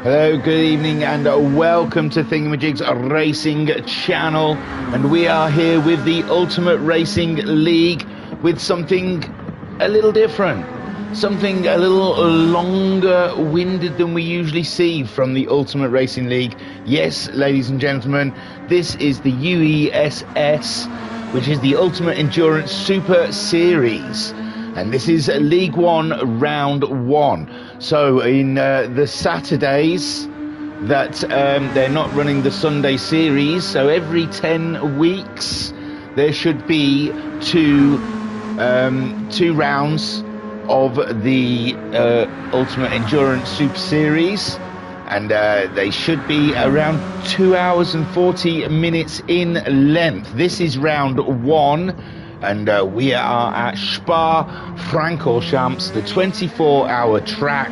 Hello, good evening, and welcome to Thingamajig's Racing Channel. And we are here with the Ultimate Racing League with something a little different. Something a little longer winded than we usually see from the Ultimate Racing League. Yes, ladies and gentlemen, this is the UESS, which is the Ultimate Endurance Super Series. And this is League 1, Round 1. So in the Saturdays that they're not running the Sunday series, so every 10 weeks there should be two rounds of the Ultimate Endurance Super Series, and they should be around 2 hours and 40 minutes in length. This is round 1, and we are at Spa-Francorchamps, the 24-hour track.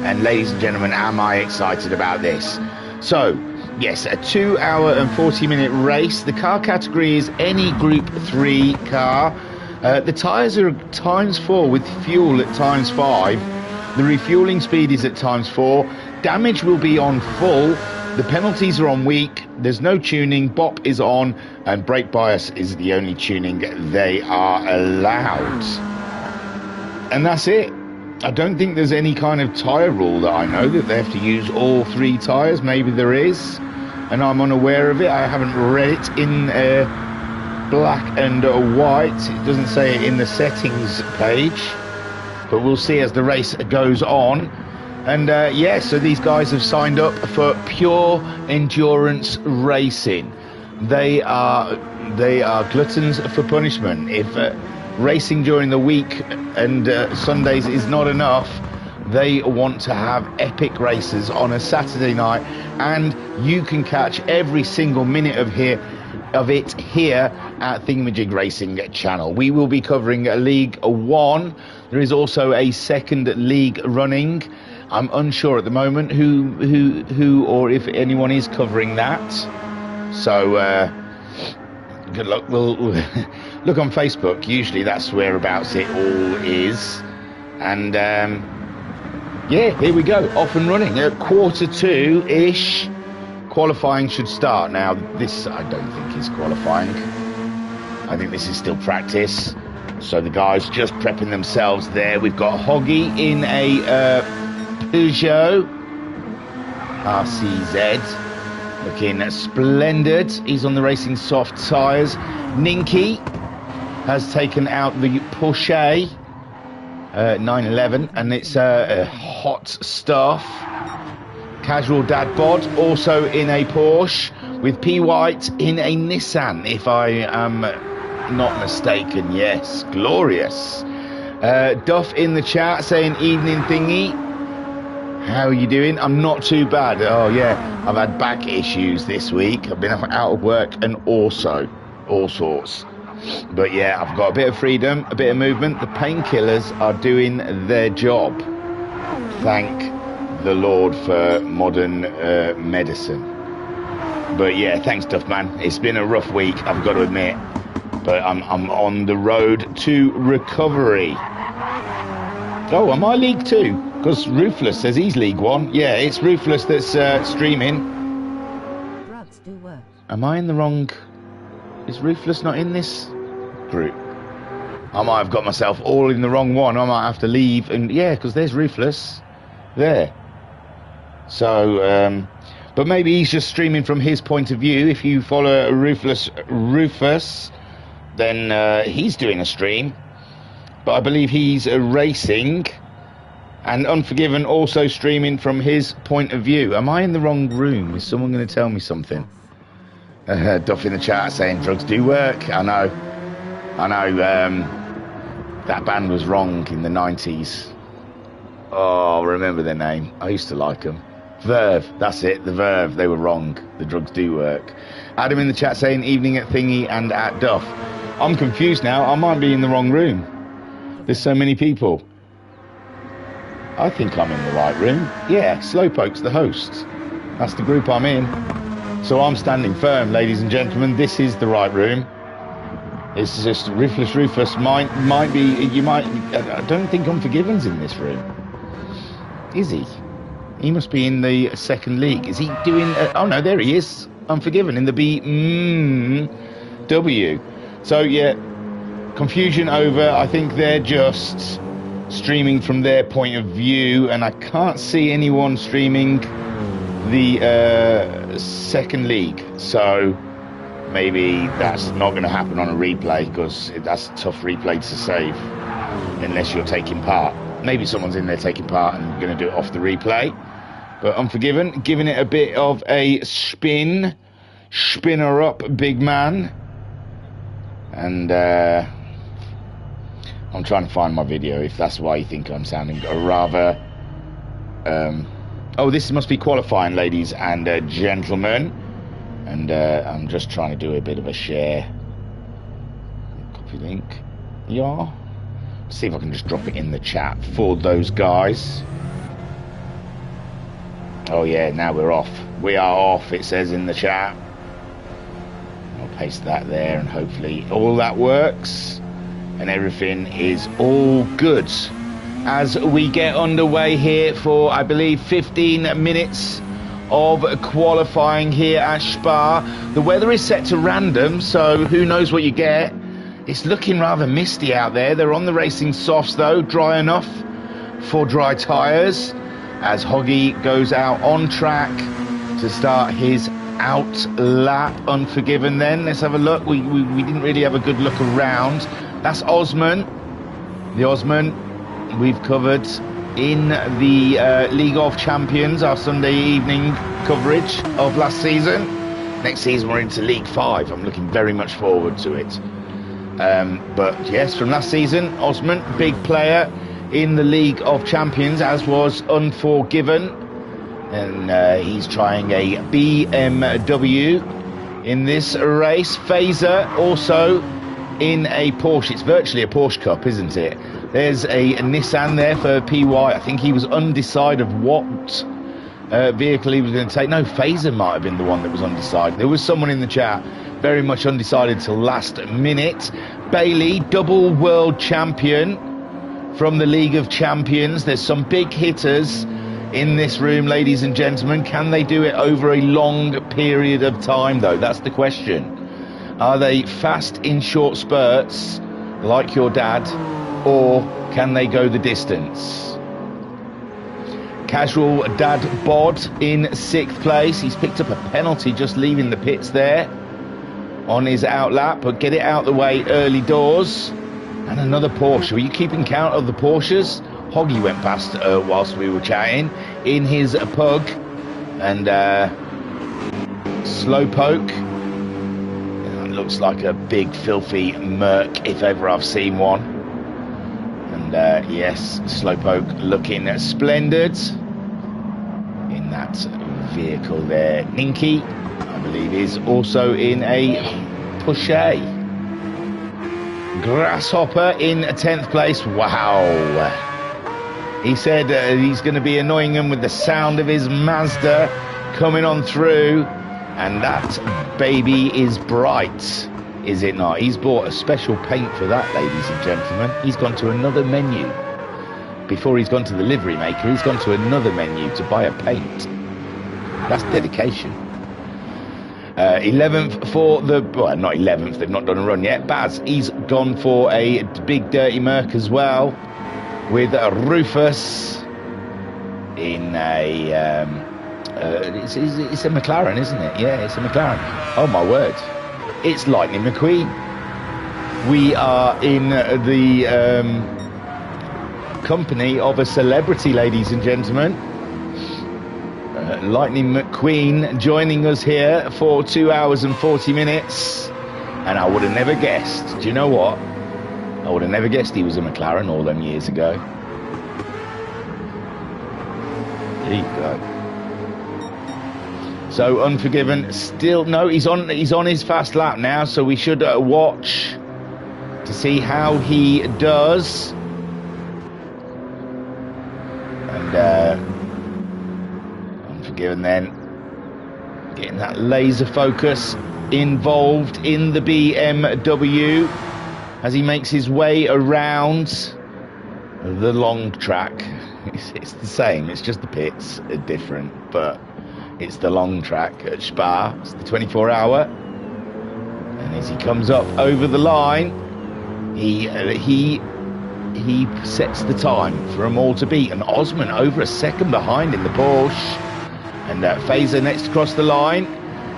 And ladies and gentlemen, am I excited about this? So yes, a 2 hour and 40 minute race. The car category is any Group 3 car. The tyres are ×4 with fuel at ×5. The refueling speed is at ×4. Damage will be on full. The penalties are on weak. There's no tuning. BOP is on, and brake bias is the only tuning they are allowed. And that's it. I don't think there's any kind of tyre rule that I know that they have to use all 3 tyres. Maybe there is, and I'm unaware of it. I haven't read it in black and white. It doesn't say it in the settings page, but we'll see as the race goes on. And yeah, so these guys have signed up for pure endurance racing. They are gluttons for punishment. If racing during the week and Sundays is not enough, they want to have epic races on a Saturday night, and you can catch every single minute of it here at Thingamajig Racing Channel. We will be covering League 1. There is also a second league running. I'm unsure at the moment who or if anyone is covering that. So good luck. We'll look on Facebook. Usually that's whereabouts it all is. And yeah, here we go, off and running at 1:45-ish. Qualifying should start now. This I don't think is qualifying. I think this is still practice. So the guys just prepping themselves there. We've got Hoggy in a Peugeot RCZ, looking splendid. He's on the Racing Soft tyres. Ninky has taken out the Porsche 911, and it's hot stuff. Casual Dad Bod also in a Porsche, with P White in a Nissan, if I am not mistaken. Yes, glorious. Duff in the chat saying evening thingy. How are you doing? I'm not too bad. Oh yeah, I've had back issues this week. I've been out of work and also all sorts. But yeah, I've got a bit of freedom, a bit of movement. The painkillers are doing their job. Thank the Lord for modern medicine. But yeah, thanks Duff man. It's been a rough week, I've got to admit. But I'm on the road to recovery. Oh, am I League 2? Because Ruthless says he's League 1. Yeah, it's Ruthless that's streaming. Drugs do work. Am I in the wrong... Is Ruthless not in this group? I might have got myself all in the wrong one. I might have to leave. And yeah, because there's Ruthless there. So, but maybe he's just streaming from his point of view. If you follow Ruthless Rufus, then he's doing a stream. But I believe he's racing, and Unforgiven also streaming from his point of view. Am I in the wrong room? Is someone going to tell me something? Duff in the chat saying drugs do work. I know. That band was wrong in the 90s. Oh, I remember their name. I used to like them. Verve, that's it, the Verve. They were wrong. The drugs do work. Adam in the chat saying evening at Thingy and at Duff. I'm confused now. I might be in the wrong room. There's so many people. I think I'm in the right room. Yeah, Slowpoke's the host. That's the group I'm in. So I'm standing firm, ladies and gentlemen. This is the right room. It's just Ruthless Rufus might be. I don't think Unforgiven's in this room. Is he? He must be in the second league. Is he doing... oh, no, there he is. Unforgiven in the BMW. So, yeah, confusion over. I think they're just streaming from their point of view, and I can't see anyone streaming the second league. So maybe that's not going to happen on a replay, because that's a tough replay to save unless you're taking part. Maybe someone's in there taking part and going to do it off the replay. But Unforgiven, giving it a bit of a spin. Spinner up, big man. And I'm trying to find my video, if that's why you think I'm sounding rather... oh, this must be qualifying, ladies and gentlemen. And I'm just trying to do a bit of a share. Copy link. Yeah. See if I can just drop it in the chat for those guys. Oh yeah, now we're off. We are off, it says in the chat. I'll paste that there, and hopefully all that works and everything is all good as we get underway here for, I believe, 15 minutes of qualifying here at Spa. The weather is set to random, so who knows what you get. It's looking rather misty out there. They're on the racing softs though, dry enough for dry tyres, as Hoggy goes out on track to start his out lap. Unforgiven then. Let's have a look. We didn't really have a good look around. That's Osman. The Osman we've covered in the League of Champions, our Sunday evening coverage of last season. Next season we're into League 5. I'm looking very much forward to it. But yes, from last season, Osman, big player in the League of Champions, as was Unforgiven. And he's trying a BMW in this race. Phaser also in a Porsche. It's virtually a Porsche Cup, isn't it? There's a Nissan there for PY. I think he was undecided of what vehicle he was going to take. No, Phaser might have been the one that was undecided. There was someone in the chat very much undecided till last minute. Bailey, double world champion from the League of Champions. There's some big hitters in this room, ladies and gentlemen. Can they do it over a long period of time, though? That's the question. Are they fast in short spurts, like your dad, or can they go the distance? Casual Dad Bod in 6th place. He's picked up a penalty just leaving the pits there on his out lap, but get it out the way early doors. And another Porsche. Were you keeping count of the Porsches? Hoggy went past whilst we were chatting in his Pug, and Slowpoke. Looks like a big filthy Merc if ever I've seen one. And yes, Slowpoke looking splendid in that vehicle there. Ninky, I believe, is also in a Porsche. Grasshopper in 10th place. Wow. He said he's going to be annoying him with the sound of his Mazda coming on through. And that baby is bright, is it not? He's bought a special paint for that, ladies and gentlemen. He's gone to another menu. Before he's gone to the livery maker, he's gone to another menu to buy a paint. That's dedication. 11th for the... well, not 11th, they've not done a run yet. Baz, he's gone for a big dirty Merc as well, with Rufus in a... it's a McLaren, isn't it? Yeah, it's a McLaren. Oh my word, it's Lightning McQueen. We are in the company of a celebrity, ladies and gentlemen. Lightning McQueen joining us here for 2 hours and 40 minutes, and I would have never guessed. Do you know what? I would have never guessed he was a McLaren all them years ago. There you go. So Unforgiven still, no, he's on his fast lap now, so we should watch to see how he does. And Unforgiven then getting that laser focus involved in the BMW as he makes his way around the long track. It's the same. It's just the pits are different, but it's the long track at Spa. It's the 24-hour. And as he comes up over the line, he sets the time for them all to beat. And Osman over a second behind in the Porsche. And Fazer next across the line.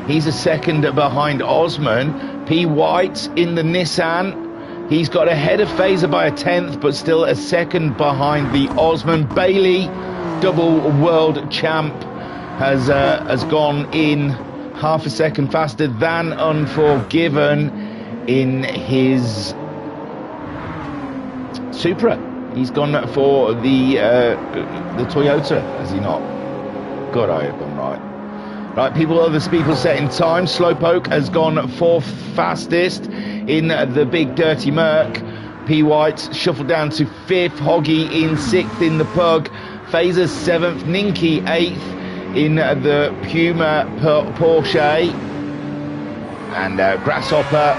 He's a second behind Osman. P. White in the Nissan. He's got ahead of Fazer by a 10th, but still a second behind the Osman. Bailey, double world champ, has gone in half a second faster than Unforgiven in his Supra. He's gone for the Toyota, has he not? God, I hope I'm right. Right, other people setting time. Slowpoke has gone fourth fastest in the big dirty Merc. P. White shuffled down to fifth. Hoggy in sixth in the Pug. Fazer seventh. Ninky eighth in the Puma Porsche. And Grasshopper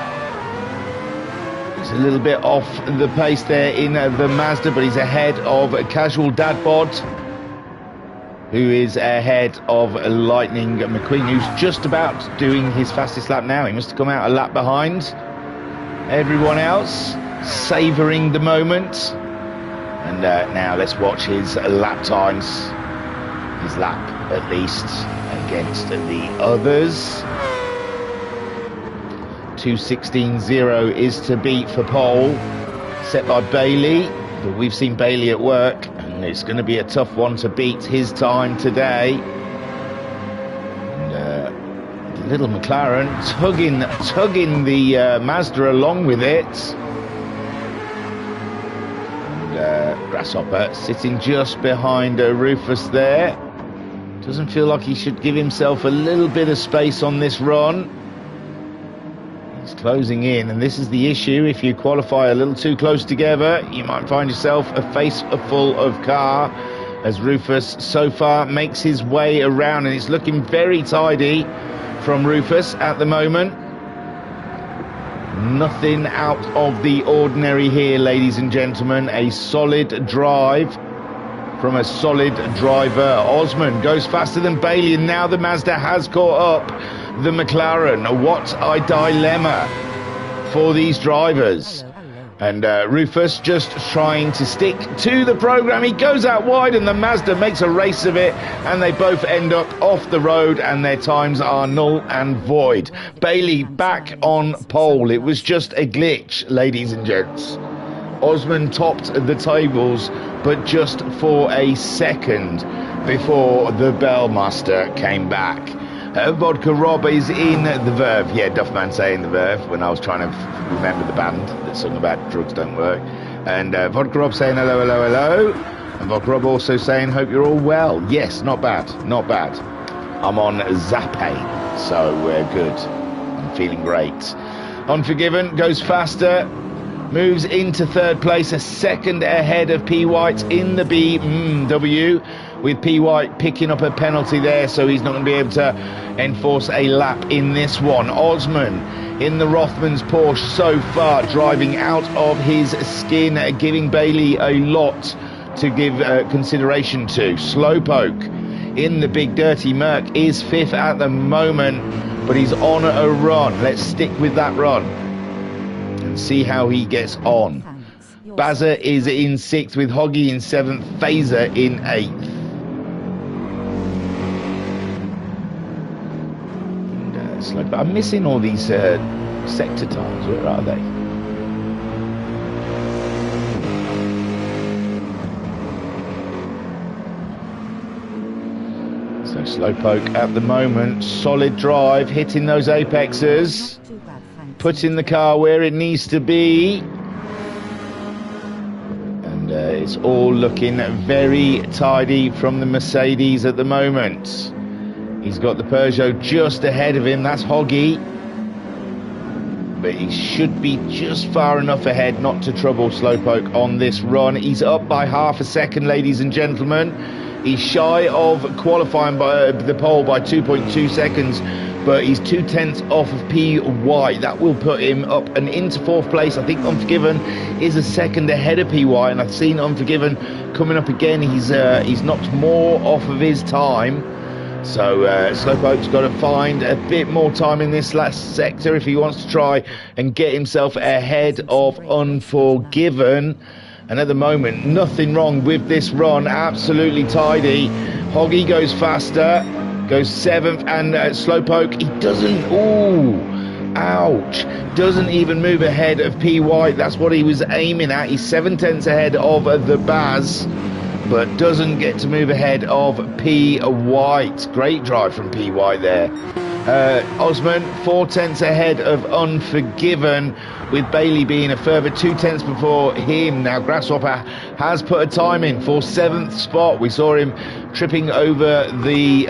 is a little bit off the pace there in the Mazda, but he's ahead of Casual Dad Bod, who is ahead of Lightning McQueen, who's just about doing his fastest lap now. He must have come out a lap behind everyone else, savouring the moment. And now let's watch his lap times. His lap, at least, against the others. 2:16.0 is to beat for pole, set by Bailey. But we've seen Bailey at work, and it's going to be a tough one to beat his time today. And the little McLaren tugging the Mazda along with it. And Grasshopper sitting just behind Rufus there. Doesn't feel like he should give himself a little bit of space on this run. He's closing in, and this is the issue. If you qualify a little too close together, you might find yourself a face full of car, as Rufus so far makes his way around, and it's looking very tidy from Rufus at the moment. Nothing out of the ordinary here, ladies and gentlemen. A solid drive from a solid driver. Osman goes faster than Bailey, and now the Mazda has caught up the McLaren. What a dilemma for these drivers. And Rufus just trying to stick to the program. He goes out wide, and the Mazda makes a race of it, and they both end up off the road, and their times are null and void. Bailey back on pole. It was just a glitch, ladies and gents. Osman topped the tables, but just for a second before the Bellmaster came back. Vodka Rob is in the Verve. Yeah, Duffman saying the Verve when I was trying to remember the band that sung about drugs don't work. And Vodka Rob saying hello, hello, hello. And Vodka Rob also saying hope you're all well. Yes, not bad, not bad. I'm on Zappe, so we're good. I'm feeling great. Unforgiven goes faster. Moves into third place, a second ahead of P. White in the BMW, with P. White picking up a penalty there, so he's not going to be able to enforce a lap in this one. Osman in the Rothmans Porsche so far, driving out of his skin, giving Bailey a lot to give consideration to. Slowpoke in the big dirty Merc is fifth at the moment, but he's on a run. Let's stick with that run and see how he gets on. Bazza is in sixth, with Hoggy in seventh, Fazer in eighth. And, I'm missing all these sector times. Where are they? So Slowpoke at the moment, solid drive, hitting those apexes, putting the car where it needs to be, and it's all looking very tidy from the Mercedes at the moment. He's got the Peugeot just ahead of him, that's Hoggy, but he should be just far enough ahead not to trouble Slowpoke on this run. He's up by half a second, ladies and gentlemen. He's shy of qualifying by the pole by 2.2 seconds, but he's 2/10 off of PY. That will put him up and into 4th place. I think Unforgiven is a second ahead of PY, and I've seen Unforgiven coming up again. He's knocked more off of his time. So Slowpoke's got to find a bit more time in this last sector if he wants to try and get himself ahead of Unforgiven. And at the moment, nothing wrong with this run. Absolutely tidy. Hoggy goes faster, goes 7th, and Slowpoke, he doesn't, ooh, ouch, doesn't even move ahead of PY. That's what he was aiming at. He's 7/10 ahead of the Baz, but doesn't get to move ahead of P White. Great drive from P White there. Osman 4/10 ahead of Unforgiven, with Bailey being a further 2/10 before him. Now Grasshopper has put a time in for 7th spot. We saw him tripping over the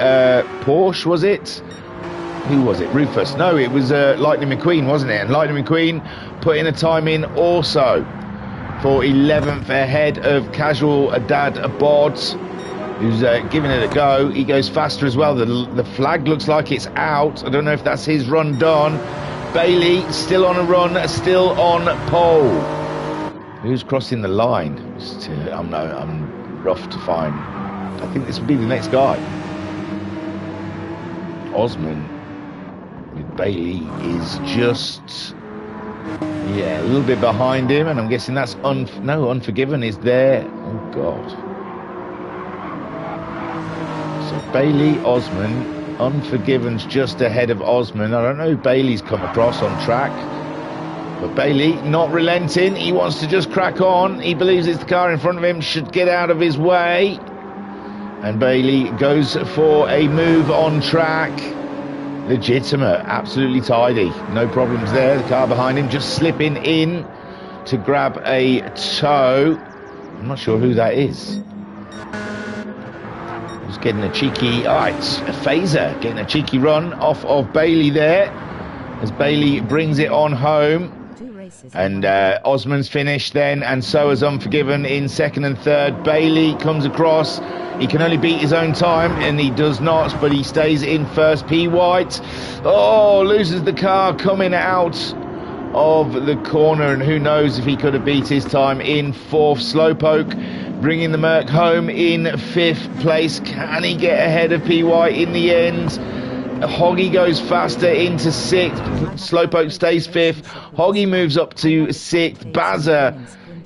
Porsche, was it? Who was it? Rufus? No, it was Lightning McQueen, wasn't it? And Lightning McQueen putting a time in also for 11th ahead of Casual Dad Bod, who's giving it a go. He goes faster as well. The flag looks like it's out. I don't know if that's his run done. Bailey still on a run, still on pole. Who's crossing the line? I'm rough to find. I think this will be the next guy. Osman with Bailey is just, yeah, a little bit behind him, and I'm guessing that's Unforgiven is there. Oh God. So Bailey, Osman, Unforgiven's just ahead of Osman. I don't know who Bailey's come across on track, but Bailey not relenting. He wants to just crack on. He believes it's the car in front of him, should get out of his way. And Bailey goes for a move on track. Legitimate, absolutely tidy. No problems there. The car behind him just slipping in to grab a toe. I'm not sure who that is. Just getting a cheeky, it's a Phaser getting a cheeky run off of Bailey there as Bailey brings it on home. And Osman's finished then, and so is Unforgiven in 2nd and 3rd. Bailey comes across. He can only beat his own time, and he does not, but he stays in 1st. P White, loses the car coming out of the corner, and who knows if he could have beat his time in 4th. Slowpoke bringing the Merc home in 5th place. Can he get ahead of P White in the end? Hoggy goes faster into 6th. Slowpoke stays 5th. Hoggy moves up to 6th. Bazza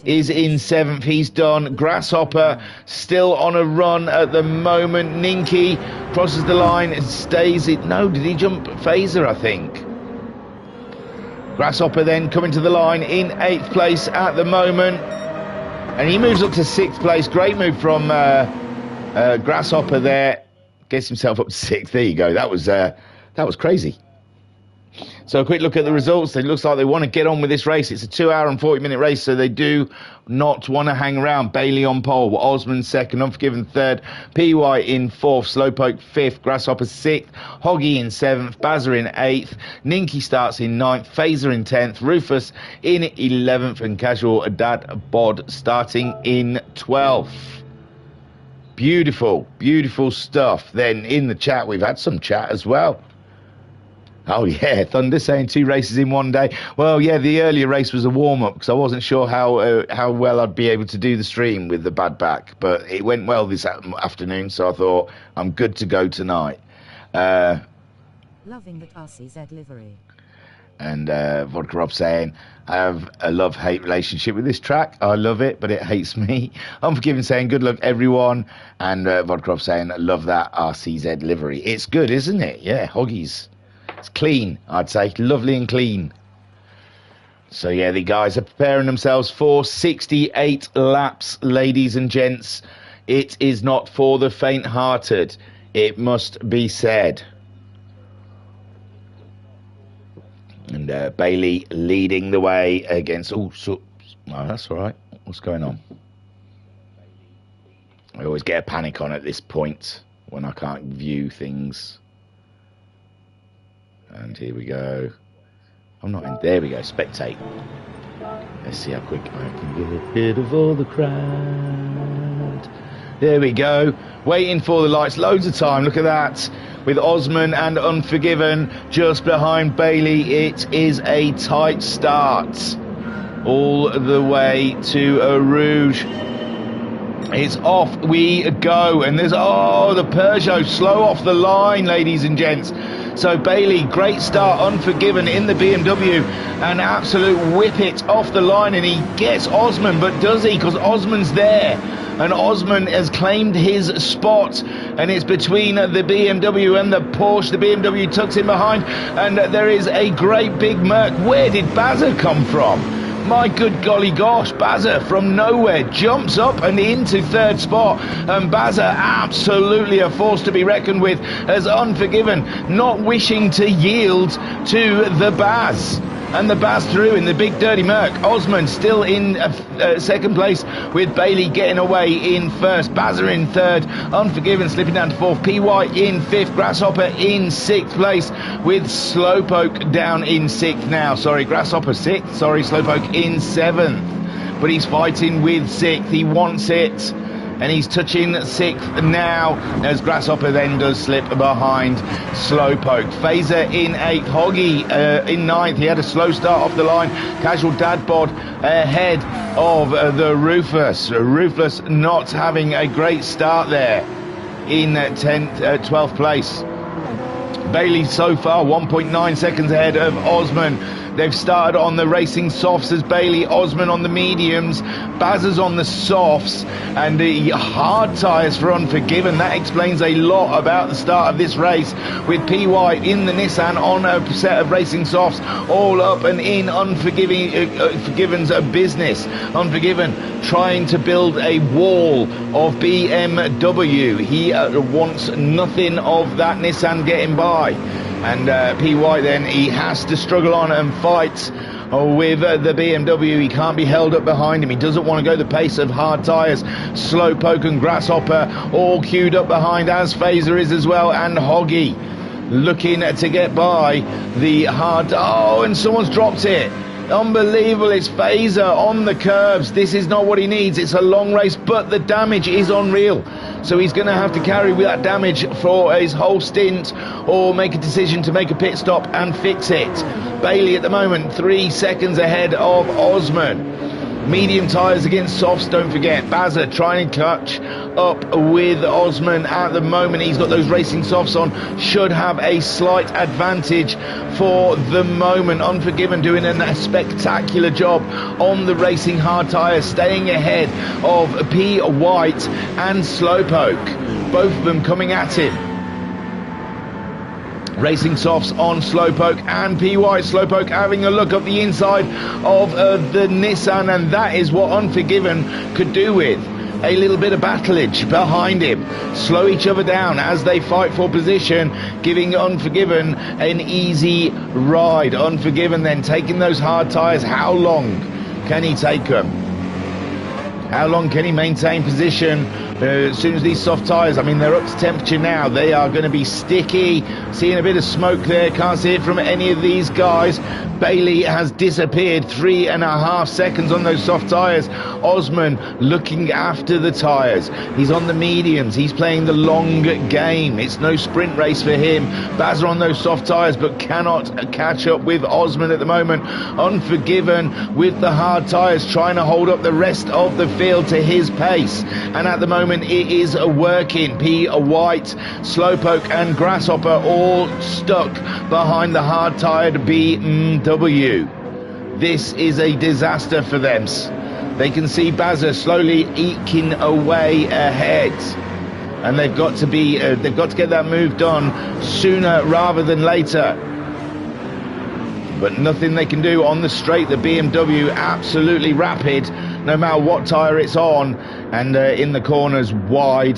is in 7th. He's done. Grasshopper still on a run at the moment. Ninky crosses the line and stays it. No, did he jump Phaser, I think? Grasshopper then coming to the line in 8th place at the moment. And he moves up to 6th place. Great move from Grasshopper there. Gets himself up to 6th. There you go. That was crazy. So a quick look at the results. It looks like they want to get on with this race. It's a 2 hour and 40-minute race, so they do not want to hang around. Bailey on pole, Osman 2nd, Unforgiven 3rd, PY in 4th, Slowpoke 5th, Grasshopper 6th, Hoggy in 7th, Bazza in 8th, Ninky starts in 9th, Phaser in 10th, Rufus in 11th, and Casual Dad Bod starting in 12th. Beautiful, beautiful stuff. Then in the chat, we've had some chat as well. Oh yeah, Thunder saying 2 races in one day. Well, yeah, the earlier race was a warm-up because I wasn't sure how well I'd be able to do the stream with the bad back, but it went well this afternoon, so I thought I'm good to go tonight. Loving the RCZ livery. And Vodka Rob saying, I have a love-hate relationship with this track. I love it, but it hates me. Unforgiven saying, good luck, everyone. And Vodka Rob saying, I love that RCZ livery. It's good, isn't it? Yeah, Hoggies. It's clean, I'd say. Lovely and clean. So, yeah, the guys are preparing themselves for 68 laps, ladies and gents. It is not for the faint-hearted. It must be said. And Bailey leading the way against... Oh, that's all right. What's going on? I always get a panic on at this point when I can't view things. And here we go. I'm not in... There we go. Spectate. Let's see how quick I can get rid of all the crowd. There we go. Waiting for the lights. Loads of time. Look at that. With Osman and Unforgiven just behind Bailey. It is a tight start. All the way to Rouge. It's off we go. And there's, the Peugeot slow off the line, ladies and gents. So Bailey, great start, Unforgiven in the BMW, an absolute whip it off the line, and he gets Osman, but does he? Because Osman's there, and Osman has claimed his spot, and it's between the BMW and the Porsche. The BMW tucks in behind, and there is a great big Merc. Where did Bazza come from? My good golly gosh, Bazza from nowhere jumps up and into third spot, and Bazza absolutely a force to be reckoned with, as Unforgiven not wishing to yield to the Baz. And the Baz through in the big dirty Merc. Osman still in second place, with Bailey getting away in first. Bazza in third. Unforgiven slipping down to fourth. PY in fifth. Grasshopper in sixth place, with Slowpoke down in sixth now. Sorry, Grasshopper sixth. Sorry, Slowpoke in seventh. But he's fighting with sixth. He wants it. And he's touching sixth now, as Grasshopper then does slip behind Slowpoke. Phaser in eighth, Hoggy in ninth. He had a slow start off the line. Casual Dad Bod ahead of the Ruthless. Ruthless not having a great start there in 12th place. Bailey so far 1.9 seconds ahead of Osman. They've started on the racing softs as Bailey, Osman on the mediums, Bazza's on the softs, and the hard tyres for Unforgiven. That explains a lot about the start of this race, with PY in the Nissan on a set of racing softs, all up and in Unforgiven's business. Unforgiven trying to build a wall of BMW. He wants nothing of that Nissan getting by. And PY then, he has to struggle on and fight with the BMW. He can't be held up behind him. He doesn't want to go the pace of hard tyres. Slowpoke and Grasshopper all queued up behind, as Phaser is as well, and Hoggy looking to get by the hard... Oh, and someone's dropped it. Unbelievable. It's Phaser on the curbs. This is not what he needs. It's a long race, but the damage is unreal. So he's going to have to carry that damage for his whole stint, or make a decision to make a pit stop and fix it. Bailey at the moment 3 seconds ahead of Osman. Medium tyres against softs, don't forget. Bazza trying to catch up with Osman at the moment. He's got those racing softs on, should have a slight advantage for the moment. Unforgiven doing a spectacular job on the racing hard tyres, staying ahead of P. White and Slowpoke. Both of them coming at him. Racing softs on Slowpoke and PY. Slowpoke having a look up the inside of the Nissan, and that is what Unforgiven could do with a little bit of battleage behind him. Slow each other down as they fight for position, giving Unforgiven an easy ride. Unforgiven then taking those hard tyres. How long can he take them? How long can he maintain position as soon as these soft tyres, I mean, they're up to temperature now. They are going to be sticky. Seeing a bit of smoke there. Can't see it from any of these guys. Bailey has disappeared. 3.5 seconds on those soft tyres. Osman looking after the tyres. He's on the mediums. He's playing the long game. It's no sprint race for him. Bazza on those soft tyres, but cannot catch up with Osman at the moment. Unforgiven with the hard tyres, trying to hold up the rest of the field to his pace. And at the moment, it is working. P. White, Slowpoke and Grasshopper all stuck behind the hard-tyred BMW. This is a disaster for them. They can see Bazza slowly eking away ahead, and they've got to get that move done sooner rather than later. But nothing they can do on the straight. The BMW absolutely rapid, no matter what tyre it's on, and in the corners wide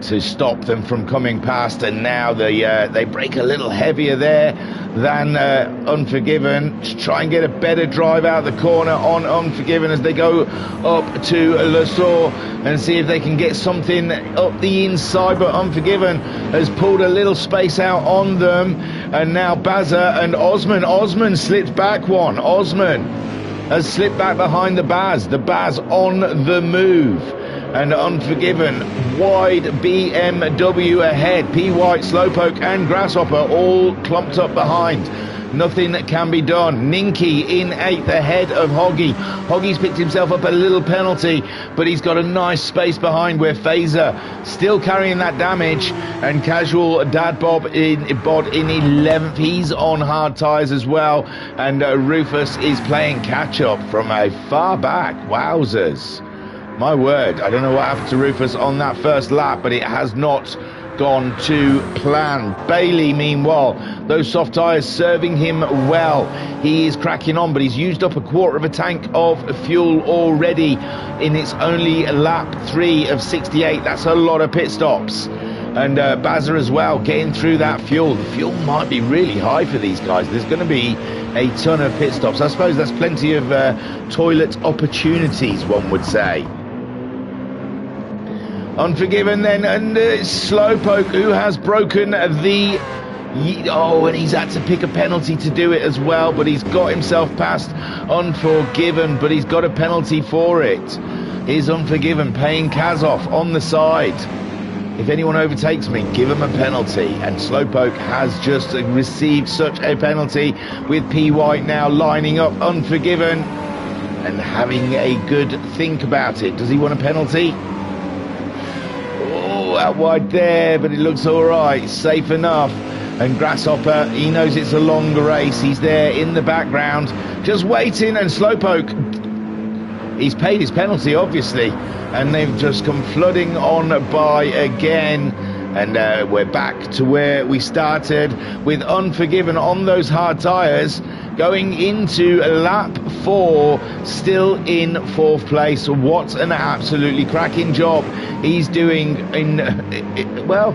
to stop them from coming past. And now they break a little heavier there than Unforgiven to try and get a better drive out the corner on Unforgiven as they go up to Le Saux and see if they can get something up the inside. But Unforgiven has pulled a little space out on them, and now Bazza and Osman slips back one. Osman has slipped back behind the Baz on the move. and Unforgiven. Wide BMW ahead. P. White, Slowpoke and Grasshopper all clumped up behind. Nothing can be done. Ninky in 8th ahead of Hoggy. Hoggy's picked himself up a little penalty, but he's got a nice space behind where Phaser still carrying that damage, and Casual Dad Bod in 11th. He's on hard tyres as well, and Rufus is playing catch up from a far back. Wowzers. My word, I don't know what happened to Rufus on that first lap, but it has not gone to plan. Bailey, meanwhile, those soft tyres serving him well. He is cracking on, but he's used up a quarter of a tank of fuel already in its only lap 3 of 68. That's a lot of pit stops. And Bazza as well, getting through that fuel. The fuel might be really high for these guys. There's going to be a ton of pit stops. I suppose that's plenty of toilet opportunities, one would say. Unforgiven then, and Slowpoke, who has broken the... Oh, and he's had to pick a penalty to do it as well, but he's got himself past Unforgiven, but he's got a penalty for it. Here's Unforgiven paying Kaz off on the side. If anyone overtakes me, give him a penalty. And Slowpoke has just received such a penalty, with P. White now lining up Unforgiven and having a good think about it. Does he want a penalty? Out wide there, but it looks all right, safe enough. And Grasshopper, he knows it's a longer race. He's there in the background, just waiting. And Slowpoke, he's paid his penalty, obviously, and they've just come flooding on by again. And we're back to where we started, with Unforgiven on those hard tyres, going into lap 4, still in 4th place. What an absolutely cracking job he's doing in, well,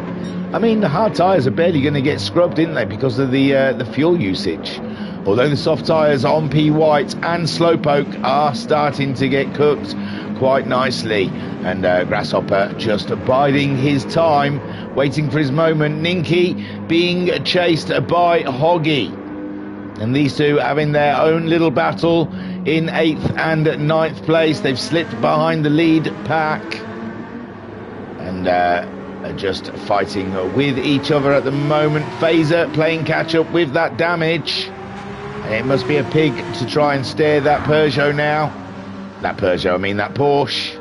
I mean, the hard tyres are barely going to get scrubbed, aren't they, because of the fuel usage. Although the soft tyres on P. White and Slowpoke are starting to get cooked quite nicely. And Grasshopper just biding his time, waiting for his moment. Ninky being chased by Hoggy. And these two having their own little battle in 8th and 9th place. They've slipped behind the lead pack. And just fighting with each other at the moment. Phaser playing catch up with that damage. And it must be a pig to try and steer that Peugeot now. That Peugeot, I mean that Porsche.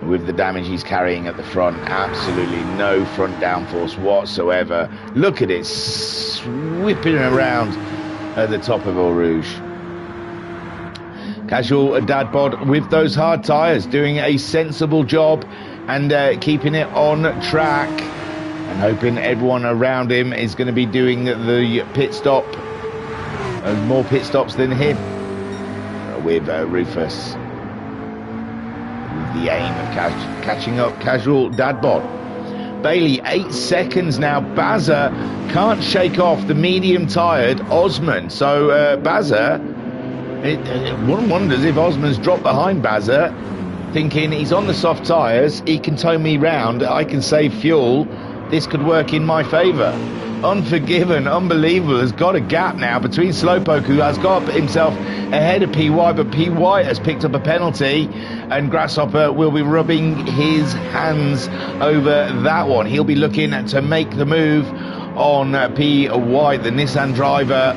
With the damage he's carrying at the front, absolutely no front downforce whatsoever. Look at it, whipping around at the top of Eau Rouge. Casual Dad Bod with those hard tyres, doing a sensible job and keeping it on track, and hoping everyone around him is going to be doing the pit stop, more pit stops than him, with Rufus. The aim of catching up Casual Dad Bod. Bailey 8 seconds now. Bazza can't shake off the medium tired Osman, so Bazza, one wonders if Osman's dropped behind Bazza, thinking he's on the soft tyres, he can tow me round, I can save fuel, this could work in my favour. Unforgiven, unbelievable, has got a gap now between Slowpoke, who has got himself ahead of PY, but PY has picked up a penalty, and Grasshopper will be rubbing his hands over that one. He'll be looking to make the move on PY, the Nissan driver,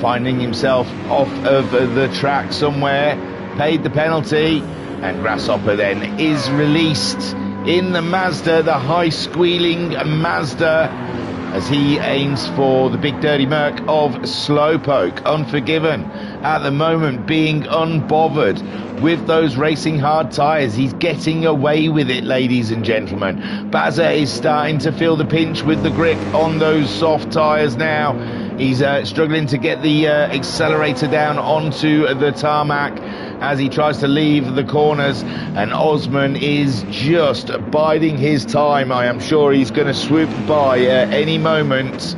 finding himself off of the track somewhere, paid the penalty, and Grasshopper then is released in the Mazda, the high squealing Mazda, as he aims for the big dirty Merc of Slowpoke. Unforgiven at the moment being unbothered with those racing hard tyres. He's getting away with it, ladies and gentlemen. Bazza is starting to feel the pinch with the grip on those soft tyres now. He's struggling to get the accelerator down onto the tarmac as he tries to leave the corners, and Osman is just biding his time. I am sure he's going to swoop by any moment,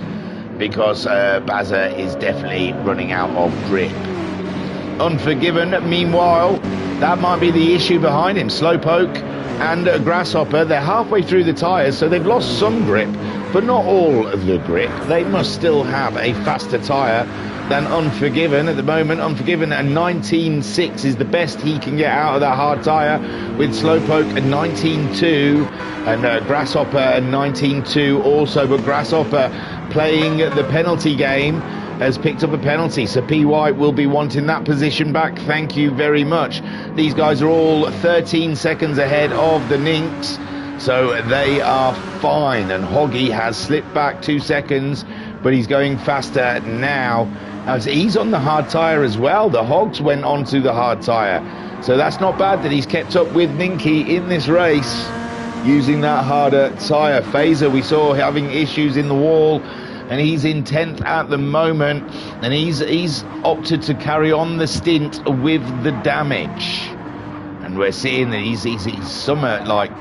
because Bazza is definitely running out of grip. Unforgiven, meanwhile, that might be the issue behind him. Slowpoke and Grasshopper, they're halfway through the tyres, so they've lost some grip, but not all of the grip. They must still have a faster tyre than Unforgiven at the moment. Unforgiven at 19.6 is the best he can get out of that hard tyre, with Slowpoke at 19.2 and Grasshopper at 19.2 also. But Grasshopper, playing the penalty game, has picked up a penalty, so P. White will be wanting that position back. Thank you very much. These guys are all 13 seconds ahead of the Ninks, so they are fine. And Hoggy has slipped back 2 seconds, but he's going faster now, as he's on the hard tyre as well. The Hogs went onto the hard tyre, so that's not bad that he's kept up with Ninky in this race using that harder tyre. Phaser, we saw having issues in the wall, and he's in 10th at the moment, and he's opted to carry on the stint with the damage. And we're seeing that he's somewhat like,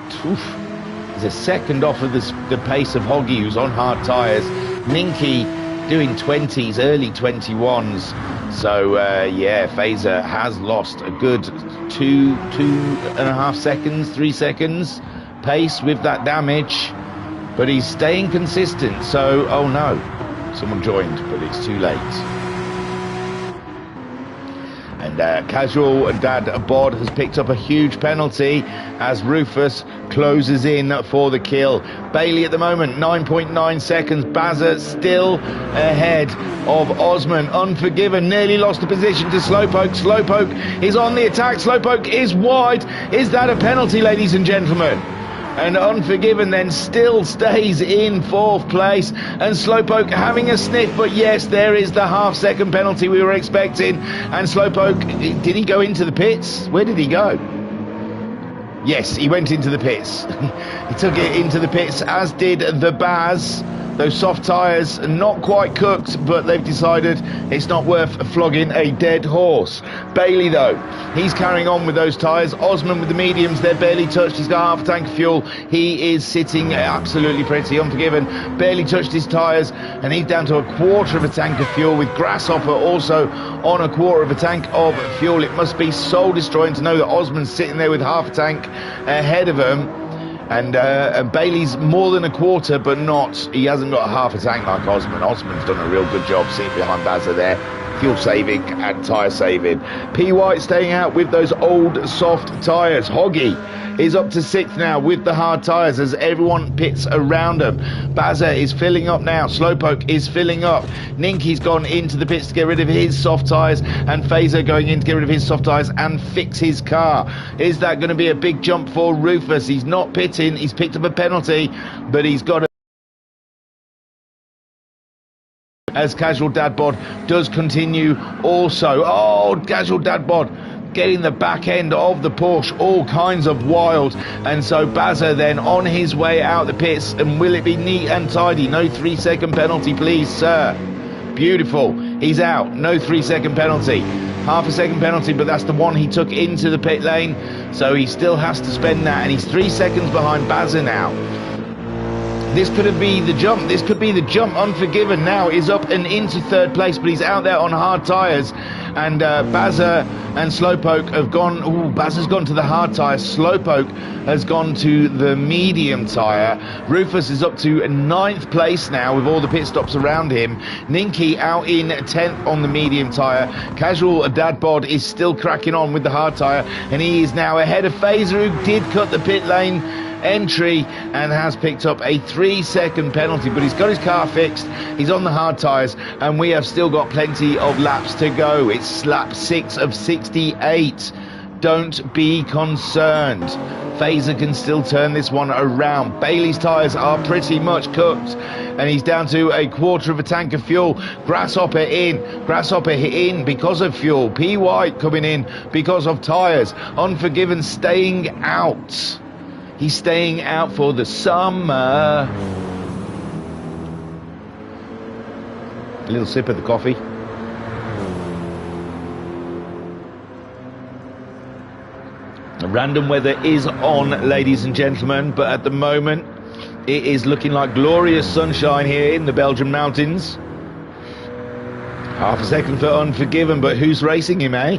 he's a second off of the pace of Hoggy, who's on hard tyres. Ninky doing 20s, early 21s. So yeah, Phaser has lost a good 2.5 seconds, 3 seconds pace with that damage, but he's staying consistent. So, oh no, someone joined, but it's too late. And Casual Dad Bod has picked up a huge penalty as Rufus closes in for the kill. Bailey at the moment, 9.9 seconds. Bazza still ahead of Osman. Unforgiven nearly lost the position to Slowpoke. Slowpoke is on the attack. Slowpoke is wide. Is that a penalty, ladies and gentlemen? And Unforgiven then still stays in 4th place, and Slowpoke having a sniff, but yes, there is the half-second penalty we were expecting. And Slowpoke, did he go into the pits? Where did he go? Yes, he went into the pits. He took it into the pits, as did the Baz. Those soft tyres are not quite cooked, but they've decided it's not worth flogging a dead horse. Bailey, though, he's carrying on with those tyres. Osman with the mediums, they're barely touched. He's got half a tank of fuel. He is sitting absolutely pretty. Unforgiven barely touched his tyres, and he's down to a quarter of a tank of fuel, with Grasshopper also on a quarter of a tank of fuel. It must be soul destroying to know that Osman's sitting there with half a tank ahead of him. And Bailey's more than a quarter, but not, he hasn't got a half a tank like Osman. Osman's done a real good job sitting behind Bazza there, fuel saving and tyre saving. P. White staying out with those old soft tyres. Hoggy is up to 6th now with the hard tyres as everyone pits around him. Bazza is filling up now. Slowpoke is filling up. Ninky's gone into the pits to get rid of his soft tyres, and Phaser going in to get rid of his soft tyres and fix his car. Is that going to be a big jump for Rufus? He's not pitting. He's picked up a penalty, but he's got as Casual Dad Bod does continue also. Oh, Casual Dad Bod getting the back end of the Porsche, all kinds of wild. And so Bazza then on his way out the pits, and will it be neat and tidy? No 3-second penalty, please, sir. Beautiful. He's out. No 3-second penalty. Half a second penalty, but that's the one he took into the pit lane, so he still has to spend that, and he's 3 seconds behind Bazza now. This could be the jump. This could be the jump. Unforgiven now is up and into 3rd place, but he's out there on hard tyres. And Bazza and Slowpoke have gone. Ooh, Bazza's gone to the hard tyre. Slowpoke has gone to the medium tyre. Rufus is up to 9th place now with all the pit stops around him. Ninky out in 10th on the medium tyre. Casual Dad Bod is still cracking on with the hard tyre, and he is now ahead of Phaser, who did cut the pit lane entry and has picked up a 3-second penalty, but he's got his car fixed. He's on the hard tyres, and we have still got plenty of laps to go. It's lap 6 of 68. Don't be concerned. Phaser can still turn this one around. Bailey's tyres are pretty much cooked, and he's down to a quarter of a tank of fuel. Grasshopper in because of fuel. P. White coming in because of tyres. Unforgiven staying out. He's staying out for the summer. A little sip of the coffee. The random weather is on, ladies and gentlemen, but at the moment it is looking like glorious sunshine here in the Belgian mountains. Half a second for Unforgiven, but who's racing him, eh?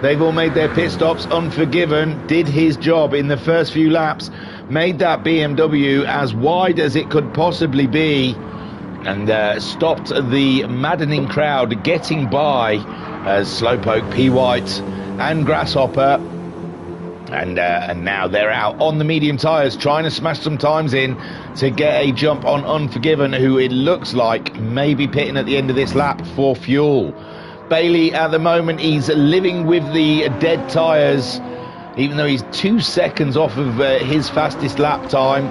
They've all made their pit stops. Unforgiven did his job in the first few laps, made that BMW as wide as it could possibly be, and stopped the maddening crowd getting by as Slowpoke, P. White and Grasshopper. And now they're out on the medium tyres trying to smash some times in to get a jump on Unforgiven, who it looks like may be pitting at the end of this lap for fuel. Bailey at the moment, he's living with the dead tyres, even though he's 2 seconds off of his fastest lap time.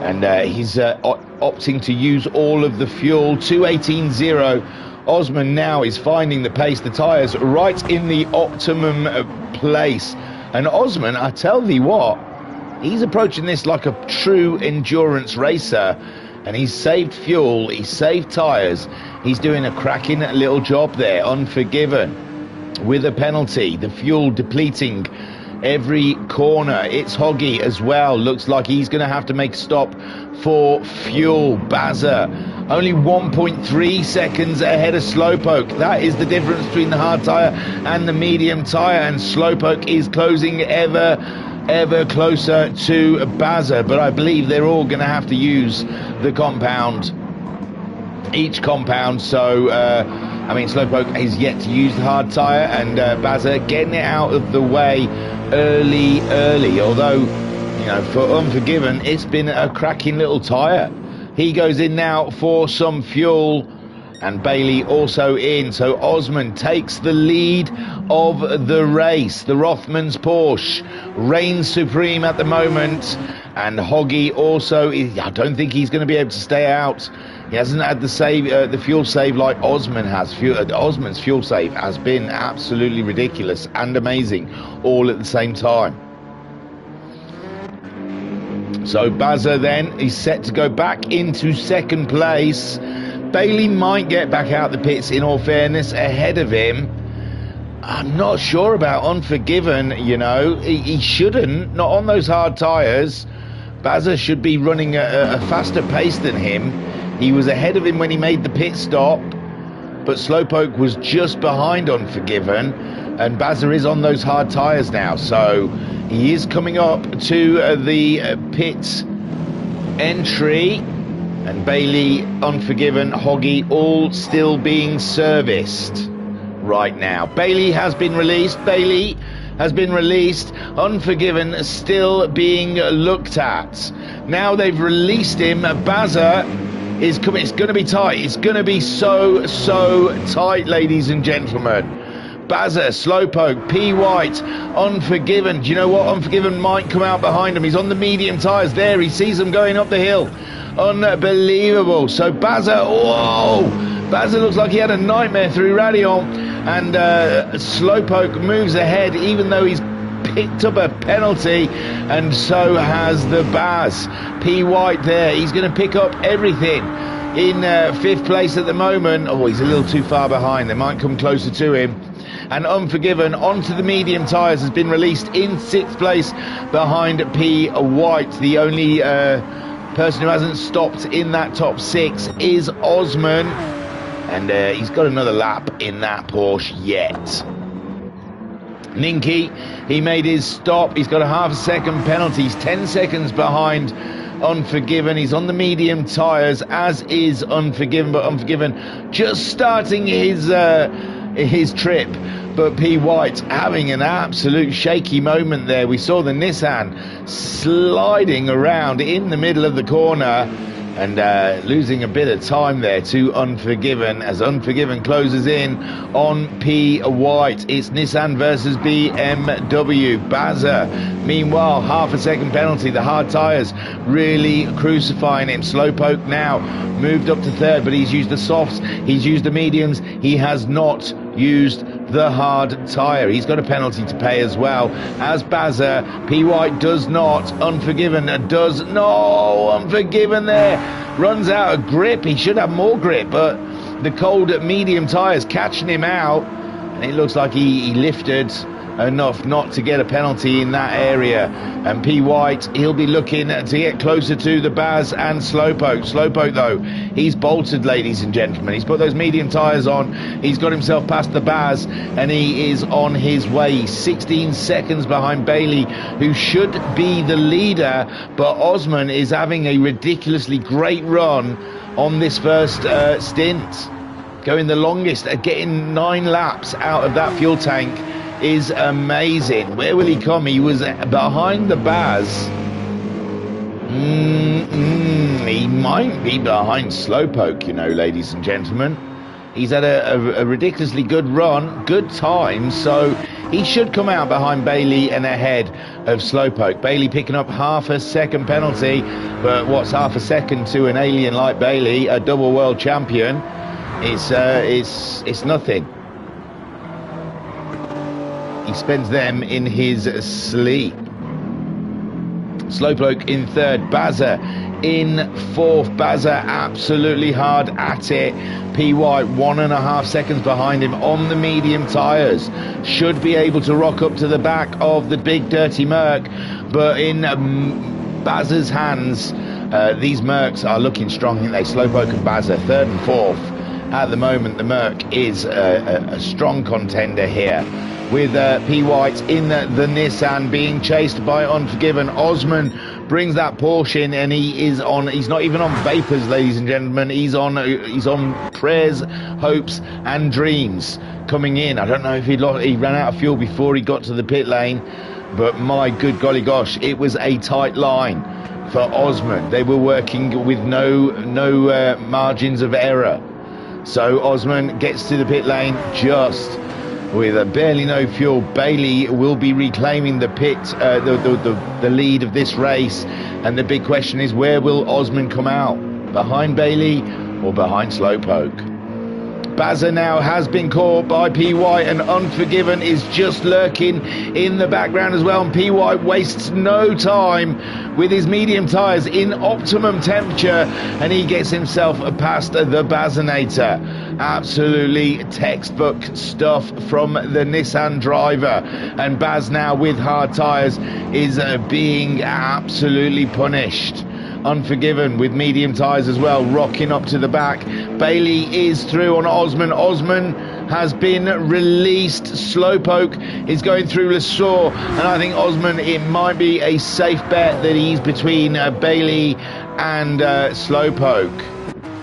And he's opting to use all of the fuel. 2:18.0. Osman now is finding the pace, the tyres right in the optimum place. And Osman, I tell thee what, he's approaching this like a true endurance racer. And he's saved fuel, he's saved tyres. He's doing a cracking little job there. Unforgiven with a penalty. The fuel depleting every corner. It's Hoggy as well. Looks like he's going to have to make a stop for fuel. Bazza only 1.3 seconds ahead of Slowpoke. That is the difference between the hard tyre and the medium tyre, and Slowpoke is closing ever closer to Bazza. But I believe they're all going to have to use the compound, each compound. So I mean, Slowpoke is yet to use the hard tyre, and Bazza getting it out of the way early. Although, you know, for Unforgiven, it's been a cracking little tyre. He goes in now for some fuel, and Bailey also in. So Osman takes the lead of the race. The Rothmans Porsche reigns supreme at the moment, and Hoggy also, I don't think he's going to be able to stay out. He hasn't had the fuel save like Osman has. Osman's fuel save has been absolutely ridiculous and amazing all at the same time. So Bazza then is set to go back into second place. Bailey might get back out the pits, in all fairness, ahead of him. I'm not sure about Unforgiven, you know. He shouldn't, not on those hard tyres. Bazza should be running a faster pace than him. He was ahead of him when he made the pit stop, but Slowpoke was just behind Unforgiven, and Bazza is on those hard tyres now, so he is coming up to the pit entry, and Bailey, Unforgiven, Hoggy, all still being serviced right now. Bailey has been released. Unforgiven still being looked at. Now they've released him. Bazza is coming. It's going to be tight. It's going to be so tight, ladies and gentlemen. Bazza, Slowpoke, P. White, Unforgiven. Do you know what? Unforgiven might come out behind him. He's on the medium tyres there. He sees them going up the hill. Unbelievable. So Bazza, whoa! Bazza looks like he had a nightmare through Radion, and Slowpoke moves ahead, even though he's picked up a penalty, and so has the Baz. P. White there, he's going to pick up everything in fifth place at the moment. Oh, he's a little too far behind. They might come closer to him. And Unforgiven onto the medium tyres has been released in sixth place behind P. White. The only person who hasn't stopped in that top six is Osman, and he's got another lap in that Porsche yet. Ninky, he made his stop. He's got a half a second penalty. He's 10 seconds behind Unforgiven. He's on the medium tyres, as is Unforgiven, but Unforgiven just starting his trip. But P. White having an absolute shaky moment there. We saw the Nissan sliding around in the middle of the corner, and losing a bit of time there to Unforgiven as Unforgiven closes in on P. White. It's Nissan versus BMW. Bazza, meanwhile, half a second penalty. The hard tyres really crucifying him. Slowpoke now moved up to third, but he's used the softs, he's used the mediums, he has not used the hard tyre. He's got a penalty to pay as well as Bazza. P. White does not. Unforgiven does. No, Unforgiven there runs out of grip. He should have more grip, but the cold medium tyres catching him out, and it looks like he lifted enough not to get a penalty in that area. And P. White, he'll be looking to get closer to the Baz and Slowpoke. Slowpoke, though, he's bolted, ladies and gentlemen. He's put those medium tyres on. He's got himself past the Baz, and he is on his way. 16 seconds behind Bailey, who should be the leader, but Osman is having a ridiculously great run on this first stint. Going the longest, getting 9 laps out of that fuel tank is amazing. Where will he come? He was behind the Baz. He might be behind Slowpoke, you know, ladies and gentlemen. He's had a ridiculously good run, good time, so he should come out behind Bailey and ahead of Slowpoke. Bailey picking up half a second penalty, but what's half a second to an alien like Bailey, a double world champion? It's nothing. He spends them in his sleep. Slowpoke in third, Bazza in fourth. Bazza absolutely hard at it. P. White 1.5 seconds behind him on the medium tyres. Should be able to rock up to the back of the big dirty Merc, but in Bazza's hands, these Mercs are looking strong. I think they Slowpoke and Bazza third and fourth. At the moment, the Merc is a strong contender here, with P. White in the Nissan being chased by Unforgiven. Osman brings that Porsche in, and he's not even on vapors, ladies and gentlemen. He's on prayers, hopes and dreams coming in. I don't know if he ran out of fuel before he got to the pit lane, but my good golly gosh, it was a tight line for Osman. They were working with no margins of error. So Osman gets to the pit lane just with barely no fuel. Bailey will be reclaiming the the lead of this race, and the big question is, where will Osman come out? Behind Bailey or behind Slowpoke? Bazza now has been caught by P. White, and Unforgiven is just lurking in the background as well, and P. White wastes no time with his medium tyres in optimum temperature, and he gets himself past the Bazinator. Absolutely textbook stuff from the Nissan driver, and Baz now with hard tyres is being absolutely punished. Unforgiven with medium tyres as well, rocking up to the back. Bailey is through on Osman. Osman has been released. Slowpoke is going through Lesaur, and I think Osman, it might be a safe bet that he's between Bailey and Slowpoke.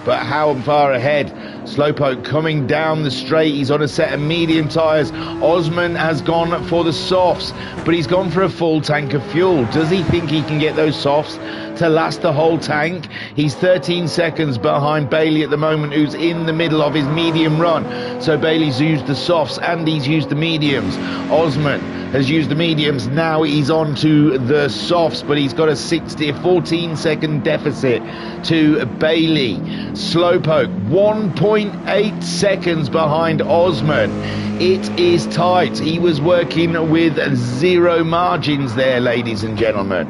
But how far ahead? Slowpoke coming down the straight. He's on a set of medium tyres. Osman has gone for the softs, but he's gone for a full tank of fuel. Does he think he can get those softs to last the whole tank? He's 13 seconds behind Bailey at the moment, who's in the middle of his medium run. So Bailey's used the softs and he's used the mediums. Osman has used the mediums. Now he's on to the softs, but he's got a 14 second deficit to Bailey. Slowpoke 1.8 seconds behind Osman. It is tight. He was working with zero margins there, ladies and gentlemen.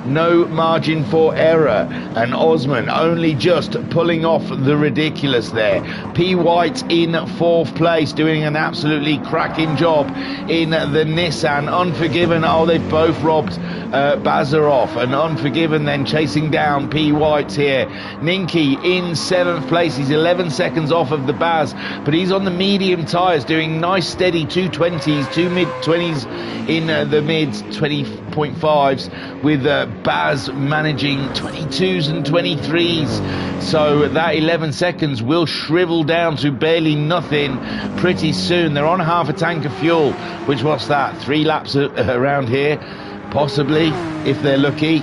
No margin for error, and Osman only just pulling off the ridiculous there. P. White in fourth place, doing an absolutely cracking job in the Nissan. Unforgiven, oh, they've both robbed Bazza off, and Unforgiven then chasing down P. White here. Ninky in seventh place. He's 11 seconds off of the Baz, but he's on the medium tyres, doing nice steady 220s, 2 mid-20s in the mid-20.5s, with Baz managing 22s and 23s. So that 11 seconds will shrivel down to barely nothing pretty soon. They're on half a tank of fuel, which, what's that, 3 laps around here, possibly, if they're lucky.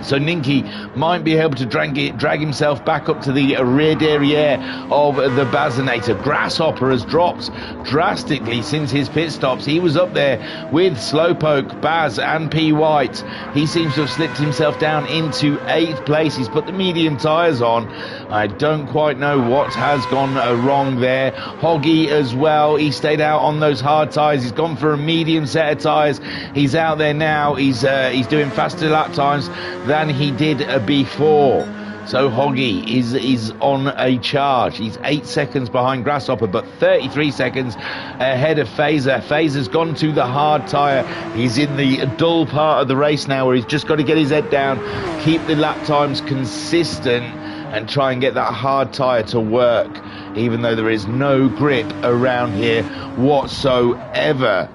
So Ninky might be able to drag himself back up to the rear derriere of the Bazinator. Grasshopper has dropped drastically since his pit stops. He was up there with Slowpoke, Baz and P. White. He seems to have slipped himself down into 8th place. He's put the medium tyres on. I don't quite know what has gone wrong there. Hoggy as well. He stayed out on those hard tyres. He's gone for a medium set of tyres. He's out there now. He's doing faster lap times than he did before. So Hoggy is on a charge. He's 8 seconds behind Grasshopper, but 33 seconds ahead of Phaser. Phaser's gone to the hard tyre. He's in the dull part of the race now, where he's just got to get his head down, keep the lap times consistent, and try and get that hard tyre to work, even though there is no grip around here whatsoever.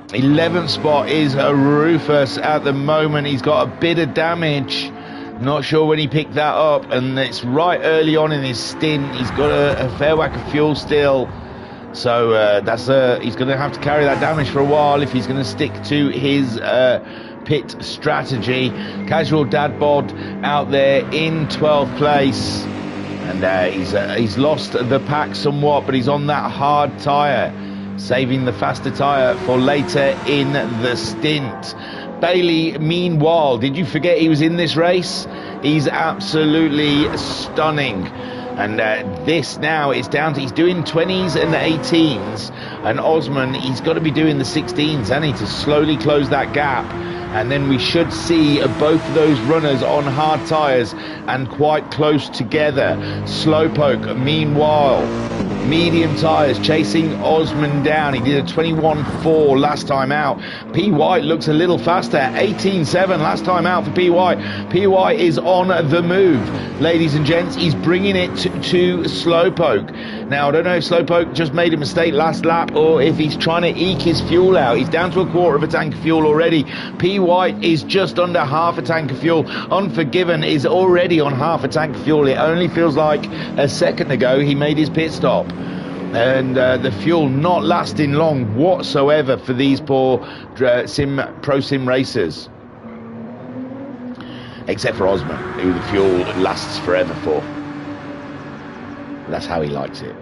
11th spot is Rufus at the moment. He's got a bit of damage. Not sure when he picked that up, and it's right early on in his stint. He's got a fair whack of fuel still, so he's going to have to carry that damage for a while if he's going to stick to his pit strategy. Casual Dad Bod out there in 12th place, and he's lost the pack somewhat, but he's on that hard tyre, saving the faster tyre for later in the stint. Bailey, meanwhile, did you forget he was in this race? He's absolutely stunning. And this now is down to, he's doing 20s and the 18s. And Osman, he's got to be doing the 16s, hasn't he, to slowly close that gap. And then we should see both of those runners on hard tyres and quite close together. Slowpoke, meanwhile, medium tyres chasing Osman down. He did a 21.4 last time out. P. White looks a little faster, 18.7 last time out for P. White. P. White is on the move, ladies and gents. He's bringing it to Slowpoke. Now, I don't know if Slowpoke just made a mistake last lap or if he's trying to eke his fuel out. He's down to a quarter of a tank of fuel already. P. White is just under half a tank of fuel. Unforgiven is already on half a tank of fuel. It only feels like a second ago he made his pit stop. And the fuel not lasting long whatsoever for these poor pro sim racers. Except for Osman, who the fuel lasts forever for. That's how he likes it.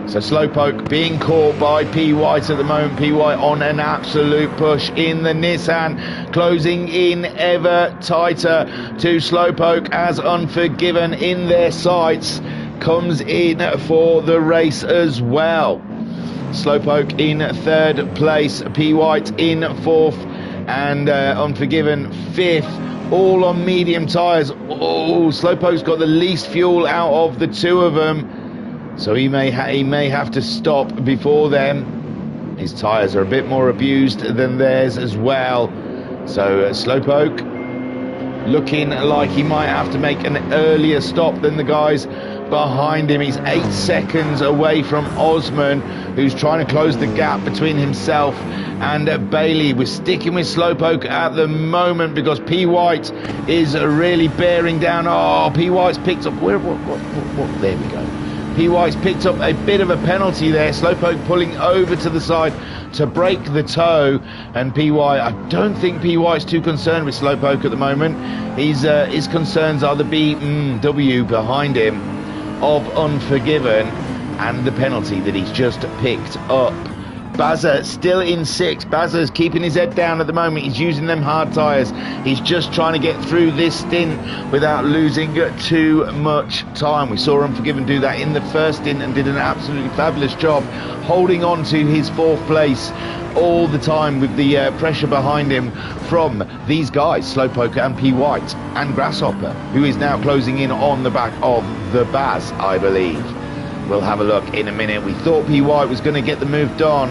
So Slowpoke being caught by P. White at the moment. P. White on an absolute push in the Nissan, closing in ever tighter to Slowpoke as Unforgiven in their sights comes in for the race as well. Slowpoke in 3rd place, P. White in 4th, and Unforgiven 5th. All on medium tyres. Oh, Slowpoke's got the least fuel out of the two of them, so he may have to stop before them. His tyres are a bit more abused than theirs as well. So Slowpoke looking like he might have to make an earlier stop than the guys behind him. He's 8 seconds away from Osman, who's trying to close the gap between himself and Bailey. We're sticking with Slowpoke at the moment because P. White is really bearing down. Oh, P. White's picked up, what, there we go. P. White's picked up a bit of a penalty there. Slowpoke pulling over to the side to break the toe, and P. White, I don't think P. White's too concerned with Slowpoke at the moment. His concerns are the BMW behind him of Unforgiven and the penalty that he's just picked up. Bazza still in 6th. Bazza's keeping his head down at the moment. He's using them hard tyres. He's just trying to get through this stint without losing too much time. We saw Unforgiven do that in the first stint and did an absolutely fabulous job holding on to his 4th place all the time with the pressure behind him from these guys, Slowpoke and P. White and Grasshopper, who is now closing in on the back of the Baz, I believe. We'll have a look in a minute. We thought P. White was going to get the move done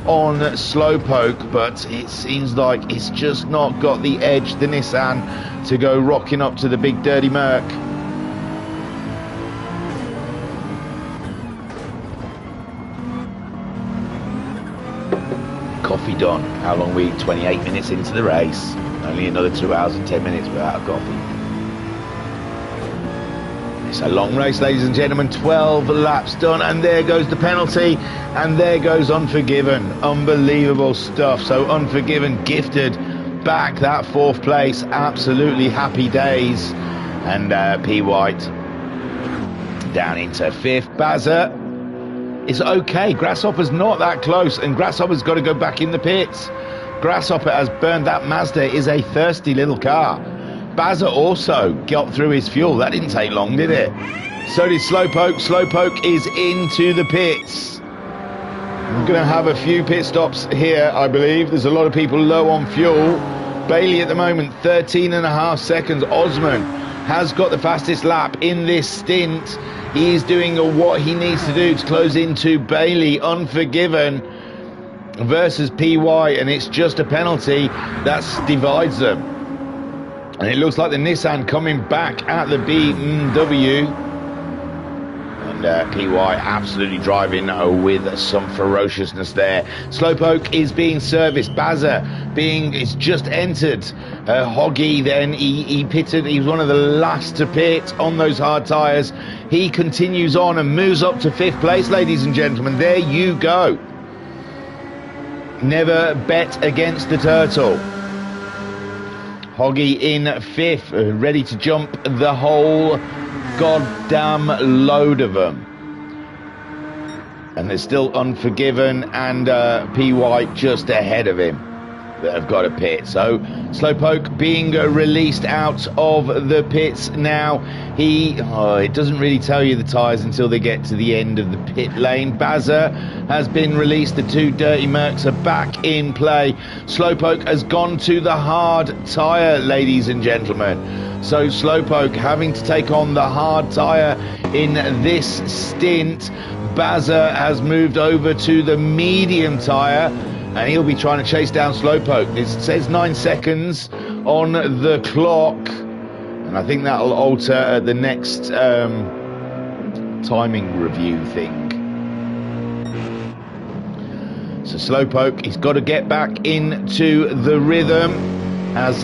on Slowpoke, but it seems like it's just not got the edge, the Nissan, to go rocking up to the big dirty Merc. Coffee done. How long we? 28 minutes into the race. Only another 2 hours and 10 minutes without a coffee. It's a long race, ladies and gentlemen. 12 laps done, and there goes the penalty, and there goes Unforgiven. Unbelievable stuff. So Unforgiven gifted back that 4th place. Absolutely happy days. And P. White down into 5th. Bazza is okay. Grasshopper's not that close, and Grasshopper's got to go back in the pits. Grasshopper has burned that Mazda. Is a thirsty little car. Bazza also got through his fuel. That didn't take long, did it? So did Slowpoke. Slowpoke is into the pits. I'm going to have a few pit stops here, I believe. There's a lot of people low on fuel. Bailey at the moment, 13.5 seconds. Osman has got the fastest lap in this stint. He is doing what he needs to do to close into Bailey. Unforgiven versus PY, and it's just a penalty that divides them. And it looks like the Nissan coming back at the BMW. And PY absolutely driving with some ferociousness there. Slowpoke is being serviced. Bazza is just entered. Hoggy then, he pitted. He was one of the last to pit on those hard tyres. He continues on and moves up to 5th place, ladies and gentlemen. There you go. Never bet against the turtle. Hoggy in 5th, ready to jump the whole goddamn load of them. And there's still Unforgiven and PY just ahead of him that have got a pit. So Slowpoke being released out of the pits now. It doesn't really tell you the tyres until they get to the end of the pit lane. Bazza has been released. The 2 Dirty Mercs are back in play. Slowpoke has gone to the hard tyre, ladies and gentlemen. So Slowpoke having to take on the hard tyre in this stint. Bazza has moved over to the medium tyre, and he'll be trying to chase down Slowpoke. It says 9 seconds on the clock, and I think that'll alter at the next timing review thing. So Slowpoke, he's got to get back into the rhythm, as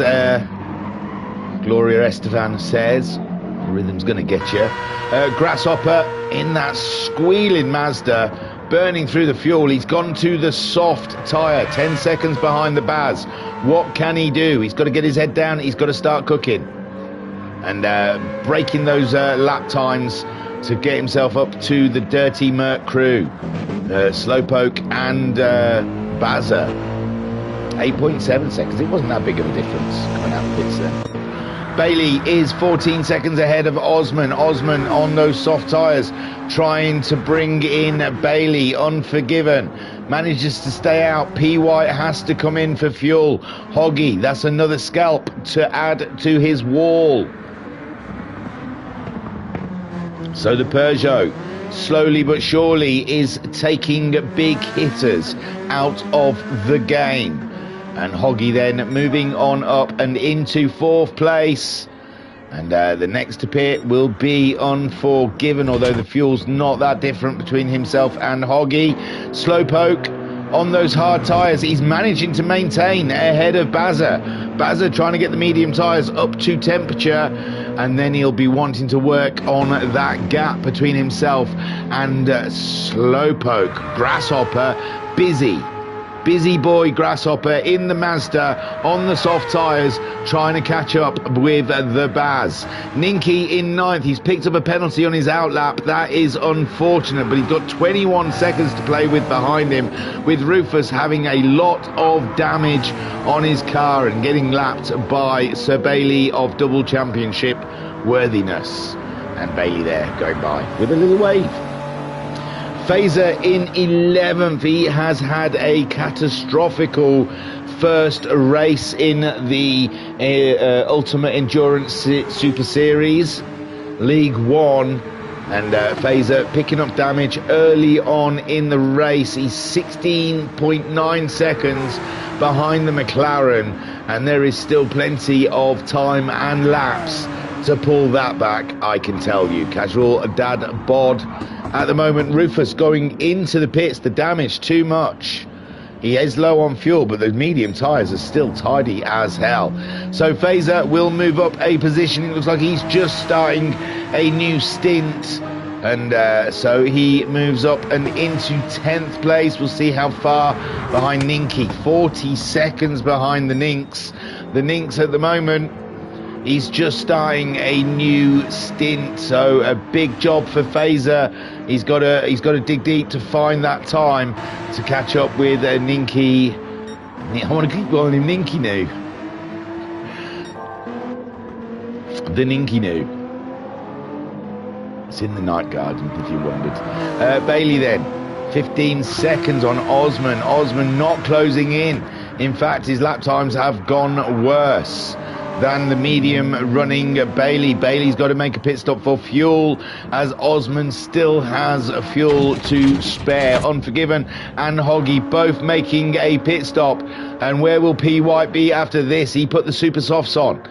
Gloria Estefan says. The rhythm's going to get you. Grasshopper in that squealing Mazda, burning through the fuel. He's gone to the soft tyre, 10 seconds behind the Baz. What can he do? He's got to get his head down. He's got to start cooking and breaking those lap times to get himself up to the Dirty Merc crew. Slowpoke and Bazza. 8.7 seconds. It wasn't that big of a difference coming out of pits then. Bailey is 14 seconds ahead of Osman. Osman on those soft tyres, trying to bring in Bailey. Unforgiven manages to stay out. PY has to come in for fuel. Hoggy, that's another scalp to add to his wall. So the Peugeot, slowly but surely, is taking big hitters out of the game. And Hoggy then moving on up and into 4th place. And the next to pit will be Unforgiven, although the fuel's not that different between himself and Hoggy. Slowpoke on those hard tyres. He's managing to maintain ahead of Bazza. Bazza trying to get the medium tyres up to temperature. And then he'll be wanting to work on that gap between himself and Slowpoke. Grasshopper, busy boy Grasshopper in the Mazda on the soft tyres, trying to catch up with the Baz. Ninky in 9th. He's picked up a penalty on his outlap. That is unfortunate, but he's got 21 seconds to play with behind him, with Rufus having a lot of damage on his car and getting lapped by Sir Bailey of double championship worthiness. And Bailey there going by with a little wave. Phaser in 11th. He has had a catastrophical first race in the Ultimate Endurance Super Series League 1. And Phaser picking up damage early on in the race. He's 16.9 seconds behind the McLaren, and there is still plenty of time and laps to pull that back, I can tell you. Casual Dad Bod at the moment. Rufus going into the pits. The damage too much. He is low on fuel, but the medium tyres are still tidy as hell. So Phaser will move up a position. It looks like he's just starting a new stint. And so he moves up and into 10th place. We'll see how far behind Ninky. 40 seconds behind the Ninks. The Ninks at the moment, he's just starting a new stint, so a big job for Phaser. He's got to dig deep to find that time to catch up with Ninky. I want to keep calling him Ninky New. The Ninky New. It's in the Night Garden, if you wondered. Bailey then, 15 seconds on Osman. Osman not closing in. In fact, his lap times have gone worse. than the medium running Bailey. Bailey's got to make a pit stop for fuel, as Osman still has fuel to spare. Unforgiven and Hoggy both making a pit stop. And where will P. White be after this? He put the super softs on.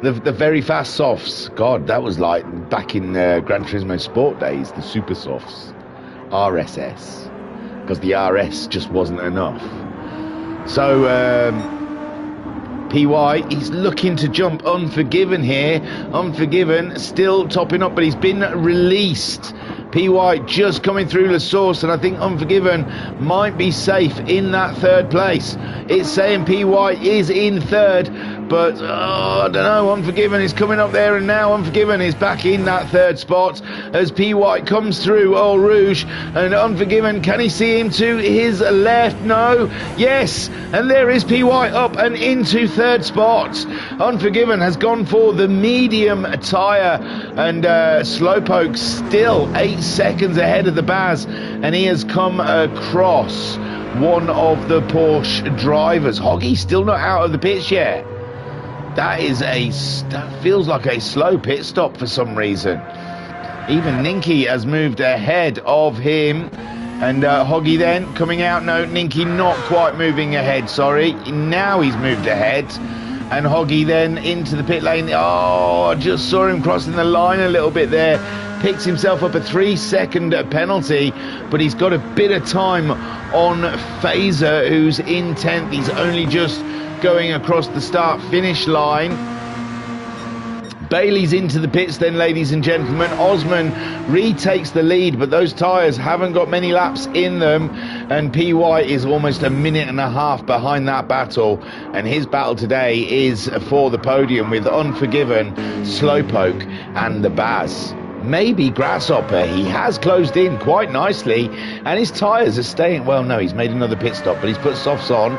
The very fast softs. God, that was like back in Gran Turismo Sport days, the super softs. RSS. Because the RS just wasn't enough. So, PY, he's looking to jump Unforgiven here. Unforgiven still topping up, but he's been released. PY just coming through the source, and I think Unforgiven might be safe in that third place. It's saying PY is in third, but I don't know. Unforgiven is coming up there, and now Unforgiven is back in that third spot as PY comes through Eau Rouge. And Unforgiven, can he see him to his left? No. Yes, and there is PY up and into third spot. Unforgiven has gone for the medium tyre, and Slowpoke still 8 seconds ahead of the Baz, and he has come across one of the Porsche drivers. Hoggy's still not out of the pits yet. That feels like a slow pit stop for some reason. Even Ninky has moved ahead of him. And Hoggy then coming out. No, Ninky not quite moving ahead, sorry. Now he's moved ahead. And Hoggy then into the pit lane. Oh, I just saw him crossing the line a little bit there. Picks himself up a 3-second penalty, but he's got a bit of time on Phaser, who's in 10th. He's only just going across the start-finish line. Bailey's into the pits then, ladies and gentlemen. Osman retakes the lead, but those tyres haven't got many laps in them, and PY is almost a minute and a half behind that battle, and his battle today is for the podium with Unforgiven, Slowpoke and the Baz. Maybe Grasshopper. He has closed in quite nicely, and his tyres are staying. Well, no, he's made another pit stop, but he's put softs on,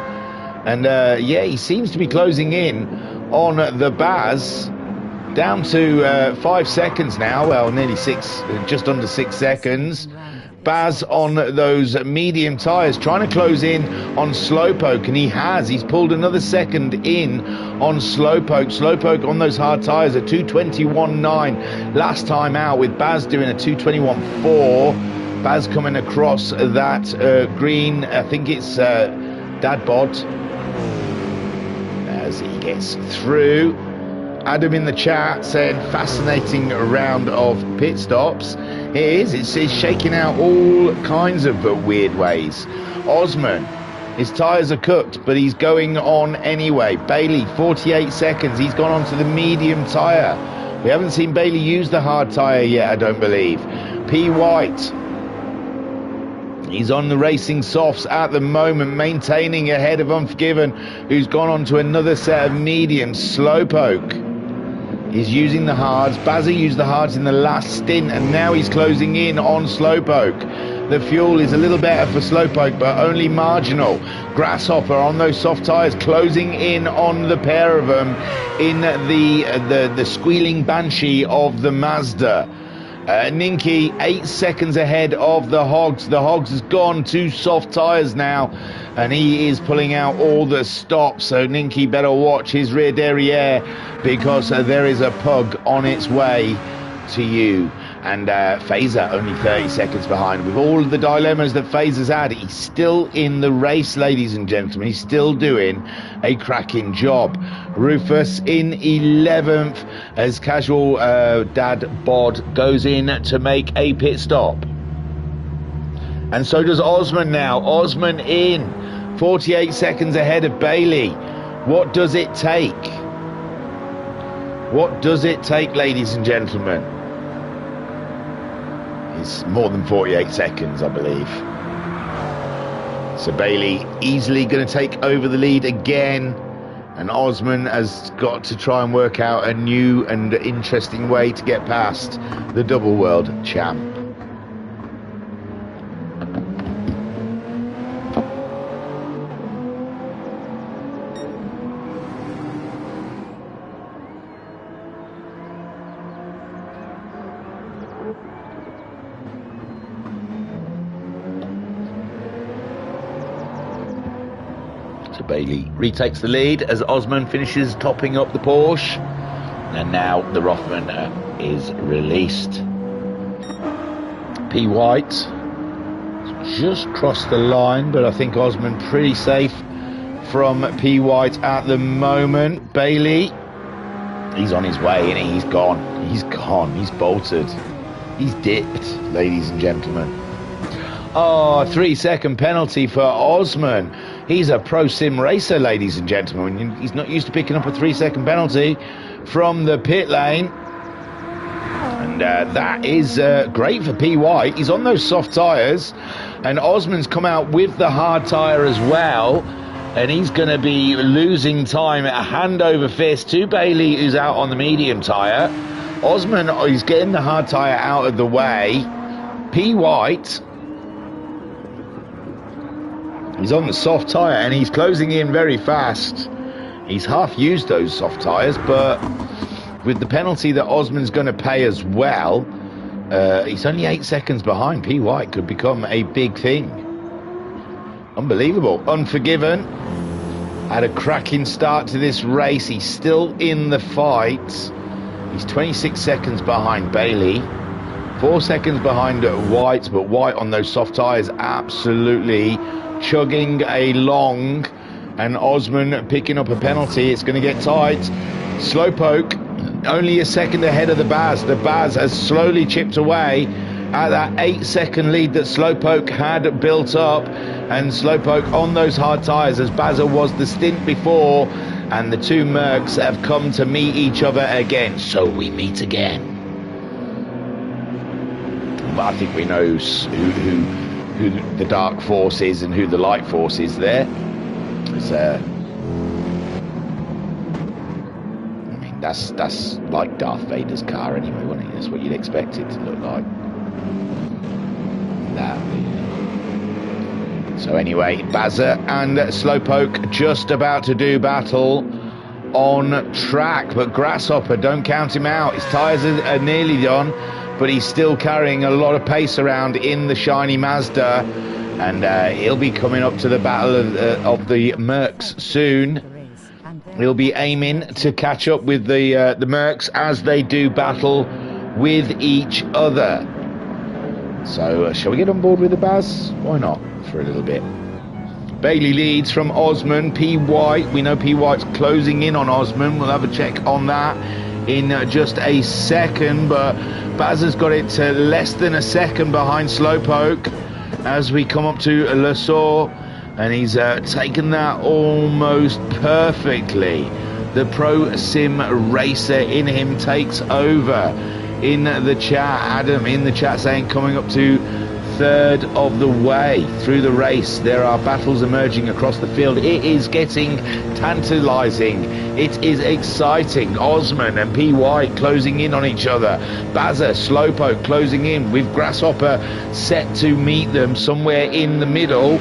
and yeah, he seems to be closing in on the Baz. Down to 5 seconds now. Well, nearly 6, just under 6 seconds. Baz on those medium tyres, trying to close in on Slowpoke, and he has. He's pulled another second in on Slowpoke. Slowpoke on those hard tyres at 2:21.9 last time out, with Baz doing a 2:21.4. Baz coming across that green, I think it's Dad Bod, as he gets through. Adam in the chat saying fascinating round of pit stops. It is. It's shaking out all kinds of weird ways. Osman, his tyres are cooked, but he's going on anyway. Bailey, 48 seconds. He's gone on to the medium tyre. We haven't seen Bailey use the hard tyre yet, I don't believe. P. White, he's on the racing softs at the moment, maintaining ahead of Unforgiven, who's gone on to another set of mediums. Slowpoke, he's using the hards. Bazza used the hards in the last stint, and now he's closing in on Slowpoke. The fuel is a little better for Slowpoke, but only marginal. Grasshopper on those soft tyres, closing in on the pair of them in the squealing Banshee of the Mazda. Ninky 8 seconds ahead of the Hogs. The Hogs has gone to soft tyres now, and he is pulling out all the stops, so Ninky better watch his rear derriere, because there is a pug on its way to you. And Phaser only 30 seconds behind. With all the dilemmas that Phaser's had, he's still in the race, ladies and gentlemen. He's still doing a cracking job. Rufus in 11th as casual Dad Bod goes in to make a pit stop. And so does Osman now. Osman in 48 seconds ahead of Bailey. What does it take? What does it take, ladies and gentlemen? It's more than 48 seconds, I believe. So Bailey easily going to take over the lead again, and Osman has got to try and work out a new and interesting way to get past the double world champ. So Bailey retakes the lead as Osman finishes topping up the Porsche. And now the Rothman is released. P. White just crossed the line, but I think Osman pretty safe from P. White at the moment. Bailey, he's on his way, and he's gone. He's gone. He's bolted. He's dipped, ladies and gentlemen. Oh, 3-second penalty for Osman. He's a pro sim racer, ladies and gentlemen. He's not used to picking up a 3-second penalty from the pit lane. And that is great for P. White. He's on those soft tyres, and Osman's come out with the hard tyre as well. And he's going to be losing time at hand over fist to Bailey, who's out on the medium tyre. Osman is getting the hard tyre out of the way. P. White, he's on the soft tyre, and he's closing in very fast. He's half used those soft tyres, but with the penalty that Osman's going to pay as well, he's only 8 seconds behind. P. White could become a big thing. Unbelievable. Unforgiven had a cracking start to this race. He's still in the fight. He's 26 seconds behind Bailey, 4 seconds behind White, but White on those soft tyres absolutely chugging along, and Osman picking up a penalty. It's going to get tight. Slowpoke only a second ahead of the Baz. The Baz has slowly chipped away at that 8-second lead that Slowpoke had built up, and Slowpoke on those hard tyres as Bazza was the stint before, and the two Mercs have come to meet each other again. So we meet again. But I think we know who the dark force is and who the light force is there. It's, I mean, that's like Darth Vader's car anyway, wasn't it? That's what you'd expect it to look like. So anyway, Bazza and Slowpoke just about to do battle on track, but Grasshopper, don't count him out. His tyres are nearly done, but he's still carrying a lot of pace around in the shiny Mazda, and he'll be coming up to the battle of the Mercs soon. He'll be aiming to catch up with the Mercs as they do battle with each other. So shall we get on board with the Baz? Why not, for a little bit? Bailey leads from Osman. P. White, we know P. White's closing in on Osman. We'll have a check on that in just a second, but Baz has got it to less than a second behind Slowpoke as we come up to Le Saux, and he's taken that almost perfectly. The pro sim racer in him takes over. In the chat, Adam in the chat saying coming up to third of the way through the race. There are battles emerging across the field. It is getting tantalizing. It is exciting. Osman and P. White closing in on each other. Bazza, Slowpoke closing in with Grasshopper set to meet them somewhere in the middle.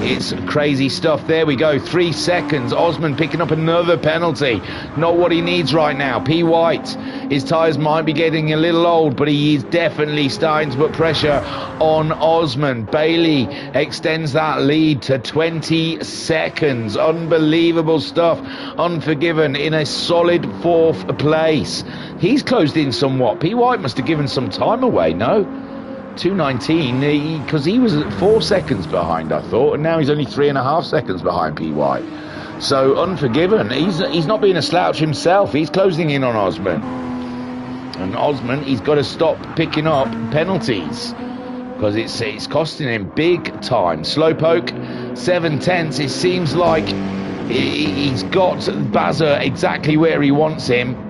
It's crazy stuff. There we go. 3 seconds. Osman picking up another penalty. Not what he needs right now. P. White, his tyres might be getting a little old, but he is definitely starting to put pressure on Osman. Bailey extends that lead to 20 seconds. Unbelievable stuff. Unforgiven in a solid 4th place. He's closed in somewhat. P. White must have given some time away, no? 2:19, because he was 4 seconds behind, I thought, and now he's only 3.5 seconds behind P. White. So Unforgiven, he's not being a slouch himself. He's closing in on Osman, and Osman, he's got to stop picking up penalties because it's costing him big time. Slowpoke 7/10. It seems like he's got Bazza exactly where he wants him.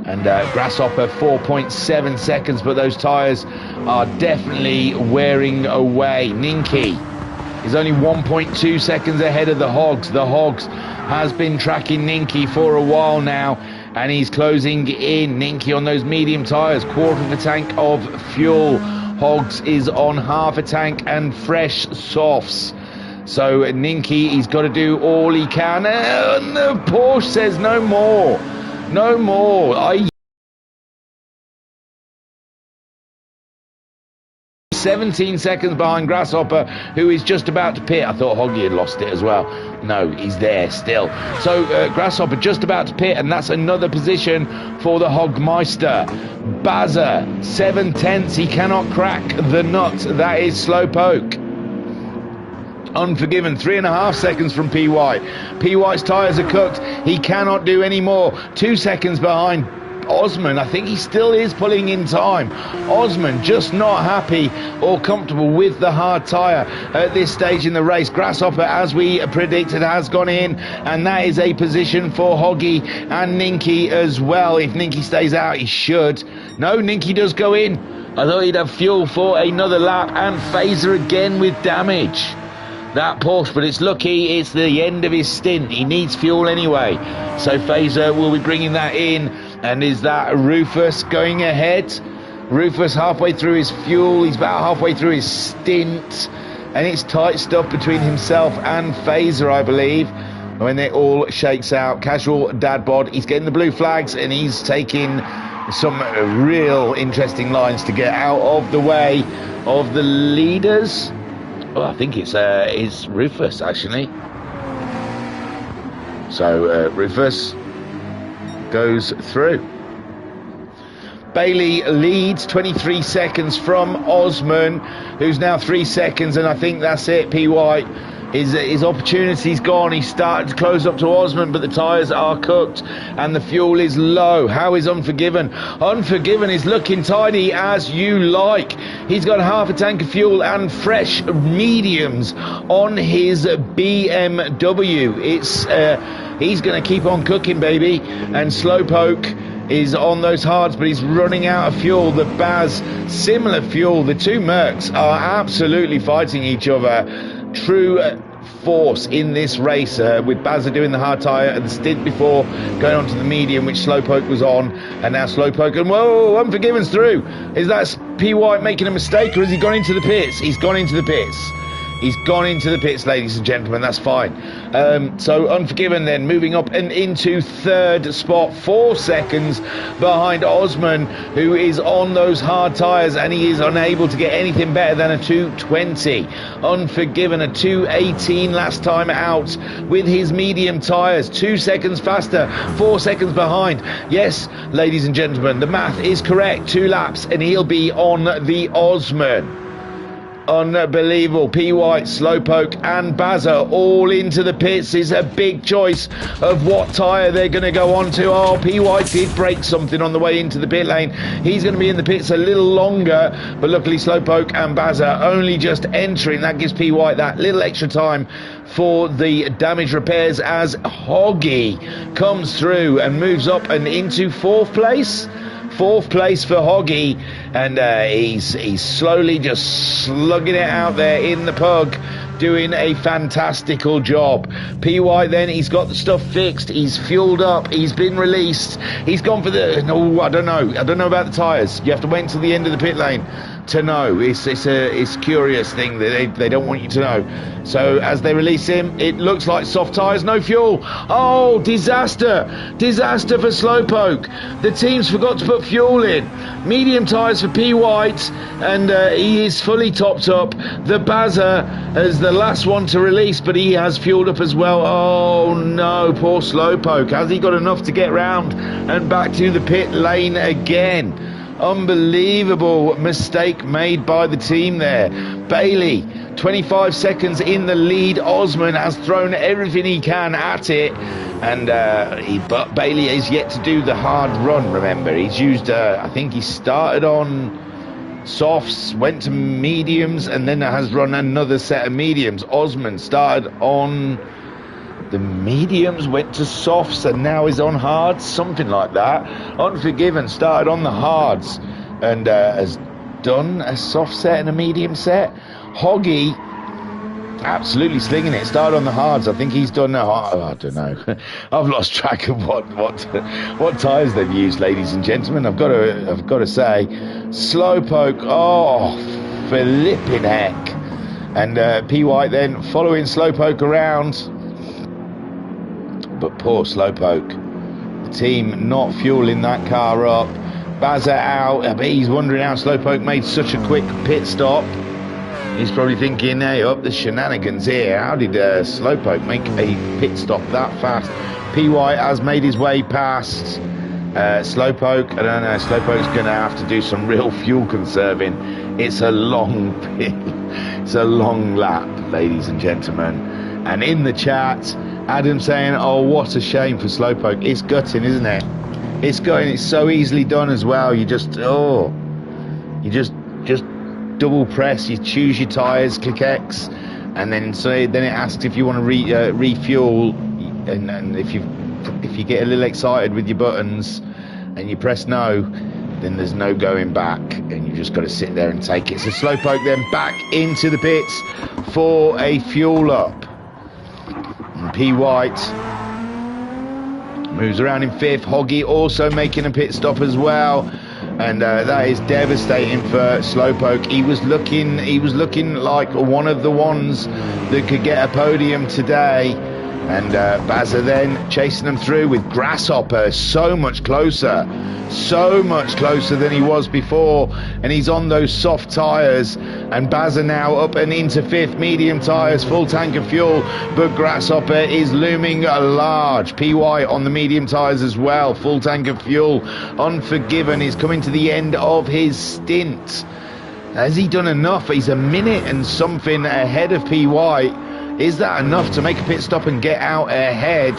And Grasshopper 4.7 seconds, but those tyres are definitely wearing away. Ninky is only 1.2 seconds ahead of the Hogs. The Hogs has been tracking Ninky for a while now, and he's closing in. Ninky on those medium tyres, 1/4 of a tank of fuel. Hogs is on 1/2 a tank and fresh softs. So Ninky, he's got to do all he can. And the Porsche says no more. No more. 17 seconds behind Grasshopper, who is just about to pit. I thought Hoggy had lost it as well. No, he's there still. So Grasshopper just about to pit, and that's another position for the Hogmeister. Bazza, 7/10. He cannot crack the nut. That is Slowpoke. Unforgiven, 3.5 seconds from P. White. P. White's tyres are cooked. He cannot do any more. 2 seconds behind Osman. I think he still is pulling in time. Osman just not happy or comfortable with the hard tyre at this stage in the race. Grasshopper, as we predicted, has gone in, and that is a position for Hoggy and Ninky as well. If Ninky stays out, he should. No, Ninky does go in. I thought he'd have fuel for another lap, and Phaser again with damage. That Porsche, but it's lucky it's the end of his stint. He needs fuel anyway. So Phaser will be bringing that in. And is that Rufus going ahead? Rufus halfway through his fuel. He's about halfway through his stint. And it's tight stuff between himself and Phaser, I believe. When it all shakes out. Casual dad bod. He's getting the blue flags, and he's taking some real interesting lines to get out of the way of the leaders. Well, I think it's Rufus, actually. So Rufus goes through. Bailey leads 23 seconds from Osman, who's now 3 seconds, and I think that's it. P. White, his opportunity's gone. He's started to close up to Osman, but the tyres are cooked and the fuel is low. How is Unforgiven? Unforgiven is looking tidy as you like. He's got half a tank of fuel and fresh mediums on his BMW. He's going to keep on cooking, baby. And Slowpoke is on those hards, but he's running out of fuel. The Baz, similar fuel. The two Mercs are absolutely fighting each other. True force in this race, with Bazza doing the hard tyre and the stint before going on to the medium, which Slowpoke was on, and now Slowpoke, and whoa, Unforgiven's through. Is that P. White making a mistake, or has he gone into the pits? He's gone into the pits. He's gone into the pits, ladies and gentlemen. That's fine. So Unforgiven then moving up and into third spot, 4 seconds behind Osman, who is on those hard tyres, and he is unable to get anything better than a 220. Unforgiven a 218 last time out with his medium tyres, 2 seconds faster, 4 seconds behind. Yes, ladies and gentlemen, the math is correct. 2 laps and he'll be on the Osman. Unbelievable. P. White, Slowpoke and Bazza all into the pits. Is a big choice of what tyre they're going to go on to. Oh, P. White did break something on the way into the pit lane. He's going to be in the pits a little longer, but luckily Slowpoke and Bazza only just entering. That gives P. White that little extra time for the damage repairs as Hoggy comes through and moves up and into 4th place. 4th place for Hoggy, and he's slowly just slugging it out there in the pug, doing a fantastical job. P. White then, he's got the stuff fixed, he's fueled up, he's been released, he's gone for the, no, I don't know about the tyres. You have to wait until the end of the pit lane to know. It's a curious thing that they don't want you to know. So as they release him, it looks like soft tyres, no fuel. Oh, disaster for Slowpoke. The team's forgot to put fuel in. Medium tyres for P. White, and he is fully topped up. The Bazza is the last one to release, but he has fueled up as well. Oh no, poor Slowpoke. Has he got enough to get round and back to the pit lane again? Unbelievable mistake made by the team there. Bailey, 25 seconds in the lead. Osman has thrown everything he can at it, and but Bailey is yet to do the hard run. Remember, he's used I think he started on softs, went to mediums, and then has run another set of mediums. Osman started on the mediums, went to softs, and now is on hards, something like that. Unforgiven started on the hards and has done a soft set and a medium set. Hoggy absolutely slinging it, started on the hards. I think he's done I don't know. I've lost track of what tyres they've used, ladies and gentlemen. I've got to say, Slowpoke, oh flipping heck. And P. White then following Slowpoke around. But poor Slowpoke, the team not fueling that car up. Bazza out. I bet he's wondering how Slowpoke made such a quick pit stop. He's probably thinking, hey, up the shenanigans here. How did Slowpoke make a pit stop that fast? PY has made his way past Slowpoke. I don't know, Slowpoke's going to have to do some real fuel conserving. It's a long pit. It's a long lap, ladies and gentlemen. And in the chat, Adam saying, oh, what a shame for Slowpoke. It's gutting, isn't it? It's gutting. It's so easily done as well. You just double press, you choose your tyres, click X, and then it asks if you want to refuel, and if you get a little excited with your buttons and you press no, then there's no going back, and you just got to sit there and take it. So Slowpoke then back into the pits for a fuel up. And P White moves around in 5th. Hoggy also making a pit stop as well. And that is devastating for Slowpoke. He was looking like one of the ones that could get a podium today. And Bazza then chasing them through with Grasshopper so much closer than he was before. And he's on those soft tyres. And Bazza now up and into 5th, medium tyres, full tank of fuel. But Grasshopper is looming large. PY on the medium tyres as well, full tank of fuel. Unforgiven is coming to the end of his stint. Has he done enough? He's a minute and something ahead of PY. Is that enough to make a pit stop and get out ahead?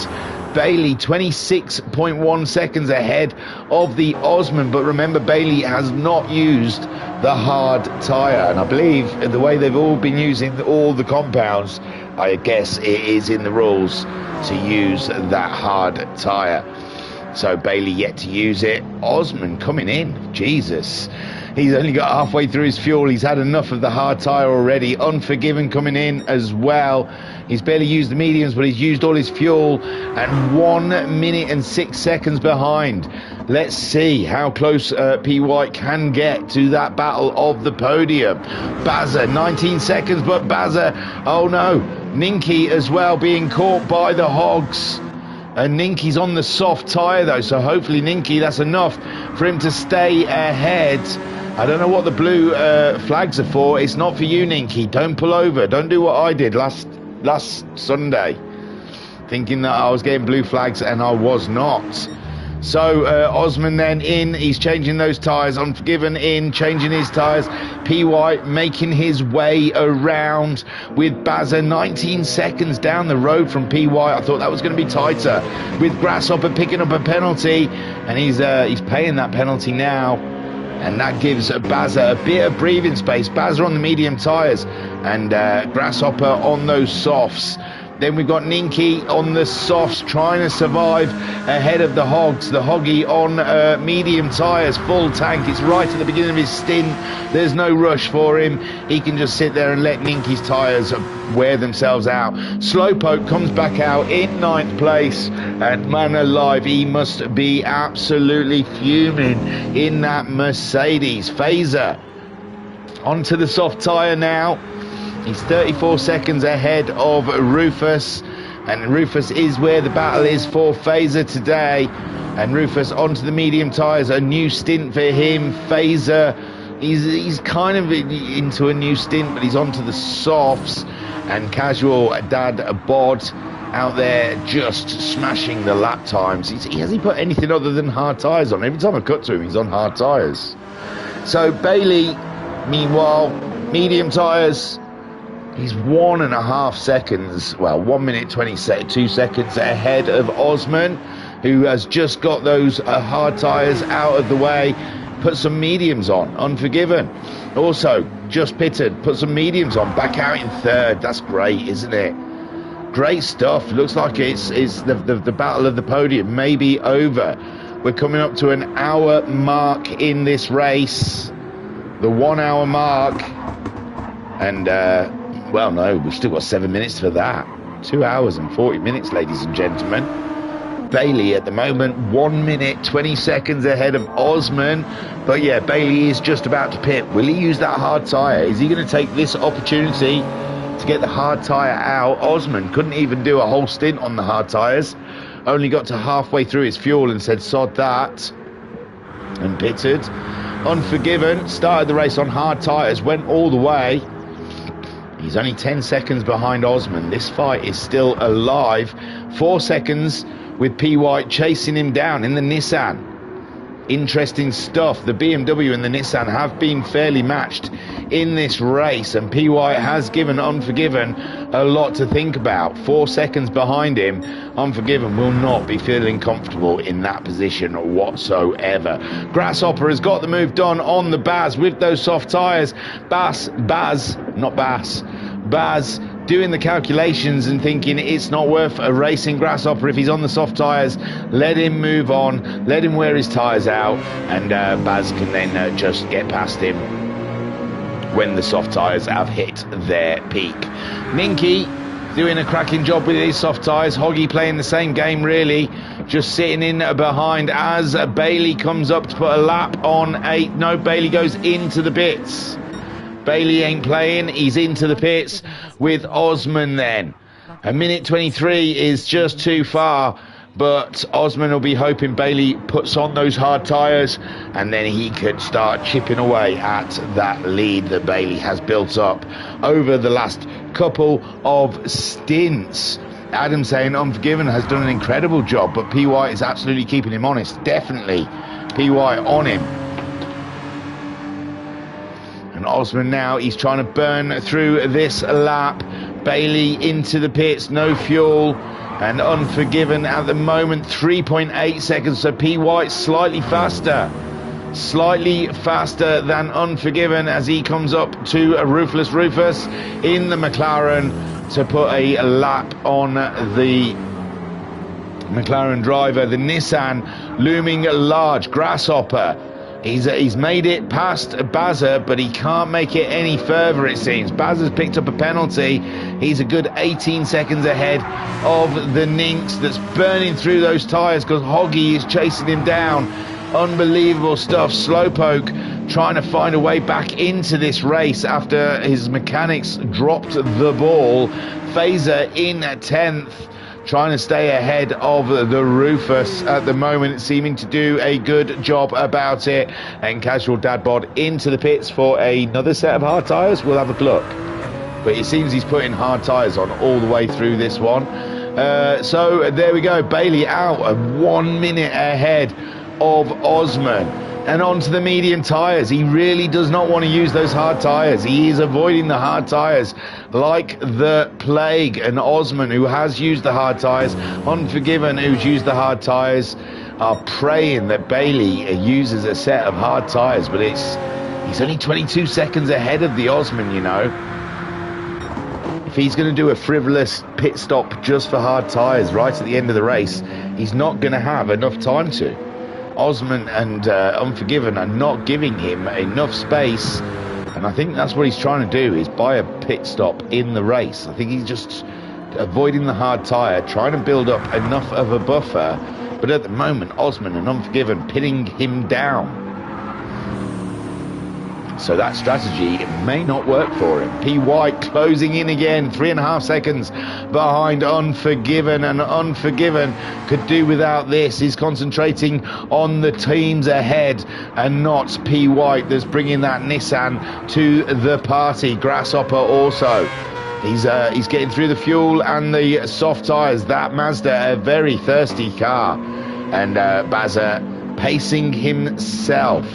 Bailey 26.1 seconds ahead of the Osman, but remember Bailey has not used the hard tyre, and I believe the way they've all been using all the compounds, I guess it is in the rules to use that hard tyre. So Bailey yet to use it. Osman coming in, Jesus. He's only got halfway through his fuel. He's had enough of the hard tyre already. Unforgiven coming in as well. He's barely used the mediums, but he's used all his fuel. And 1 minute and 6 seconds behind. Let's see how close P. White can get to that battle of the podium. Bazza, 19 seconds, but Bazza, oh no. Ninky as well being caught by the Hogs. And Ninky's on the soft tyre though, so hopefully Ninky, that's enough for him to stay ahead. I don't know what the blue flags are for. It's not for you, Ninky. Don't pull over. Don't do what I did last Sunday, thinking that I was getting blue flags and I was not. So Osman then in, he's changing those tyres. Unforgiven in, changing his tyres. P. White making his way around with Bazza 19 seconds down the road from P. White. I thought that was going to be tighter, with Grasshopper picking up a penalty, and he's paying that penalty now. And that gives Bazza a bit of breathing space. Bazza on the medium tyres and Grasshopper on those softs. Then we've got Ninky on the softs trying to survive ahead of the Hogs. The Hoggy on medium tyres, full tank. It's right at the beginning of his stint. There's no rush for him. He can just sit there and let Ninky's tyres wear themselves out. Slowpoke comes back out in 9th place. And man alive, he must be absolutely fuming in that Mercedes. Phaser onto the soft tyre now. He's 34 seconds ahead of Rufus, and Rufus is where the battle is for Phaser today. And Rufus onto the medium tyres, a new stint for him. Phaser, he's kind of into a new stint, but he's onto the softs. And Casual Dad Bod out there just smashing the lap times. Has he put anything other than hard tyres on? Every time I cut to him, he's on hard tyres. So Bailey, meanwhile, medium tyres. He's 1.5 seconds, well, 1 minute 22 seconds ahead of Osman, who has just got those hard tyres out of the way. Put some mediums on. Unforgiven also just pitted, put some mediums on, back out in 3rd. That's great, isn't it? Great stuff. Looks like it's the battle of the podium may be over. We're coming up to an hour mark in this race, the 1 hour mark, and well, no, we've still got 7 minutes for that. 2 hours and 40 minutes, ladies and gentlemen. Bailey at the moment 1 minute 20 seconds ahead of Osman. But yeah, Bailey is just about to pit. Will he use that hard tyre? Is he going to take this opportunity to get the hard tyre out? Osman couldn't even do a whole stint on the hard tyres. Only got to halfway through his fuel and said, sod that. and pitted. Unforgiven started the race on hard tyres, went all the way. He's only 10 seconds behind Osman. This fight is still alive. 4 seconds with P. White chasing him down in the Nissan. Interesting stuff. The BMW and the Nissan have been fairly matched in this race, and P. White has given Unforgiven a lot to think about. 4 seconds behind him. Unforgiven will not be feeling comfortable in that position whatsoever. Grasshopper has got the move done on the Baz with those soft tyres. Baz doing the calculations and thinking it's not worth a racing Grasshopper if he's on the soft tyres. Let him move on, let him wear his tyres out, and Baz can then just get past him when the soft tyres have hit their peak. Ninky doing a cracking job with his soft tyres. Hoggy playing the same game really, just sitting in behind as Bailey comes up to put a lap on 8. No, Bailey goes into the pits. Bailey ain't playing, he's into the pits with Osman then. A minute 23 is just too far, but Osman will be hoping Bailey puts on those hard tyres, and then he could start chipping away at that lead that Bailey has built up over the last couple of stints. Adam saying Unforgiven has done an incredible job, but P. White is absolutely keeping him honest. Definitely P. White on him. And Osman now, he's trying to burn through this lap. Bailey into the pits, no fuel. And Unforgiven at the moment, 3.8 seconds. So P. White slightly faster than Unforgiven as he comes up to a Ruthless Rufus in the McLaren to put a lap on the McLaren driver. The Nissan looming large. Grasshopper, he's made it past Bazza, but he can't make it any further, it seems. Bazza's picked up a penalty. He's a good 18 seconds ahead of the Ninx that's burning through those tyres because Hoggy is chasing him down. Unbelievable stuff. Slowpoke trying to find a way back into this race after his mechanics dropped the ball. Phaser in 10th, trying to stay ahead of the Rufus at the moment, seeming to do a good job about it. And Casual Dad Bod into the pits for another set of hard tyres. We'll have a look. But it seems he's putting hard tyres on all the way through this one. So there we go. Bailey out 1 minute ahead of Osman. And onto the medium tyres. He really does not want to use those hard tyres. He is avoiding the hard tyres like the plague. And Osman, who has used the hard tyres, Unforgiven, who's used the hard tyres, are praying that Bailey uses a set of hard tyres. But he's only 22 seconds ahead of the Osman, you know. If he's going to do a frivolous pit stop just for hard tyres right at the end of the race, he's not going to have enough time to. Osman and Unforgiven are not giving him enough space, and I think that's what he's trying to do, is buy a pit stop in the race. I think he's just avoiding the hard tyre, trying to build up enough of a buffer, but at the moment Osman and Unforgiven pinning him down. So that strategy may not work for him. P. White closing in again, 3.5 seconds behind Unforgiven, and Unforgiven could do without this. He's concentrating on the teams ahead and not P. White that's bringing that Nissan to the party. Grasshopper also. He's getting through the fuel and the soft tyres. That Mazda, a very thirsty car. And Bazza pacing himself.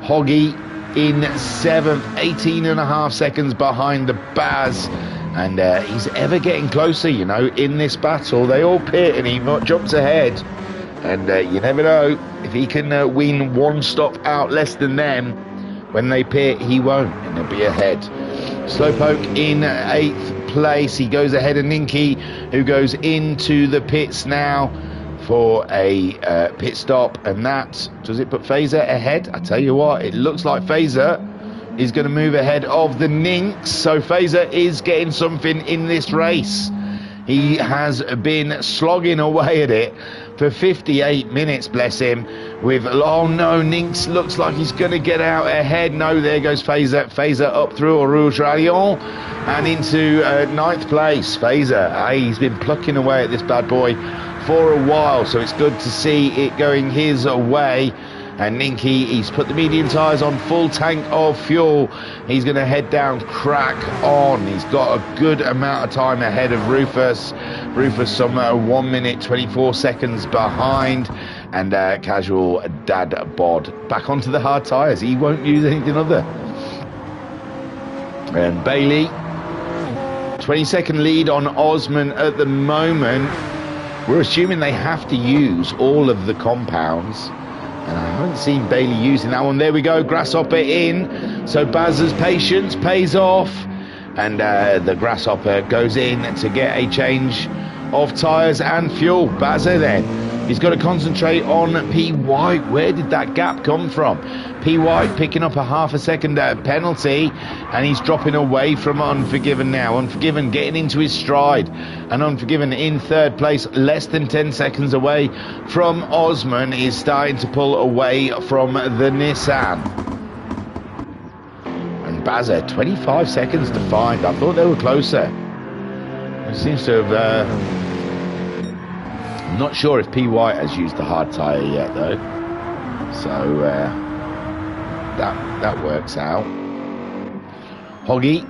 Hoggy in 7th, 18.5 seconds behind the Baz, and he's ever getting closer, you know, in this battle. They all pit and he jumps ahead, and you never know if he can win one stop out less than them. When they pit, he won't, and he'll be ahead. Slowpoke in 8th place. He goes ahead of Ninky, who goes into the pits now for a pit stop, and that, does it put Phaser ahead? I tell you what, it looks like Phaser is going to move ahead of the Ninx, so Phaser is getting something in this race. He has been slogging away at it for 58 minutes, bless him, with, oh no, Ninx looks like he's going to get out ahead. No, there goes Phaser. Phaser up through Rouge Radion and into 9th place. Phaser, he's been plucking away at this bad boy for a while, so it's good to see it going his way. And Ninky, he's put the medium tyres on, full tank of fuel. He's going to head down, crack on. He's got a good amount of time ahead of Rufus. Rufus somewhere 1 minute 24 seconds behind. And casual Dad Bod back onto the hard tyres. He won't use anything other. And Bailey, 20-second lead on Osman at the moment. We're assuming they have to use all of the compounds. And I haven't seen Bailey using that one. There we go, Grasshopper in. So Baz's patience pays off. And the Grasshopper goes in to get a change of tyres and fuel. Bazza then, he's got to concentrate on P. White. Where did that gap come from? P. White picking up a half a second penalty, and he's dropping away from Unforgiven now. Unforgiven getting into his stride, and Unforgiven in third place, less than 10 seconds away from Osman, is starting to pull away from the Nissan. And Bazza, 25 seconds to find. I thought they were closer. It seems to have... I'm not sure if P. White has used the hard tyre yet, though. So... that works out. Hoggy,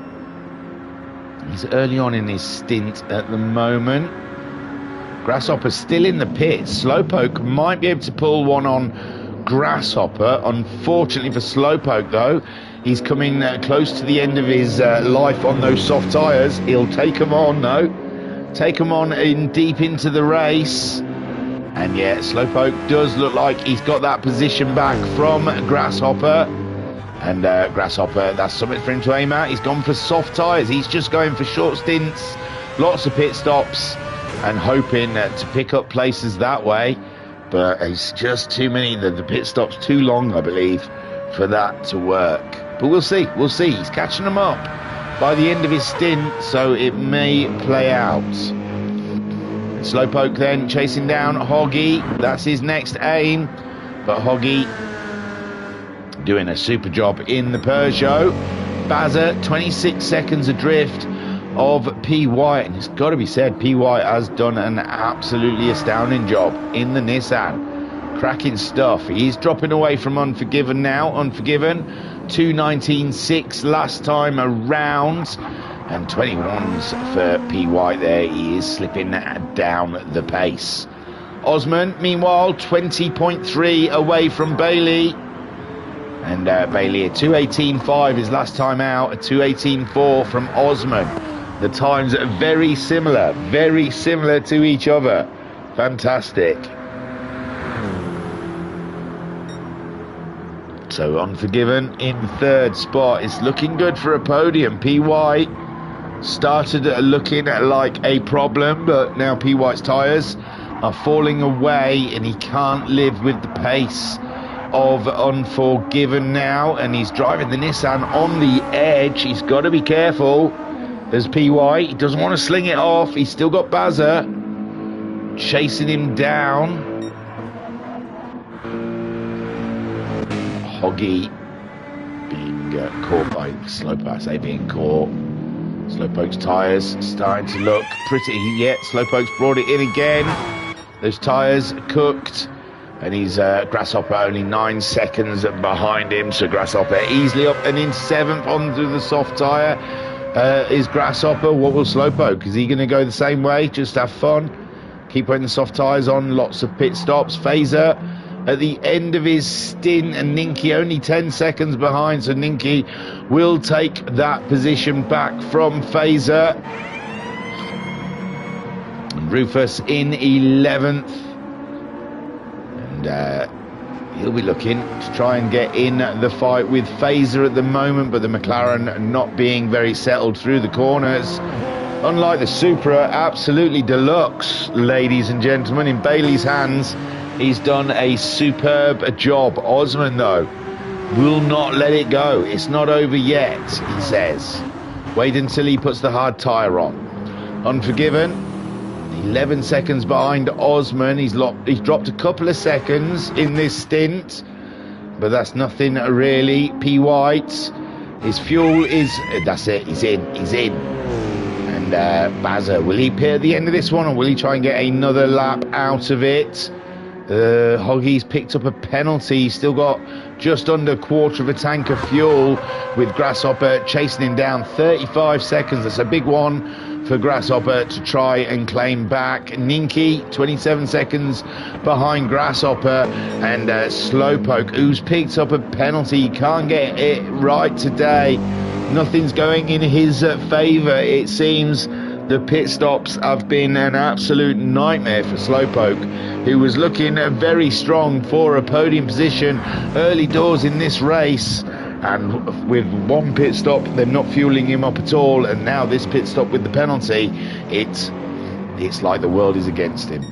he's early on in his stint at the moment. Grasshopper's still in the pit. Slowpoke might be able to pull one on Grasshopper. Unfortunately for Slowpoke, though, he's coming close to the end of his life on those soft tyres. He'll take them on, though. Take them on in deep into the race. And yeah, Slowpoke does look like he's got that position back from Grasshopper. And Grasshopper, that's something for him to aim at. He's gone for soft tyres. He's just going for short stints, lots of pit stops, and hoping to pick up places that way. But it's just too many. The pit stops too long, I believe, for that to work. But we'll see. We'll see. He's catching them up by the end of his stint, so it may play out. Slowpoke then chasing down Hoggy. That's his next aim. But Hoggy doing a super job in the Peugeot. Bazza, 26 seconds adrift of P. White. And it's got to be said, P. White has done an absolutely astounding job in the Nissan. Cracking stuff. He's dropping away from Unforgiven now. Unforgiven, 2:19.6 last time around. And 21s for P. White there. He is slipping down the pace. Osman, meanwhile, 20.3 away from Bailey. And Bailey, a 2:18.5 his last time out, a 2:18.4 from Osman. The times are very similar to each other. Fantastic. So Unforgiven in third spot. It's looking good for a podium. P. White started looking like a problem, but now P. White's tyres are falling away and he can't live with the pace of Unforgiven now, and he's driving the Nissan on the edge. He's got to be careful. There's P. White. He doesn't want to sling it off. He's still got Bazza chasing him down. Hoggy being caught by Slowpoke. I say being caught. Slowpoke's tyres starting to look pretty. Yeah, Slowpoke's brought it in again. Those tyres cooked. And he's Grasshopper only 9 seconds behind him. So Grasshopper easily up and in 7th onto the soft tyre. Is Grasshopper. What will Slowpoke? Is he going to go the same way? Just have fun? Keep putting the soft tyres on. Lots of pit stops. Phaser at the end of his stint. And Ninky only 10 seconds behind. So Ninky will take that position back from Phaser. And Rufus in 11th. He'll be looking to try and get in the fight with Phaser at the moment, but the McLaren not being very settled through the corners. Unlike the Supra, absolutely deluxe, ladies and gentlemen, in Bailey's hands. He's done a superb job. Osman, though, will not let it go. It's not over yet, he says. Wait until he puts the hard tyre on. Unforgiven, 11 seconds behind Osman. He's dropped a couple of seconds in this stint, but that's nothing really. P. White, his fuel is... That's it, he's in. And Bazza, will he pit at the end of this one, or will he try and get another lap out of it? Hoggy's picked up a penalty. Still got just under a quarter of a tank of fuel, with Grasshopper chasing him down. 35 seconds. That's a big one for Grasshopper to try and claim back. Ninky 27 seconds behind Grasshopper, and Slowpoke, who's picked up a penalty, can't get it right today. Nothing's going in his favour, it seems. The pit stops have been an absolute nightmare for Slowpoke, who was looking very strong for a podium position early doors in this race. And with one pit stop, they're not fueling him up at all. And now this pit stop with the penalty, it's like the world is against him.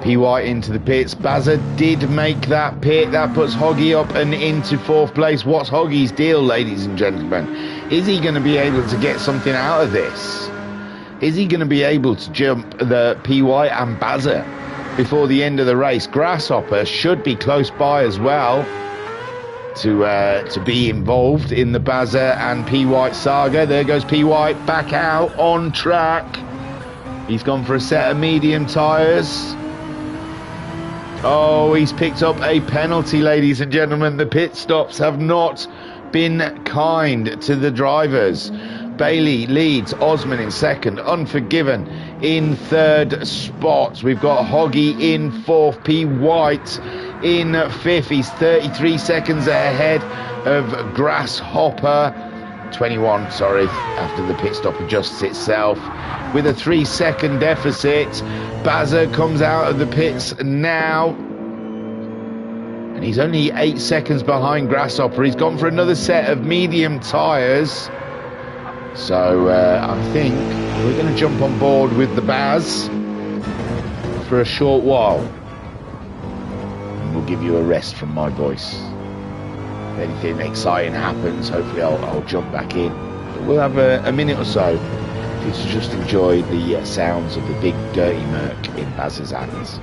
P. White into the pits. Bazza did make that pit. That puts Hoggy up and into 4th place. What's Hoggy's deal, ladies and gentlemen? Is he going to be able to get something out of this? Is he going to be able to jump the P. White and Bazza before the end of the race? Grasshopper should be close by as well to be involved in the Bazza and P. White saga. There goes P. White back out on track. He's gone for a set of medium tyres. Oh, he's picked up a penalty, ladies and gentlemen. The pit stops have not been kind to the drivers. Bailey leads, Osman in 2nd, Unforgiven in 3rd spot. We've got Hoggy in 4th, P. White in 5th. He's 33 seconds ahead of Grasshopper. 21, sorry, after the pit stop adjusts itself, with a 3-second deficit. Bazza comes out of the pits now, and he's only 8 seconds behind Grasshopper. He's gone for another set of medium tyres, so I think we're going to jump on board with the Baz for a short while, and we'll give you a rest from my voice. If anything exciting happens, hopefully I'll jump back in. But we'll have a minute or so for you to just enjoy the sounds of the big dirty Merc in Baz's hands.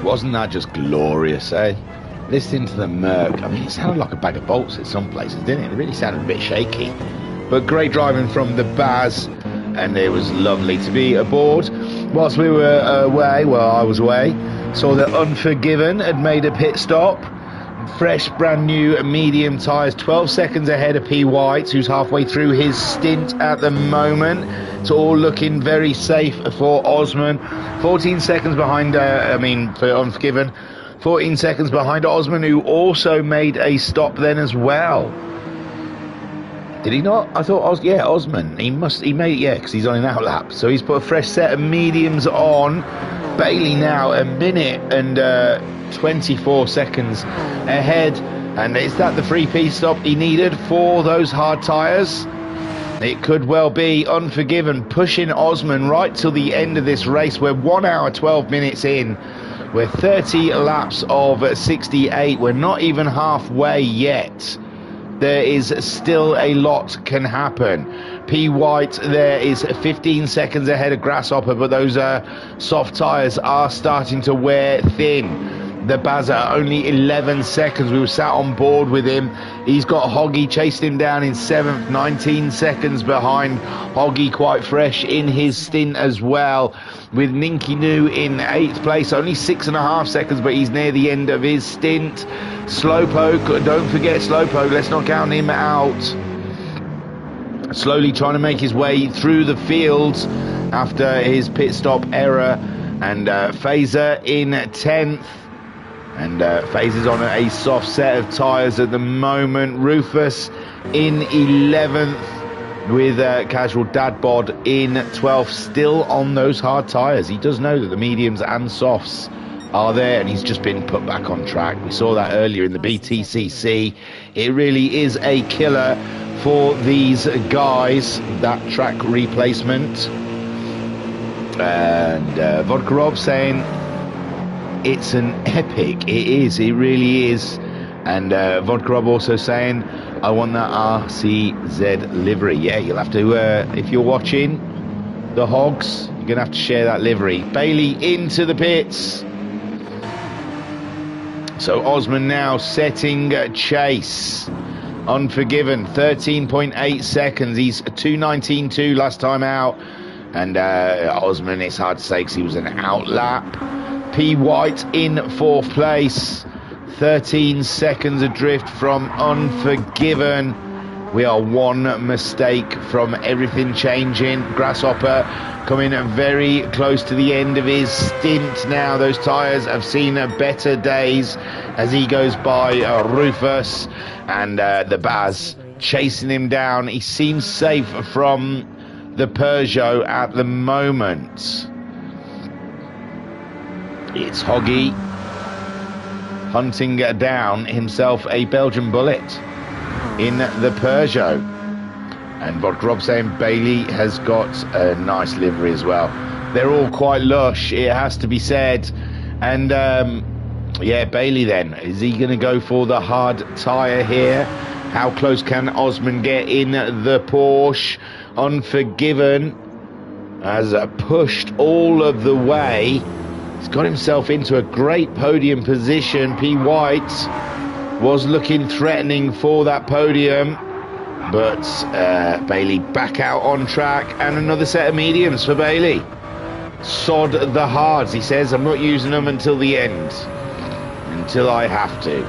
Wasn't that just glorious, eh? Listening to the Merc, I mean, it sounded like a bag of bolts at some places, didn't it? It really sounded a bit shaky. But great driving from the Baz, and it was lovely to be aboard. Whilst we were away, well, I was away, saw that Unforgiven had made a pit stop. Fresh, brand new medium tyres, 12 seconds ahead of P. White, who's halfway through his stint at the moment. It's all looking very safe for Osman. 14 seconds behind, for Unforgiven. 14 seconds behind Osman, who also made a stop then as well. Did he not? I thought, Osman. He made it, because he's on an outlap. So he's put a fresh set of mediums on. Bailey now a minute and 24 seconds ahead. And is that the free pit stop he needed for those hard tyres? It could well be. Unforgiven pushing Osman right till the end of this race. We're 1 hour 12 minutes in. We're 30 laps of 68. We're not even halfway yet. There is still a lot can happen. P. White there is 15 seconds ahead of Grasshopper, but those soft tyres are starting to wear thin. The Bazza only 11 seconds. We were sat on board with him. He's got Hoggy chasing him down in 7th, 19 seconds behind. Hoggy quite fresh in his stint as well, with Ninky New in 8th place, only 6.5 seconds, but he's near the end of his stint. Slowpoke, don't forget Slowpoke, let's not count him out. Slowly trying to make his way through the fields after his pit stop error. And Phaser in 10th. And Phaser's on a soft set of tyres at the moment. Rufus in 11th, with Casual Dad Bod in 12th, still on those hard tyres. He does know that the mediums and softs are there, and he's just been put back on track. We saw that earlier in the BTCC. It really is a killer for these guys, that track replacement. And Vodkarov saying it's an epic. It is, it really is. And Vodkarov also saying, I want that RCZ livery. Yeah, you'll have to, if you're watching the Hogs, you're going to have to share that livery. Bailey into the pits. So Osman now setting chase. Unforgiven, 13.8 seconds. He's 2:19.2 last time out. And Osman, it's hard to say because he was an outlap. P. White in 4th place. 13 seconds adrift from Unforgiven. We are one mistake from everything changing. Grasshopper coming very close to the end of his stint now. Those tyres have seen better days as he goes by Rufus, and the Baz chasing him down. He seems safe from the Peugeot at the moment. It's Hoggy hunting down himself a Belgian bullet in the Peugeot. And Vodkarov saying Bailey has got a nice livery as well. They're all quite lush, it has to be said. And yeah, Bailey then, is he going to go for the hard tyre here? How close can Osman get in the Porsche? Unforgiven has pushed all of the way. He's got himself into a great podium position. P. White was looking threatening for that podium, but Bailey back out on track, and another set of mediums for Bailey. Sod the hards, he says. I'm not using them until the end, until I have to.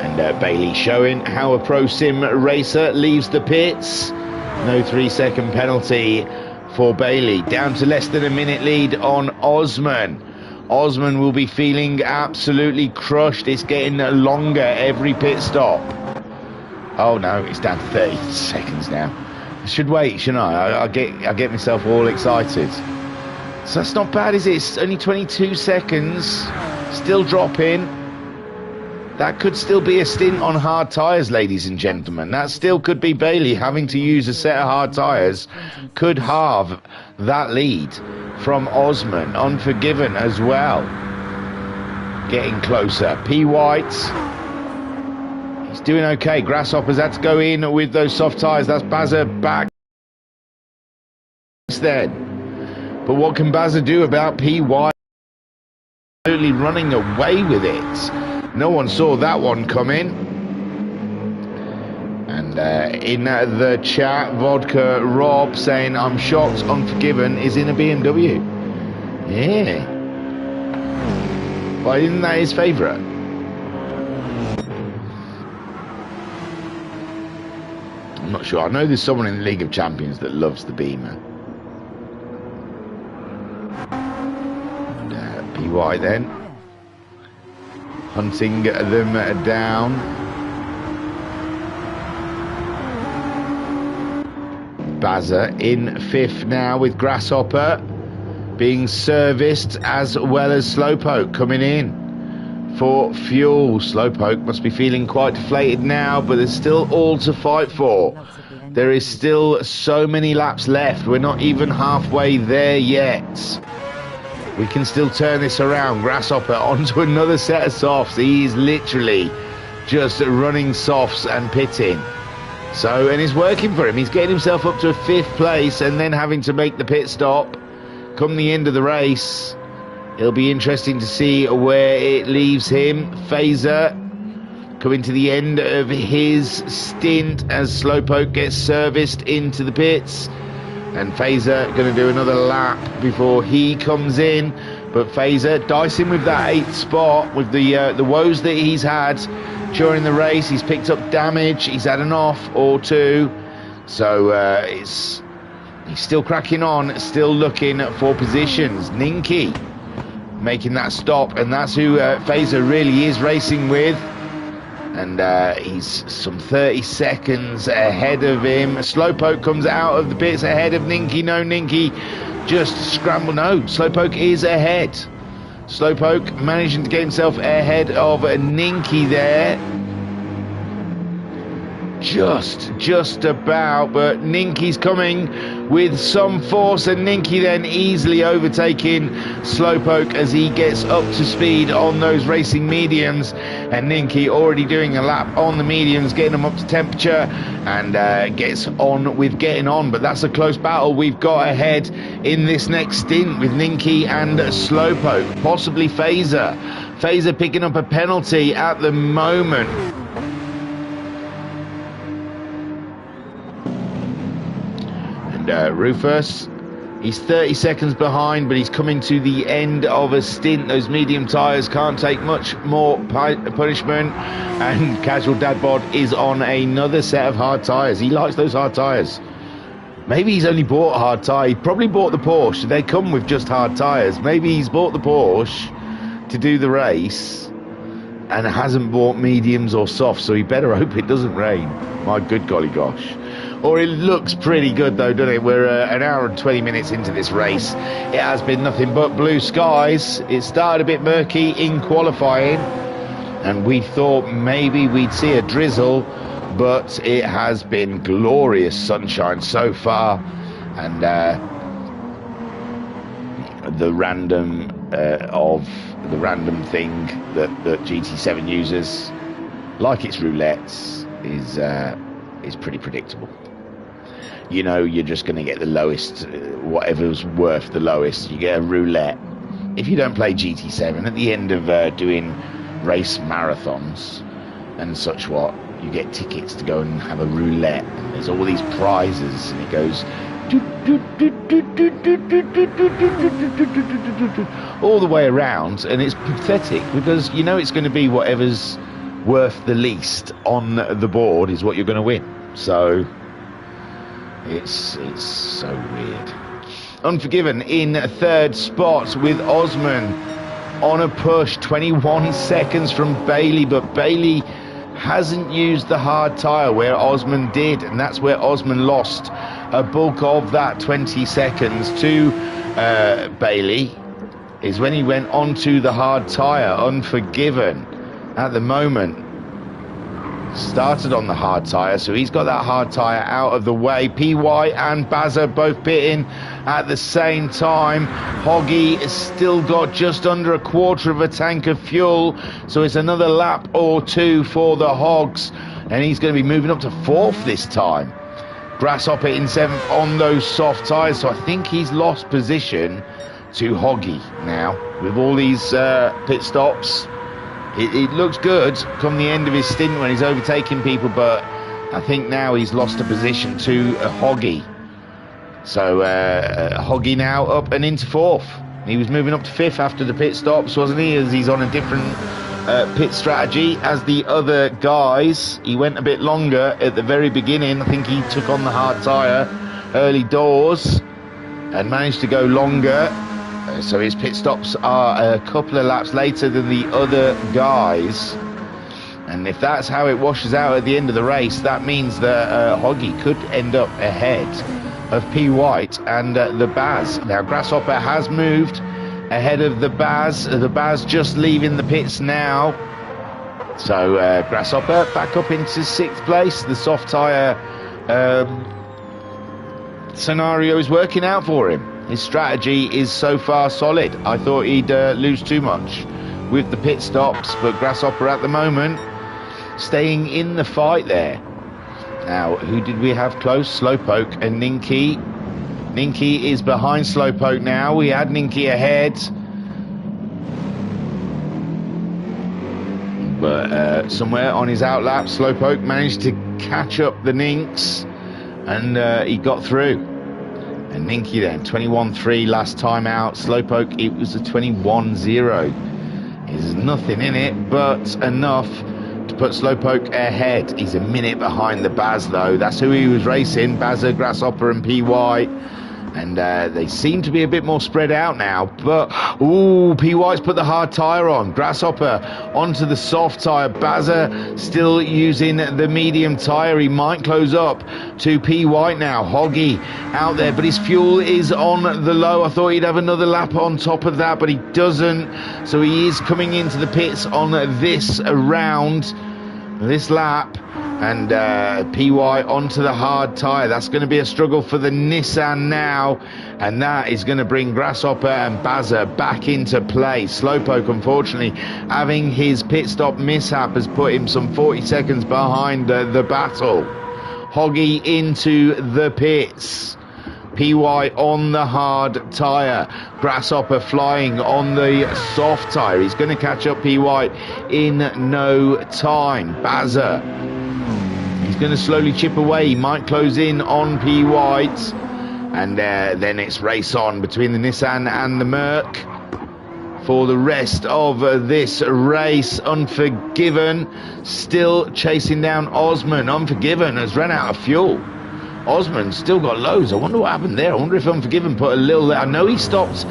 And Bailey showing how a pro sim racer leaves the pits. No 3-second penalty for Bailey. Down to less than a minute lead on Osman. Osman will be feeling absolutely crushed. It's getting longer every pit stop. Oh no, it's down to 30 seconds now. I should wait, shouldn't I? I get myself all excited. So that's not bad, is it? It's only 22 seconds. Still dropping. That could still be a stint on hard tyres, ladies and gentlemen. That still could be Bailey having to use a set of hard tyres. Could halve that lead from Osman. Unforgiven as well. Getting closer. P. White. He's doing okay. Grasshoppers had to go in with those soft tyres. That's Bazza back then. But what can Bazza do about P. White? absolutely running away with it. No one saw that one coming. And in the chat, Vodka Rob saying, I'm shocked Unforgiven is in a BMW. Yeah. Why isn't that his favourite? I'm not sure. I know there's someone in the League of Champions that loves the Beamer. And PY then. Hunting them down. Bazza in fifth now with Grasshopper being serviced, as well as Slowpoke coming in for fuel. Slowpoke must be feeling quite deflated now, but there's still all to fight for. There is still so many laps left. We're not even halfway there yet. We can still turn this around. Grasshopper onto another set of softs. He is literally just running softs and pitting. So, and it's working for him. He's getting himself up to a fifth place and then having to make the pit stop come the end of the race. It'll be interesting to see where it leaves him. Phaser coming to the end of his stint as Slowpoke gets serviced into the pits. And Phaser going to do another lap before he comes in. But Phaser dicing with that 8th spot with the woes that he's had during the race. He's picked up damage. He's had an off or two. So he's still cracking on, still looking for positions. Ninky making that stop, and that's who Phaser really is racing with. And he's some 30 seconds ahead of him. Slowpoke comes out of the pits ahead of Ninky. No, Ninky just scrambled. No, Slowpoke is ahead. Slowpoke managing to get himself ahead of Ninky there. Just about, but Ninky's coming with some force, and Ninky then easily overtaking Slowpoke as he gets up to speed on those racing mediums. And Ninky already doing a lap on the mediums, getting them up to temperature, and gets on with getting on. But that's a close battle we've got ahead in this next stint with Ninky and Slowpoke, possibly Phaser. Phaser picking up a penalty at the moment. Rufus, he's 30 seconds behind, but he's coming to the end of a stint. Those medium tyres can't take much more punishment, and Casual Dad Bod is on another set of hard tyres. He likes those hard tyres. Maybe he's only bought a hard tyre. He probably bought the Porsche. They come with just hard tyres. Maybe he's bought the Porsche to do the race and hasn't bought mediums or softs, so he better hope it doesn't rain. My good golly gosh. Or it looks pretty good though, doesn't it? We're an hour and 20 minutes into this race. It has been nothing but blue skies. It started a bit murky in qualifying, and we thought maybe we'd see a drizzle, but it has been glorious sunshine so far. And the random thing that GT7 uses, like its roulettes, is pretty predictable. You know, you're just going to get the lowest, whatever's worth the lowest. You get a roulette. If you don't play GT7, at the end of doing race marathons and such what, you get tickets to go and have a roulette. And there's all these prizes, and it goes all the way around, and it's pathetic because you know it's going to be whatever's worth the least on the board is what you're going to win. So it's so weird. Unforgiven in third spot with Osman on a push, 21 seconds from Bailey, but Bailey hasn't used the hard tyre where Osman did, and that's where Osman lost a bulk of that 20 seconds to Bailey, is when he went onto the hard tyre. Unforgiven at the moment started on the hard tyre, so he's got that hard tyre out of the way. PY and Bazza both pitting at the same time. Hoggy has still got just under a quarter of a tank of fuel, so it's another lap or two for the Hogs, and he's going to be moving up to fourth this time. Grasshopper in seventh on those soft tyres, so I think he's lost position to Hoggy now. With all these pit stops, it looks good come the end of his stint when he's overtaking people, but I think now he's lost a position to Hoggy. So Hoggy now up and into 4th. He was moving up to 5th after the pit stops, wasn't he? As he's on a different pit strategy as the other guys. He went a bit longer at the very beginning. I think he took on the hard tyre early doors and managed to go longer. So his pit stops are a couple of laps later than the other guys. And if that's how it washes out at the end of the race, that means that Hoggy could end up ahead of P. White and the Baz. Now, Grasshopper has moved ahead of the Baz. The Baz just leaving the pits now. So, Grasshopper back up into 6th place. The soft tyre scenario is working out for him. His strategy is so far solid. I thought he'd lose too much with the pit stops, but Grasshopper at the moment staying in the fight there. Now, who did we have close? Slowpoke and Ninky. Ninky is behind Slowpoke now. We had Ninky ahead. But somewhere on his outlap, Slowpoke managed to catch up the Ninks. And he got through. And Ninky then, 21.3 last time out. Slowpoke, it was a 21.0. There's nothing in it, but enough to put Slowpoke ahead. He's a minute behind the Baz though. That's who he was racing, Bazza, Grasshopper and PY. And they seem to be a bit more spread out now. But, ooh, P. White's put the hard tyre on. Grasshopper onto the soft tyre. Bazza still using the medium tyre. He might close up to P. White now. Hoggy out there, but his fuel is on the low. I thought he'd have another lap on top of that, but he doesn't. So he is coming into the pits on this round, this lap. And PY onto the hard tyre. That's going to be a struggle for the Nissan now. And that is going to bring Grasshopper and Bazza back into play. Slowpoke, unfortunately, having his pit stop mishap has put him some 40 seconds behind the battle. Hoggy into the pits. PY on the hard tyre. Grasshopper flying on the soft tyre. He's going to catch up PY in no time. Bazza, he's going to slowly chip away. He might close in on P. White. And then it's race on between the Nissan and the Merc for the rest of this race. Unforgiven still chasing down Osman. Unforgiven has run out of fuel. Osman still got loads. I wonder what happened there. I wonder if Unforgiven put a little... I know he stopped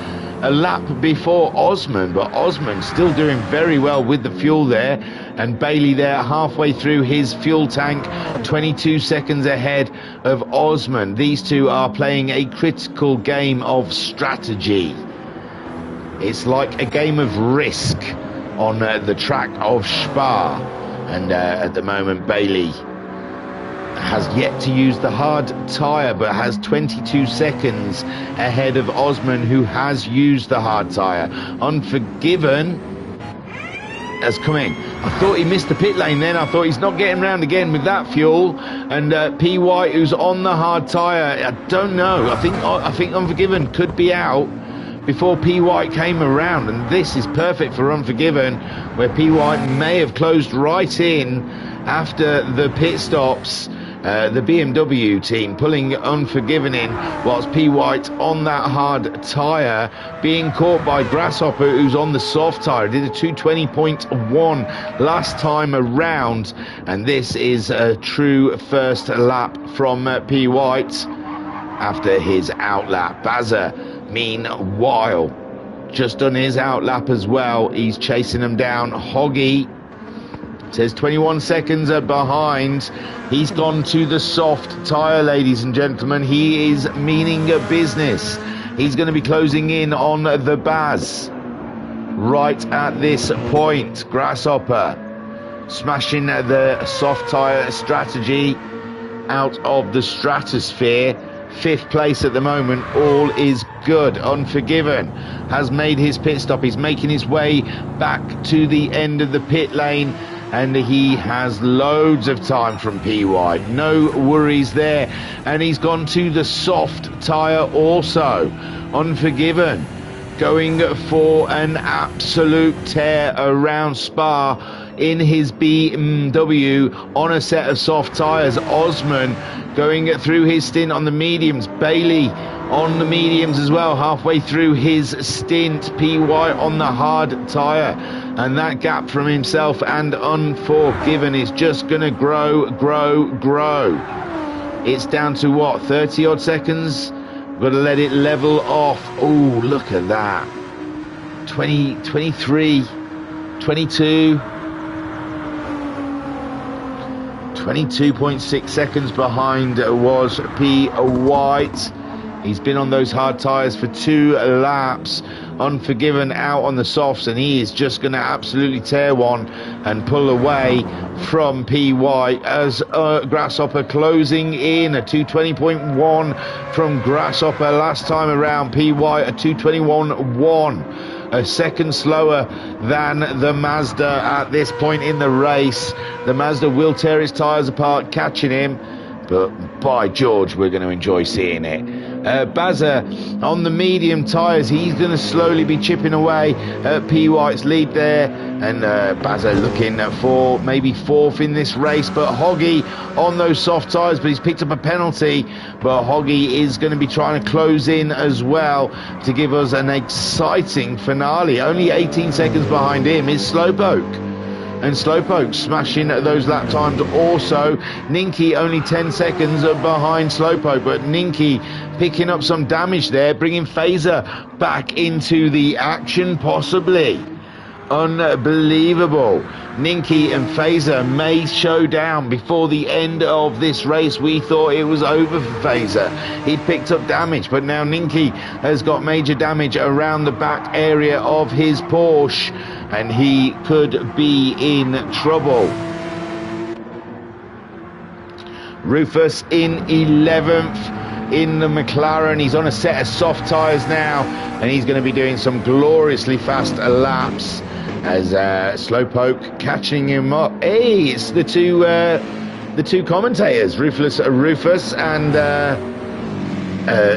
a lap before Osman, but Osman still doing very well with the fuel there. And Bailey there halfway through his fuel tank, 22 seconds ahead of Osman. These two are playing a critical game of strategy. It's like a game of Risk on the track of Spa. And at the moment, Bailey has yet to use the hard tyre, but has 22 seconds ahead of Osman, who has used the hard tyre. Unforgiven has come in. I thought he missed the pit lane then. I thought he's not getting round again with that fuel. And P. White, who's on the hard tyre, I don't know. I think Unforgiven could be out before P. White came around, and this is perfect for Unforgiven, where P. White may have closed right in after the pit stops. The BMW team pulling Unforgiven in, whilst P. White on that hard tyre, being caught by Grasshopper, who's on the soft tyre. Did a 220.1 last time around, and this is a true first lap from P. White after his outlap. Bazza, meanwhile, just done his outlap as well. He's chasing them down. Hoggy says 21 seconds behind. He's gone to the soft tyre, ladies and gentlemen. He is meaning business. He's going to be closing in on the Baz right at this point. Grasshopper smashing the soft tyre strategy out of the stratosphere. 5th place at the moment. All is good. Unforgiven has made his pit stop. He's making his way back to the end of the pit lane, and he has loads of time from P. White. No worries there. And he's gone to the soft tyre also. Unforgiven going for an absolute tear around Spa in his BMW on a set of soft tyres. Osman going through his stint on the mediums. Bailey on the mediums as well, halfway through his stint. PY on the hard tyre. And that gap from himself and Unforgiven is just going to grow. It's down to what, 30 odd seconds? Got to let it level off. Oh, look at that. 20, 23, 22. 22.6 seconds behind was P. White. He's been on those hard tyres for 2 laps. Unforgiven out on the softs, and he is just going to absolutely tear one and pull away from PY as Grasshopper closing in. A 220.1 from Grasshopper last time around. PY a 221.1. A second slower than the Mazda at this point in the race. The Mazda will tear its tyres apart, catching him. But by George, we're going to enjoy seeing it. Bazza on the medium tyres, he's going to slowly be chipping away at P. White's lead there, and Bazza looking for maybe 4th in this race, but Hoggy on those soft tyres, but he's picked up a penalty, but Hoggy is going to be trying to close in as well to give us an exciting finale. Only 18 seconds behind him is Slowpoke. And Slowpoke smashing those lap times also. Ninky only 10 seconds behind Slowpoke, but Ninky picking up some damage there, bringing Phaser back into the action possibly. Unbelievable. Ninky and Phaser may show down before the end of this race. We thought it was over for Phaser. He picked up damage, but now Ninky has got major damage around the back area of his Porsche, and he could be in trouble. Rufus in 11th in the McLaren. He's on a set of soft tyres now, and he's going to be doing some gloriously fast laps as Slowpoke catching him up. Hey, it's the two commentators, Rufus and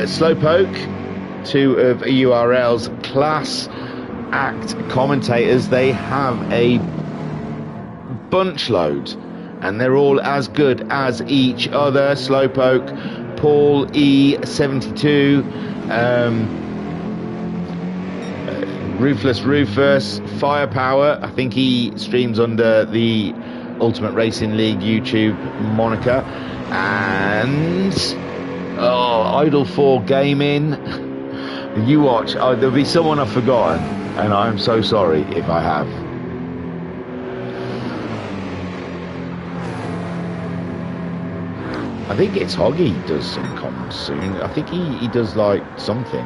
Slowpoke, 2 of URL's class act commentators. They have a bunch load, and they're all as good as each other. Slowpoke, Paul E72, Rufus, Firepower. I think he streams under the Ultimate Racing League YouTube moniker, and Idle 4 Gaming. You watch. There'll be someone I've forgotten, and I'm so sorry if I have. I think it's Hoggy does some comms soon. I think he does like something.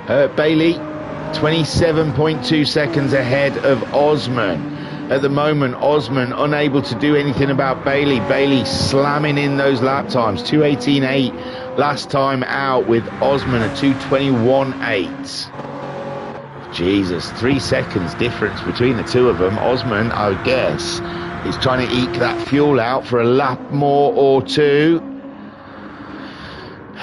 Bailey, 27.2 seconds ahead of Osman. At the moment, Osman unable to do anything about Bailey. Bailey slamming in those lap times. 2:18.8 last time out, with Osman a 2:21.8. Jesus, 3 seconds difference between the two of them. Osman, I guess, is trying to eke that fuel out for a lap more or two.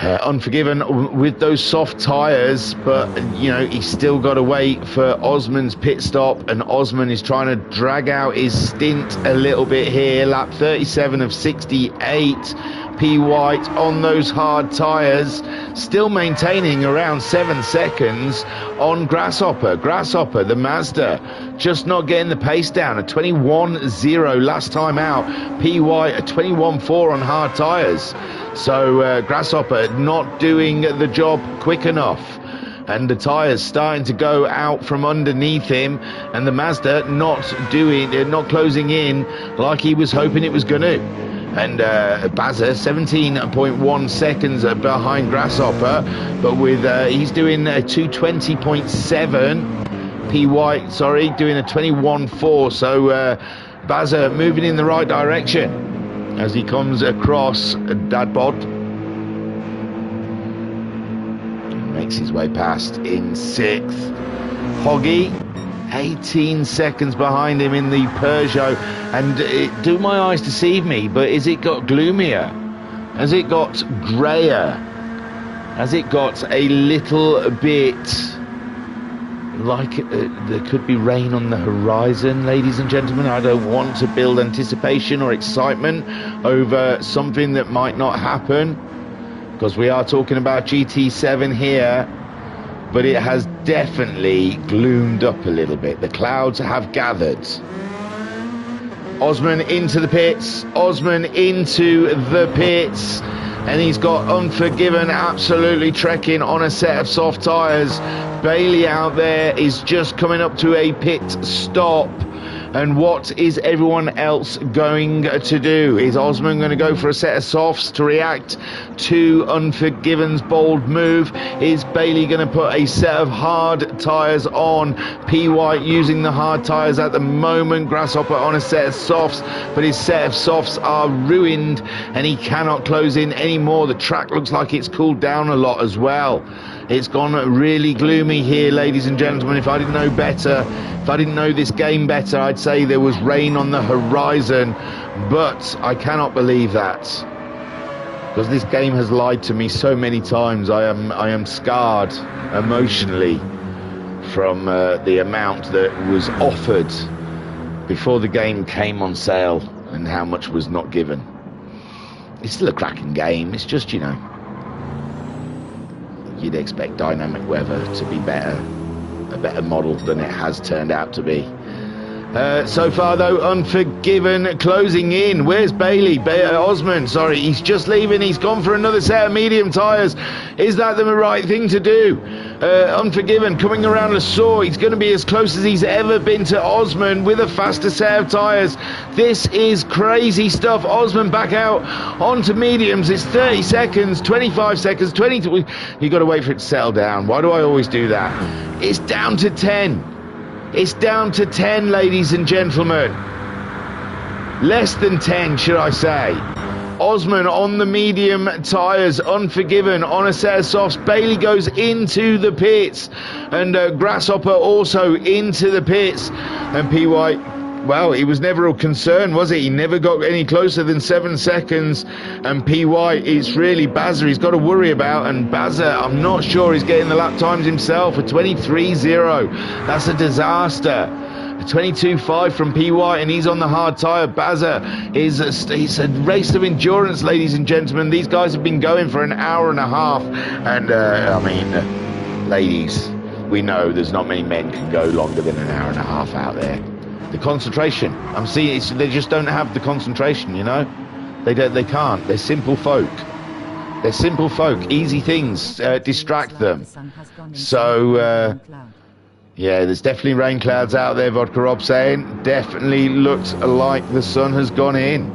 Unforgiven with those soft tyres, but you know, he's still got to wait for Osman's pit stop, and Osman is trying to drag out his stint a little bit here. Lap 37 of 68. P. White on those hard tyres, still maintaining around 7 seconds on Grasshopper. Grasshopper, the Mazda, just not getting the pace down. A 21.0 last time out. P. White a 21.4 on hard tyres. So Grasshopper not doing the job quick enough, and the tyres starting to go out from underneath him, and the Mazda not closing in like he was hoping it was going to. And Bazza 17.1 seconds behind Grasshopper, but with he's doing a 220.7. P. White, sorry, doing a 21.4. So Bazza moving in the right direction as he comes across Dadbod. Makes his way past in 6th. Hoggy, 18 seconds behind him in the Peugeot. And do my eyes deceive me, but has it got gloomier? Has it got greyer? Has it got a little bit like there could be rain on the horizon, ladies and gentlemen. I don't want to build anticipation or excitement over something that might not happen, because we are talking about GT7 here, but it has definitely gloomed up a little bit. The clouds have gathered. Osman into the pits, Osman into the pits, and he's got Unforgiven absolutely trekking on a set of soft tyres. Bailey out there is just coming up to a pit stop. And what is everyone else going to do? Is Osman going to go for a set of softs to react to Unforgiven's bold move? Is Bailey going to put a set of hard tyres on? P. White using the hard tyres at the moment. Grasshopper on a set of softs, but his set of softs are ruined and he cannot close in anymore. The track looks like it's cooled down a lot as well. It's gone really gloomy here, ladies and gentlemen. If I didn't know better, if I didn't know this game better, I'd say there was rain on the horizon, but I cannot believe that, because this game has lied to me so many times. I am scarred emotionally from the amount that was offered before the game came on sale and how much was not given. It's still a cracking game. It's just, you know, you'd expect dynamic weather to be better, a better model than it has turned out to be. So far though, Unforgiven closing in. Where's Bailey? Osman, sorry, he's just leaving. He's gone for another set of medium tyres. Is that the right thing to do? Unforgiven coming around Le Saux. He's going to be as close as he's ever been to Osman with a faster set of tyres. This is crazy stuff. Osman back out onto mediums. It's 30 seconds, 25 seconds, 20. You've got to wait for it to settle down. Why do I always do that? It's down to 10. It's down to 10, ladies and gentlemen. Less than 10, should I say. Osman on the medium tyres, Unforgiven on a set of softs. Bailey goes into the pits, and Grasshopper also into the pits. And P. White, well, he was never a concern, was he? He never got any closer than 7 seconds. And P. White, it's really Bazza he's got to worry about. And Bazza, I'm not sure he's getting the lap times himself. A 23.0. That's a disaster. A 22.5 from P. White, and he's on the hard tyre. Bazza is it's a race of endurance, ladies and gentlemen. These guys have been going for an hour and a half. And, I mean, ladies, we know there's not many men can go longer than an hour and a half out there. The concentration, I'm seeing, they just don't have the concentration, you know. They can't. They're simple folk. They're simple folk. Easy things distract them. So yeah, there's definitely rain clouds out there. Vodka Rob saying definitely looks like the sun has gone in.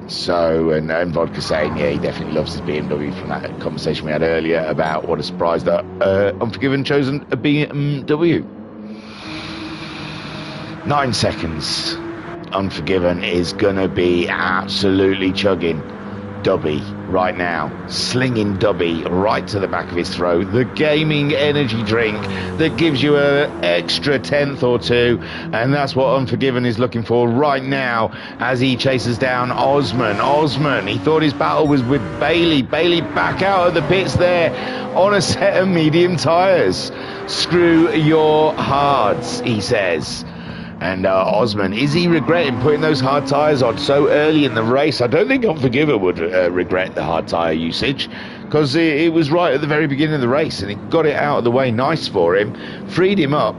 So and Vodka saying yeah, he definitely loves his BMW from that conversation we had earlier about what a surprise that Unforgiven chosen a BMW. 9 seconds. Unforgiven is gonna be absolutely chugging Dubby right now, slinging Dubby right to the back of his throat. The gaming energy drink that gives you an extra 10th or 2, and that's what Unforgiven is looking for right now as he chases down Osman. He thought his battle was with Bailey. Bailey back out of the pits there on a set of medium tyres. Screw your hards, he says. And Osman, is he regretting putting those hard tyres on so early in the race? I don't think Unforgiven would regret the hard tyre usage, because it was right at the very beginning of the race and it got it out of the way nice for him, freed him up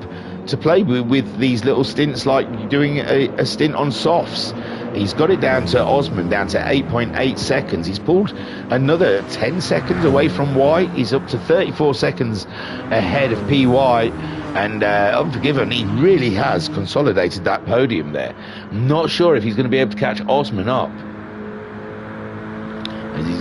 to play with these little stints like doing a stint on softs. He's got it down to Osman, down to 8.8 seconds. He's pulled another 10 seconds away from White. He's up to 34 seconds ahead of P. White. And Unforgiven, he really has consolidated that podium there. I'm not sure if he's going to be able to catch Osman up.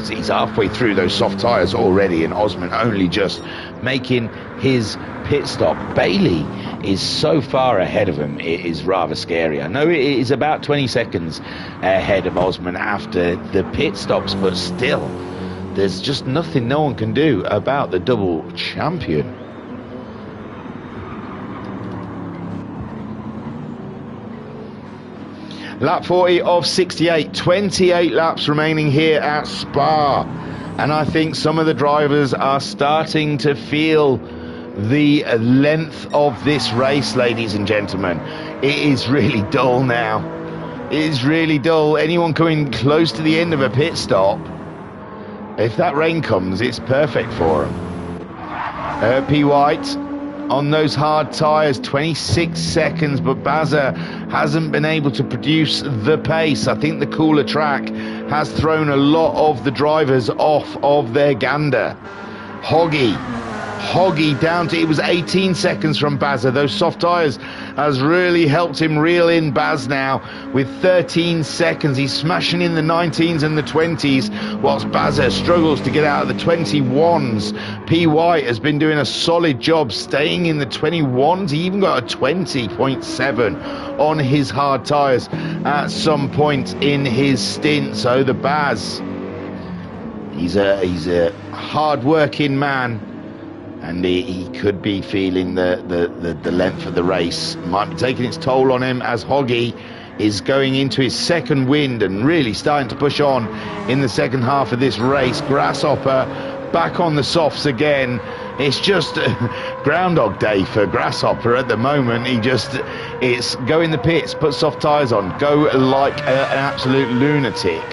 He's halfway through those soft tyres already, and Osman only just making his pit stop. Bailey is so far ahead of him, it is rather scary. I know it is about 20 seconds ahead of Osman after the pit stops, but still, there's just nothing no one can do about the double champion. Lap 40 of 68, 28 laps remaining here at Spa. And I think some of the drivers are starting to feel the length of this race, ladies and gentlemen. It is really dull now. It is really dull. Anyone coming close to the end of a pit stop, if that rain comes, it's perfect for them. P. White on those hard tyres, 26 seconds, but Bazza hasn't been able to produce the pace. I think the cooler track has thrown a lot of the drivers off of their gander. Hoggy down to, it was 18 seconds from Bazza. Those soft tyres has really helped him reel in Baz now with 13 seconds. He's smashing in the 19s and the 20s, whilst Bazza struggles to get out of the 21s. P. White has been doing a solid job staying in the 21s. He even got a 20.7 on his hard tyres at some point in his stint. So the Baz, he's a hard-working man. And he could be feeling the length of the race. Might be taking its toll on him as Hoggy is going into his second wind and really starting to push on in the second half of this race. Grasshopper back on the softs again. It's just Groundhog Day for Grasshopper at the moment. It's go in the pits, put soft tyres on, go like an absolute lunatic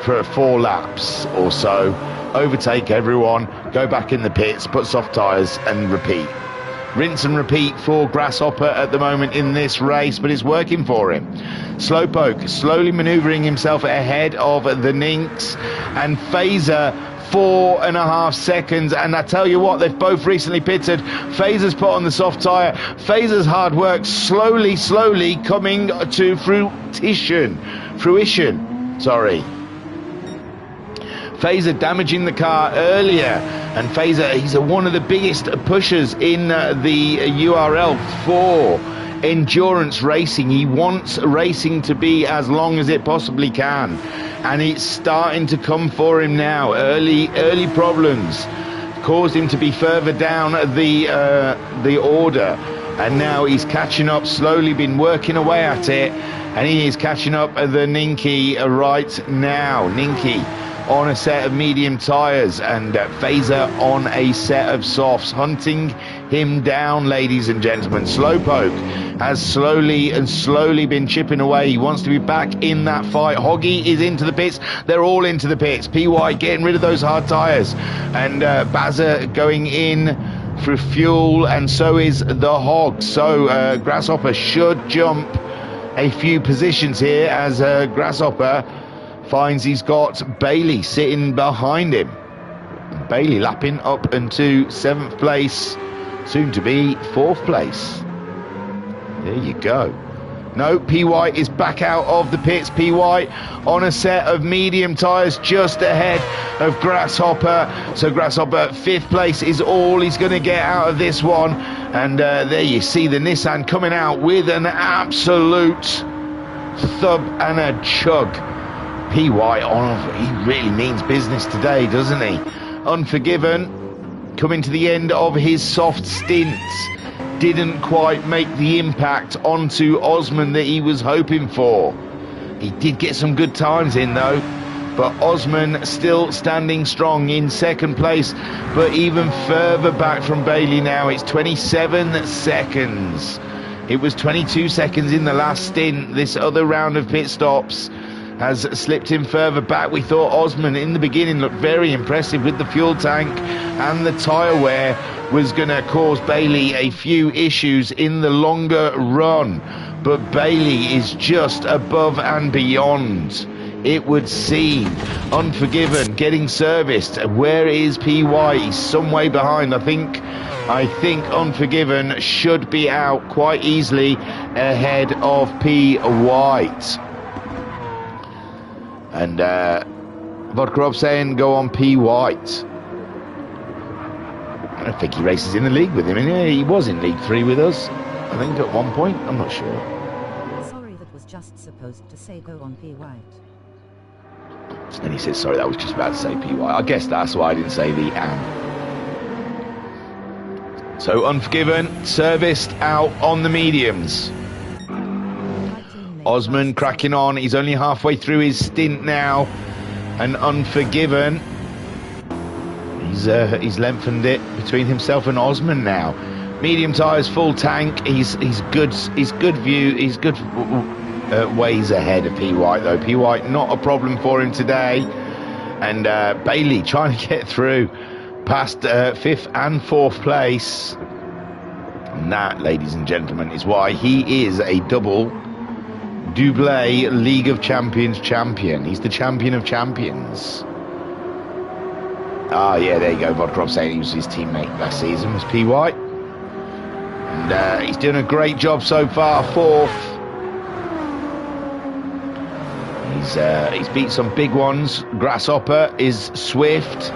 for 4 laps or so. Overtake everyone, go back in the pits, put soft tyres and repeat. Rinse and repeat for Grasshopper at the moment in this race, but it's working for him. Slowpoke slowly manoeuvring himself ahead of the Ninks, and Phaser 4.5 seconds. And I tell you what, they've both recently pitted. Phaser's put on the soft tyre. Phaser's hard work slowly coming to fruition. Phaser damaging the car earlier, and Phaser, he's one of the biggest pushers in the URL for endurance racing. He wants racing to be as long as it possibly can, and it's starting to come for him now. Early problems caused him to be further down the order, and now he's catching up, slowly been working away at it, and he is catching up the Ninky right now. Ninky on a set of medium tyres, and Phaser on a set of softs, hunting him down, ladies and gentlemen. Slowpoke has slowly been chipping away. He wants to be back in that fight. Hoggy is into the pits. They're all into the pits. PY getting rid of those hard tyres, and Bazza going in for fuel, and so is the Hog. So Grasshopper should jump a few positions here as Grasshopper finds he's got Bailey sitting behind him. Bailey lapping up into 7th place, soon to be 4th place. There you go. No, PY is back out of the pits. PY on a set of medium tyres just ahead of Grasshopper. So Grasshopper, 5th place is all he's going to get out of this one. And there you see the Nissan coming out with an absolute thub and a chug. PY on, he really means business today, doesn't he? Unforgiven, coming to the end of his soft stint, didn't quite make the impact onto Osman that he was hoping for. He did get some good times in though, but Osman still standing strong in 2nd place, but even further back from Bailey now. It's 27 seconds. It was 22 seconds in the last stint. This other round of pit stops has slipped him further back. We thought Osman in the beginning looked very impressive with the fuel tank and the tyre wear was going to cause Bailey a few issues in the longer run, but Bailey is just above and beyond, it would seem. Unforgiven getting serviced. Where is PY? He's some way behind. I think Unforgiven should be out quite easily ahead of P. White. And Vodka Rob saying go on P. White. I don't think he races in the league with him. Yeah, he was in League 3 with us, I think, at one point. I'm not sure. Sorry, that was just supposed to say go on P. White. And he says, sorry, that was just about to say P. White. I guess that's why I didn't say the am. So Unforgiven, serviced out on the mediums. Osman cracking on. He's only halfway through his stint now. And Unforgiven, He's lengthened it between himself and Osman now. Medium tyres, full tank. He's good. He's good view. He's good ways ahead of P White though. P White not a problem for him today. And Bailey trying to get through past 5th and 4th place. And that, ladies and gentlemen, is why he is a double League of Champions champion. He's the champion of champions. Ah, yeah, there you go. Vodkrov saying he was his teammate last season, was P. White. And he's doing a great job so far, 4th. He's beat some big ones. Grasshopper is swift.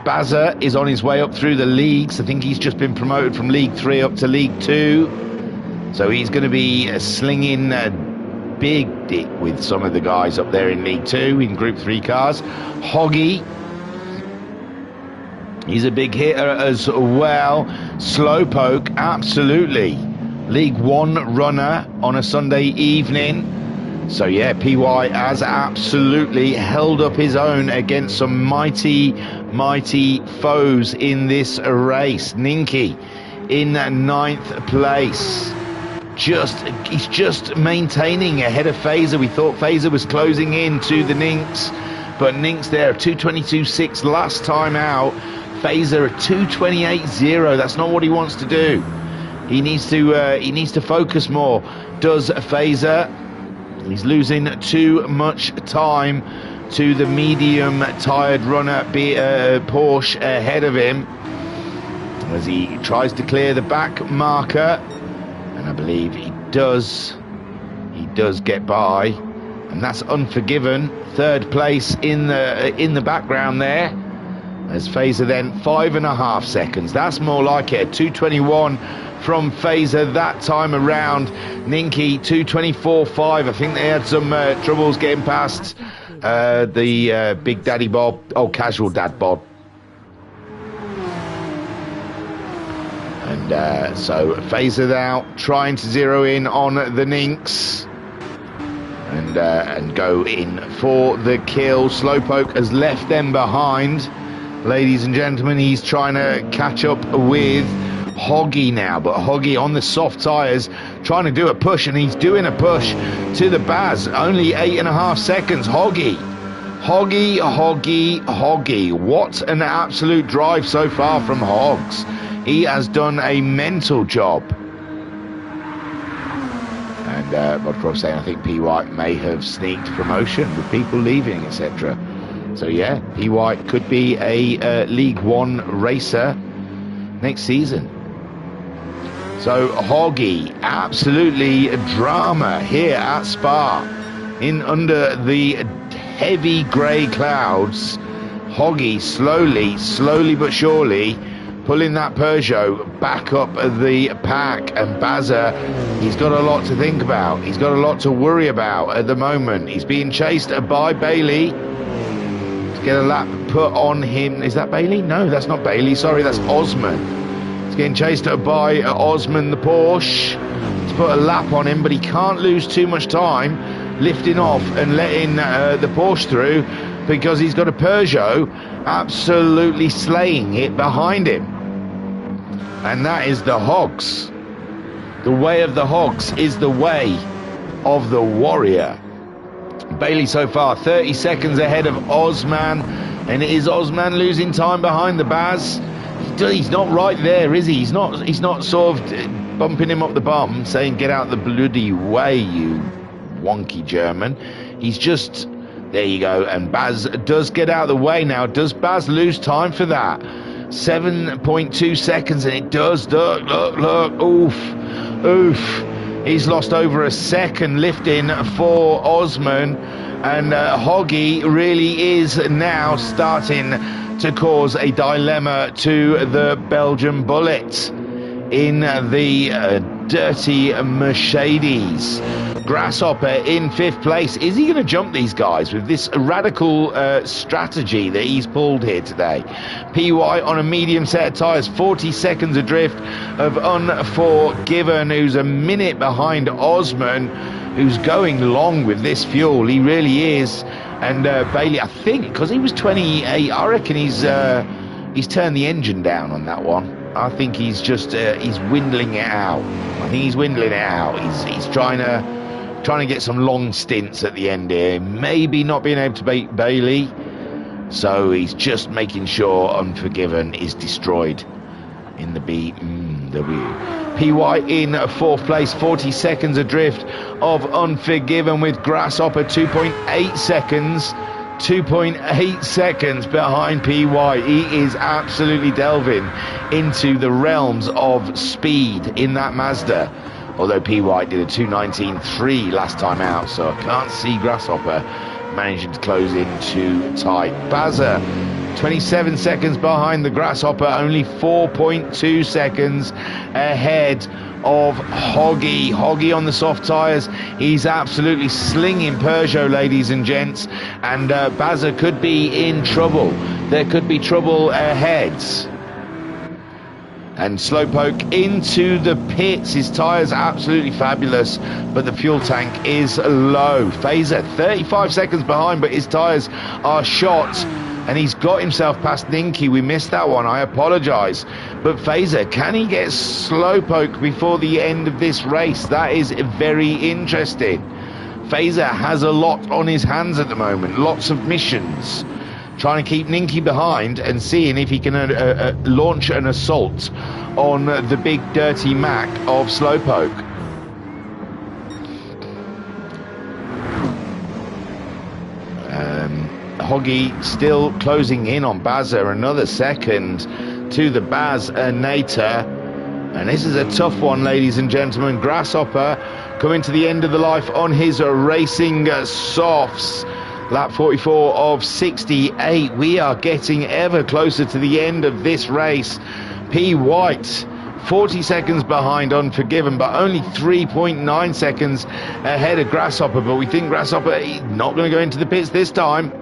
Bazza is on his way up through the leagues. I think he's just been promoted from League 3 up to League 2. So he's going to be slinging big dick with some of the guys up there in League 2 in Group 3 cars. Hoggy, he's a big hitter as well. Slowpoke, absolutely. League 1 runner on a Sunday evening. So yeah, PY has absolutely held up his own against some mighty foes in this race. Ninky in 9th place. He's just maintaining ahead of Phaser. We thought Phaser was closing in to the Ninks, but Ninks there 2:22.6 last time out. Phaser at 2:28.0. That's not what he wants to do. He needs to focus more. Does Phaser? He's losing too much time to the medium tired runner Porsche ahead of him as he tries to clear the back marker. And I believe he does get by, and that's Unforgiven, 3rd place in the background there. As Phaser then 5.5 seconds. That's more like it. 2:21 from Phaser that time around. Ninky 2:24.5. I think they had some troubles getting past the Big Daddy Bob, Casual Dad Bob. And so Phaser now trying to zero in on the Ninks and go in for the kill. Slowpoke has left them behind. Ladies and gentlemen, he's trying to catch up with Hoggy now, but Hoggy on the soft tyres trying to do a push, and he's doing a push to the Baz. Only 8.5 seconds. Hoggy. What an absolute drive so far from Hogs. He has done a mental job. And Vodkrov saying I think P. White may have sneaked promotion with people leaving, etc. So yeah, P. White could be a League 1 racer next season. So Hoggy, absolutely drama here at Spa. In under the heavy grey clouds, Hoggy slowly but surely pulling that Peugeot back up the pack. And Bazza, he's got a lot to think about. He's got a lot to worry about at the moment. He's being chased by Bailey. To get a lap put on him. Is that Bailey? No, that's not Bailey. Sorry, that's Osman. He's getting chased by Osman, the Porsche. To put a lap on him, but he can't lose too much time lifting off and letting the Porsche through, because he's got a Peugeot absolutely slaying it behind him. And that is the Hogs. The way of the Hogs is the way of the warrior. Bailey so far 30 seconds ahead of Osman, and it is Osman losing time behind the Baz. He's not right there, is he? He's not sort of bumping him up the bum saying get out the bloody way, you wonky German. He's just, there you go, and Baz does get out of the way now. Does Baz lose time for that? 7.2 seconds, and it does. Look, oof. He's lost over a second lifting for Osman, and Hoggy really is now starting to cause a dilemma to the Belgian Bullet in the dirty Mercedes. Grasshopper in 5th place. Is he going to jump these guys with this radical strategy that he's pulled here today? PY on a medium set of tyres, 40 seconds adrift of Unforgiven, who's a minute behind Osman, who's going long with this fuel. He really is. And Bailey, I think, because he was 28, I reckon he's he's turned the engine down on that one. I think he's just he's windling it out. I think he's windling it out. He's trying to get some long stints at the end here. Maybe not being able to beat Bailey, so he's just making sure Unforgiven is destroyed in the BMW. PY in 4th place, 40 seconds adrift of Unforgiven, with Grasshopper 2.8 seconds. 2.8 seconds behind PY. He is absolutely delving into the realms of speed in that Mazda. Although PY did a 2:19.3 last time out, so I can't see Grasshopper managing to close in too tight. Bazza, 27 seconds behind the Grasshopper, only 4.2 seconds ahead of Hoggy. Hoggy on the soft tyres. He's absolutely slinging Peugeot, ladies and gents, and Bazza could be in trouble. There could be trouble ahead. And Slowpoke into the pits. His tyres absolutely fabulous, but the fuel tank is low. Phaser 35 seconds behind, but his tyres are shot, and he's got himself past Ninky. We missed that one, I apologise. But Phaser, can he get Slowpoke before the end of this race? That is very interesting. Phaser has a lot on his hands at the moment, lots of missions. Trying to keep Ninky behind and seeing if he can launch an assault on the big dirty Mac of Slowpoke. Hoggy still closing in on Bazza, another second to the Baz Nater. And this is a tough one, ladies and gentlemen. Grasshopper coming to the end of the life on his racing softs. Lap 44 of 68. We are getting ever closer to the end of this race. P. White, 40 seconds behind Unforgiven, but only 3.9 seconds ahead of Grasshopper. But we think Grasshopper is not going to go into the pits this time.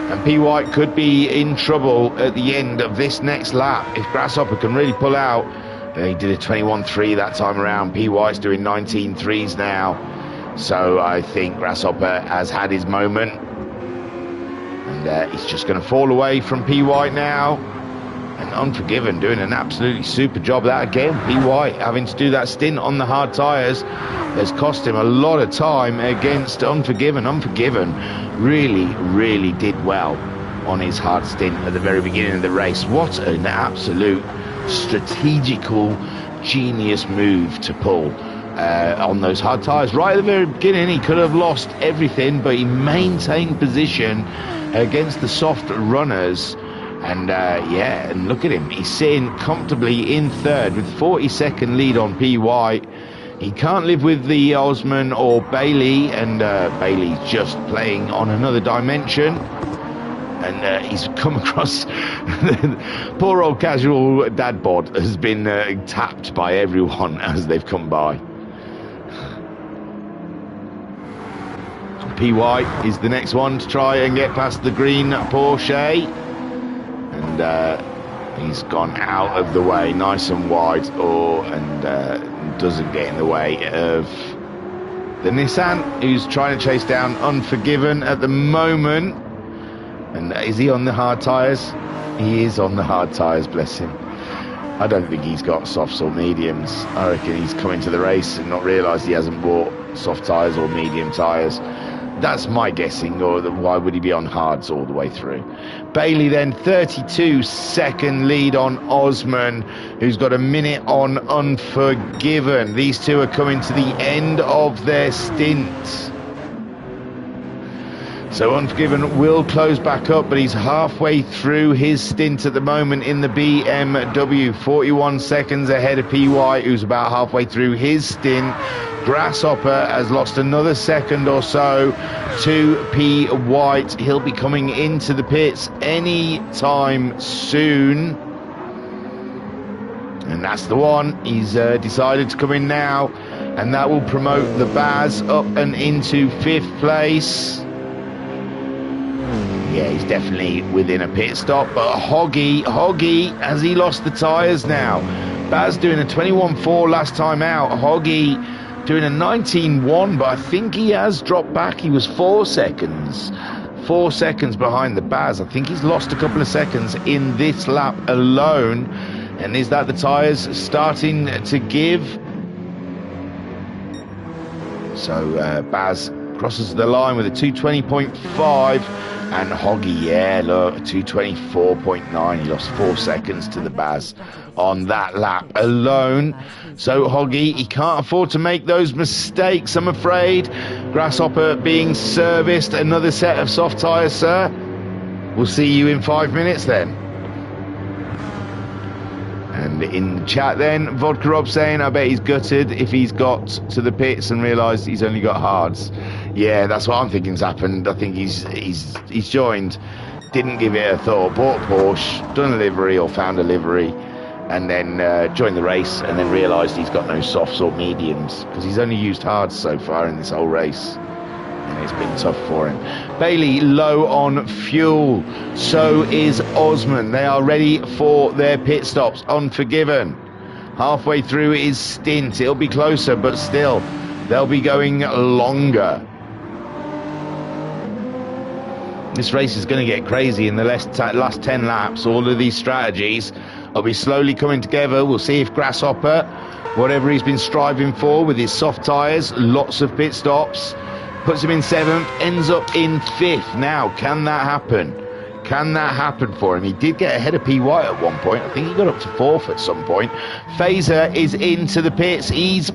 And P. White could be in trouble at the end of this next lap if Grasshopper can really pull out. He did a 21.3 that time around. P. White's doing 19.3s now. So I think Grasshopper has had his moment. And he's just going to fall away from P. White now. And Unforgiven doing an absolutely super job. That again, P. White having to do that stint on the hard tyres has cost him a lot of time against Unforgiven. Unforgiven really did well on his hard stint at the very beginning of the race. What an absolute strategical genius move to pull on those hard tyres right at the very beginning. He could have lost everything, but he maintained position against the soft runners. And and look at him, he's sitting comfortably in third with 40-second lead on PY. He can't live with the Osman or Bailey, and Bailey's just playing on another dimension. And he's come across poor old casual dad bod has been tapped by everyone as they've come by. PY is the next one to try and get past the green Porsche, and he's gone out of the way nice and wide, and doesn't get in the way of the Nissan, who's trying to chase down Unforgiven at the moment. And is he on the hard tyres? He is on the hard tyres, bless him. I don't think he's got softs or mediums. I reckon he's come into the race and not realised he hasn't bought soft tyres or medium tyres. That's my guessing, or why would he be on hards all the way through? Bailey then, 32-second lead on Osman, who's got a minute on Unforgiven. These two are coming to the end of their stint. So Unforgiven will close back up, but he's halfway through his stint at the moment in the BMW. 41 seconds ahead of PY, who's about halfway through his stint. Grasshopper has lost another second or so to P. White. He'll be coming into the pits any time soon. And that's the one. He's decided to come in now, and that will promote the Baz up and into 5th place. Yeah, he's definitely within a pit stop, but Hoggy, has he lost the tyres now? Baz doing a 21.4 last time out. Hoggy doing a 19.1, but I think he has dropped back. He was 4 seconds 4 seconds behind the Baz. I think he's lost a couple of seconds in this lap alone. And is that the tyres starting to give? So Baz crosses the line with a 220.5, and Hoggy, yeah, look, 224.9. He lost 4 seconds to the Baz on that lap alone. So Hoggy, he can't afford to make those mistakes, I'm afraid. Grasshopper being serviced. Another set of soft tyres, sir. We'll see you in 5 minutes then. And in chat then, Vodka Rob saying, I bet he's gutted if he's got to the pits and realised he's only got hards. Yeah, that's what I'm thinking's happened. I think he's joined, didn't give it a thought, bought Porsche, done a livery or found a livery, and then joined the race and then realised he's got no softs or mediums because he's only used hards so far in this whole race. And it's been tough for him. Bailey low on fuel. So is Osman. They are ready for their pit stops. Unforgiven. Halfway through his stint. It'll be closer, but still, they'll be going longer. This race is going to get crazy in the last 10 laps. All of these strategies will be slowly coming together. We'll see if Grasshopper, whatever he's been striving for with his soft tyres, lots of pit stops, puts him in 7th, ends up in 5th. Now, can that happen? Can that happen for him? He did get ahead of P. White at one point. I think he got up to 4th at some point. Phaser is into the pits. He's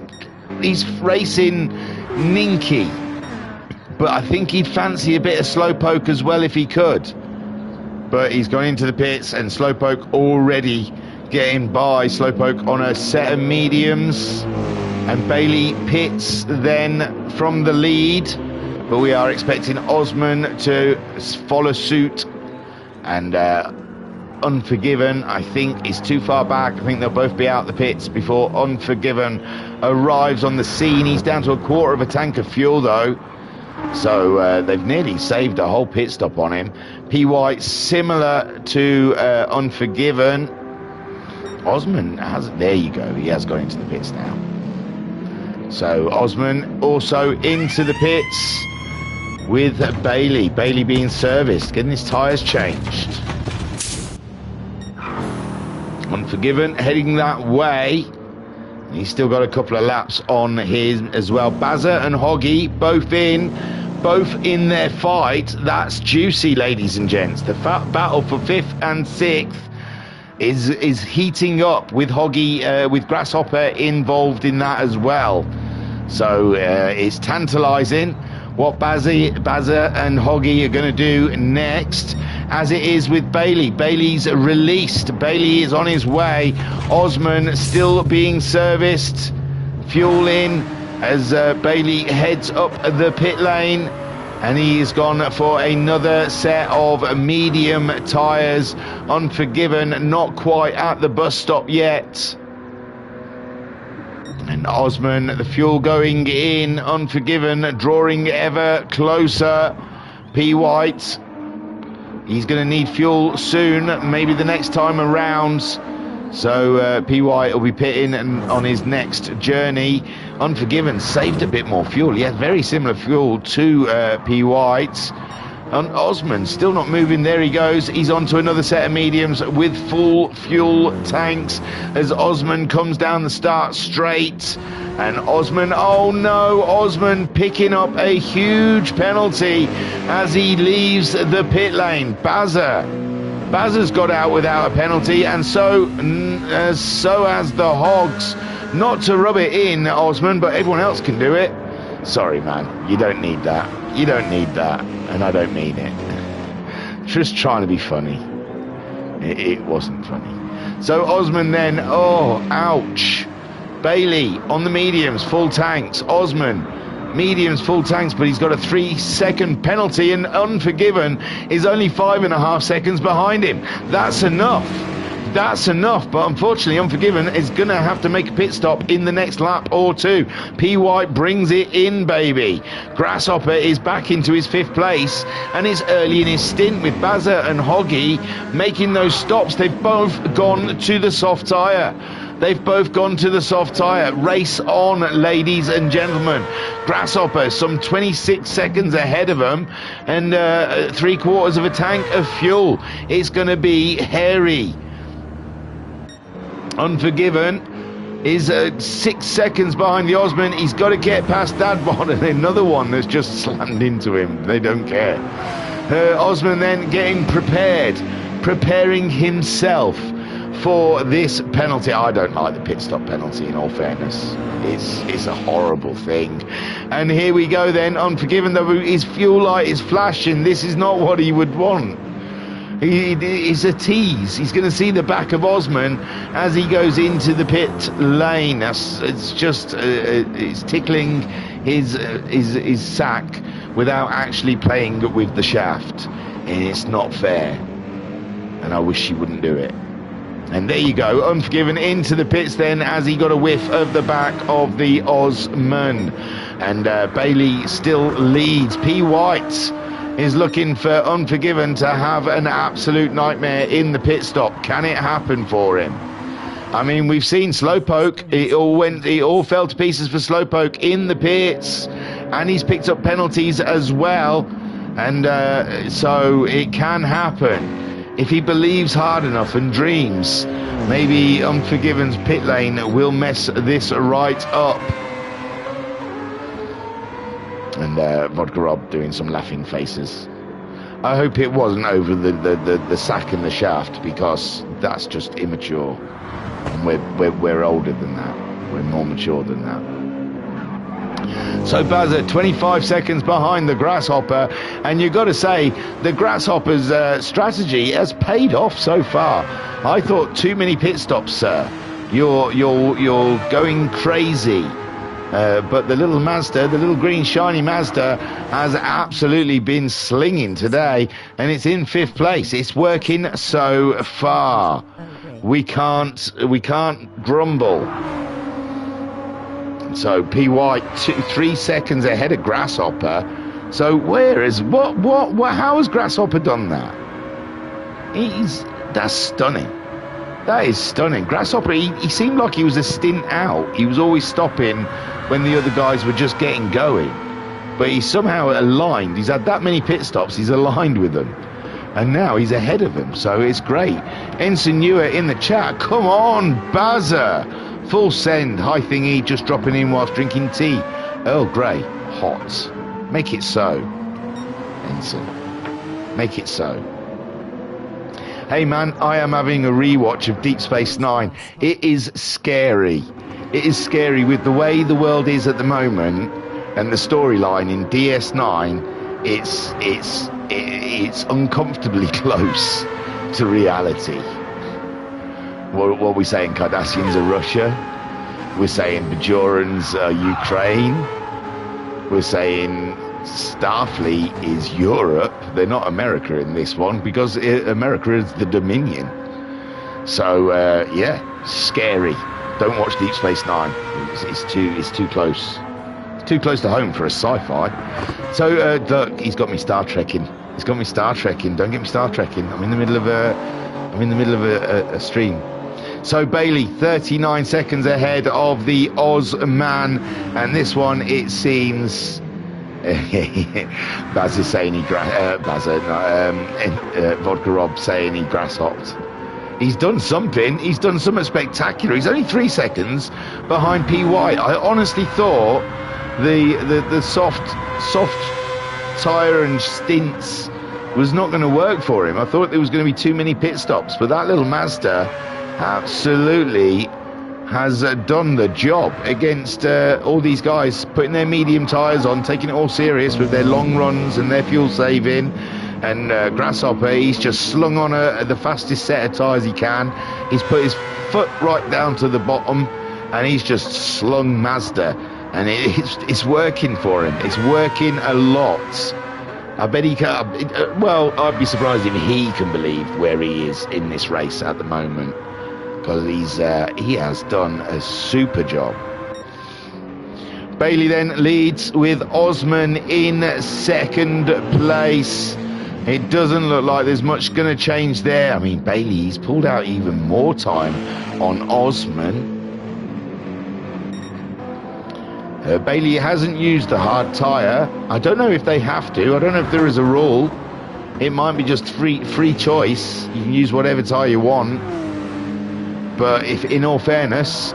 racing Ninky. But I think he'd fancy a bit of Slowpoke as well if he could. But he's gone into the pits, and Slowpoke already getting by. Slowpoke on a set of mediums. And Bailey pits then from the lead. But we are expecting Osman to follow suit. And Unforgiven, I think, is too far back. I think they'll both be out the pits before Unforgiven arrives on the scene. He's down to a quarter of a tank of fuel, though. So they've nearly saved a whole pit stop on him. P. White, similar to Unforgiven. Osman has, there you go, he has gone into the pits now. So Osman also into the pits with Bailey. Bailey being serviced, getting his tyres changed. Unforgiven heading that way. He's still got a couple of laps on his as well. Bazza and Hoggy both in their fight. That's juicy, ladies and gents. The battle for 5th and 6th is heating up with Hoggy, with Grasshopper involved in that as well. So it's tantalising what Bazza and Hoggy are going to do next, as it is with Bailey. Bailey's released. Bailey is on his way. Osman still being serviced. Fuel in as Bailey heads up the pit lane. And he's gone for another set of medium tyres. Unforgiven, not quite at the bus stop yet. And Osman, the fuel going in. Unforgiven, drawing ever closer. P. White, he's going to need fuel soon, maybe the next time around. So P. White will be pitting on his next journey. Unforgiven saved a bit more fuel. He had very similar fuel to P. White. And Osman still not moving. There he goes. He's on to another set of mediums with full fuel tanks as Osman comes down the start straight. And Osman, oh no, Osman picking up a huge penalty as he leaves the pit lane. Bazza's got out without a penalty, and so has the Hogs. Not to rub it in, Osman, but everyone else can do it. Sorry, man, you don't need that. You don't need that, and I don't mean it. Just trying to be funny. It wasn't funny. So Osman then, oh, ouch. Bailey on the mediums, full tanks. Osman, mediums, full tanks, but he's got a 3-second penalty, and Unforgiven is only 5.5 seconds behind him. That's enough. that's enough, but unfortunately Unforgiven is going to have to make a pit stop in the next lap or two. P. White brings it in, baby. Grasshopper is back into his 5th place, and it's early in his stint with Bazza and Hoggy making those stops. They've both gone to the soft tyre. They've both gone to the soft tyre. Race on, ladies and gentlemen. Grasshopper some 26 seconds ahead of them, and 3/4 of a tank of fuel. It's going to be hairy. Unforgiven is 6 seconds behind the Osman. He's got to get past that one, and another one that's just slammed into him. They don't care. Osman then getting preparing himself for this penalty. I don't like the pit stop penalty, in all fairness. It's a horrible thing. And here we go then. Unforgiven, though, his fuel light is flashing. This is not what he would want. It's a tease. He's going to see the back of Osman as he goes into the pit lane. It's just it's tickling his sack without actually playing with the shaft, and it's not fair. And I wish he wouldn't do it. And there you go, Unforgiven into the pits then as he got a whiff of the back of the Osman. And Bailey still leads. P. White is looking for Unforgiven to have an absolute nightmare in the pit stop. Can it happen for him? I mean, we've seen Slowpoke. It all fell to pieces for Slowpoke in the pits, and he's picked up penalties as well. And so it can happen. If he believes hard enough and dreams, maybe Unforgiven's pit lane will mess this right up. And Vodka Rob doing some laughing faces. I hope it wasn't over the sack and the shaft, because that's just immature. And we're older than that. We're more mature than that. So Bazza 25 seconds behind the Grasshopper, and you've got to say the Grasshopper's strategy has paid off so far. I thought too many pit stops, sir. You're going crazy. But the little Mazda, the little green shiny Mazda, has absolutely been slinging today, and it's in 5th place. It's working so far. We can't grumble. So P. White 3 seconds ahead of Grasshopper. So how has Grasshopper done that? That's stunning. That is stunning. Grasshopper, he seemed like he was a stint out. He was always stopping when the other guys were just getting going. But he's somehow aligned. He's had that many pit stops. He's aligned with them. And now he's ahead of them. So it's great. Ensign Newer in the chat. Come on, Bazza. Full send. Hi thingy. Just dropping in whilst drinking tea. Earl Grey. Hot. Make it so. Ensign. Make it so. Hey man, I am having a rewatch of Deep Space Nine. It is scary. It is scary with the way the world is at the moment, and the storyline in DS9. It's uncomfortably close to reality. What are we saying? Cardassians are Russia. We're saying Bajorans are Ukraine. We're saying Starfleet is Europe. They're not America in this one, because America is the Dominion. So yeah, scary. Don't watch Deep Space Nine. It's too close. It's too close to home for a sci-fi. So look, he's got me Star Trekking. He's got me Star Trekking. Don't get me Star Trekking. I'm in the middle of a stream. So Bailey 39 seconds ahead of the Ozman, and this one, it seems. Baz is saying Vodka Rob saying he grasshopped. He's done something. He's done something spectacular. He's only 3 seconds behind P. White. I honestly thought the soft tyre and stints was not going to work for him. I thought there was going to be too many pit stops, but that little Mazda absolutely has done the job against all these guys putting their medium tyres on, taking it all serious with their long runs and their fuel saving. And Grasshopper, he's just slung on the fastest set of tyres he can. He's put his foot right down to the bottom, and he's just slung Mazda, and it's working for him. It's working a lot. I bet he can. Well, I'd be surprised if he can believe where he is in this race at the moment. because he has done a super job. Bailey then leads with Osman in second place. It doesn't look like there's much going to change there. I mean, Bailey's pulled out even more time on Osman. Bailey hasn't used the hard tyre. I don't know if they have to. I don't know if there is a rule. It might be just free choice. You can use whatever tyre you want. But if, in all fairness,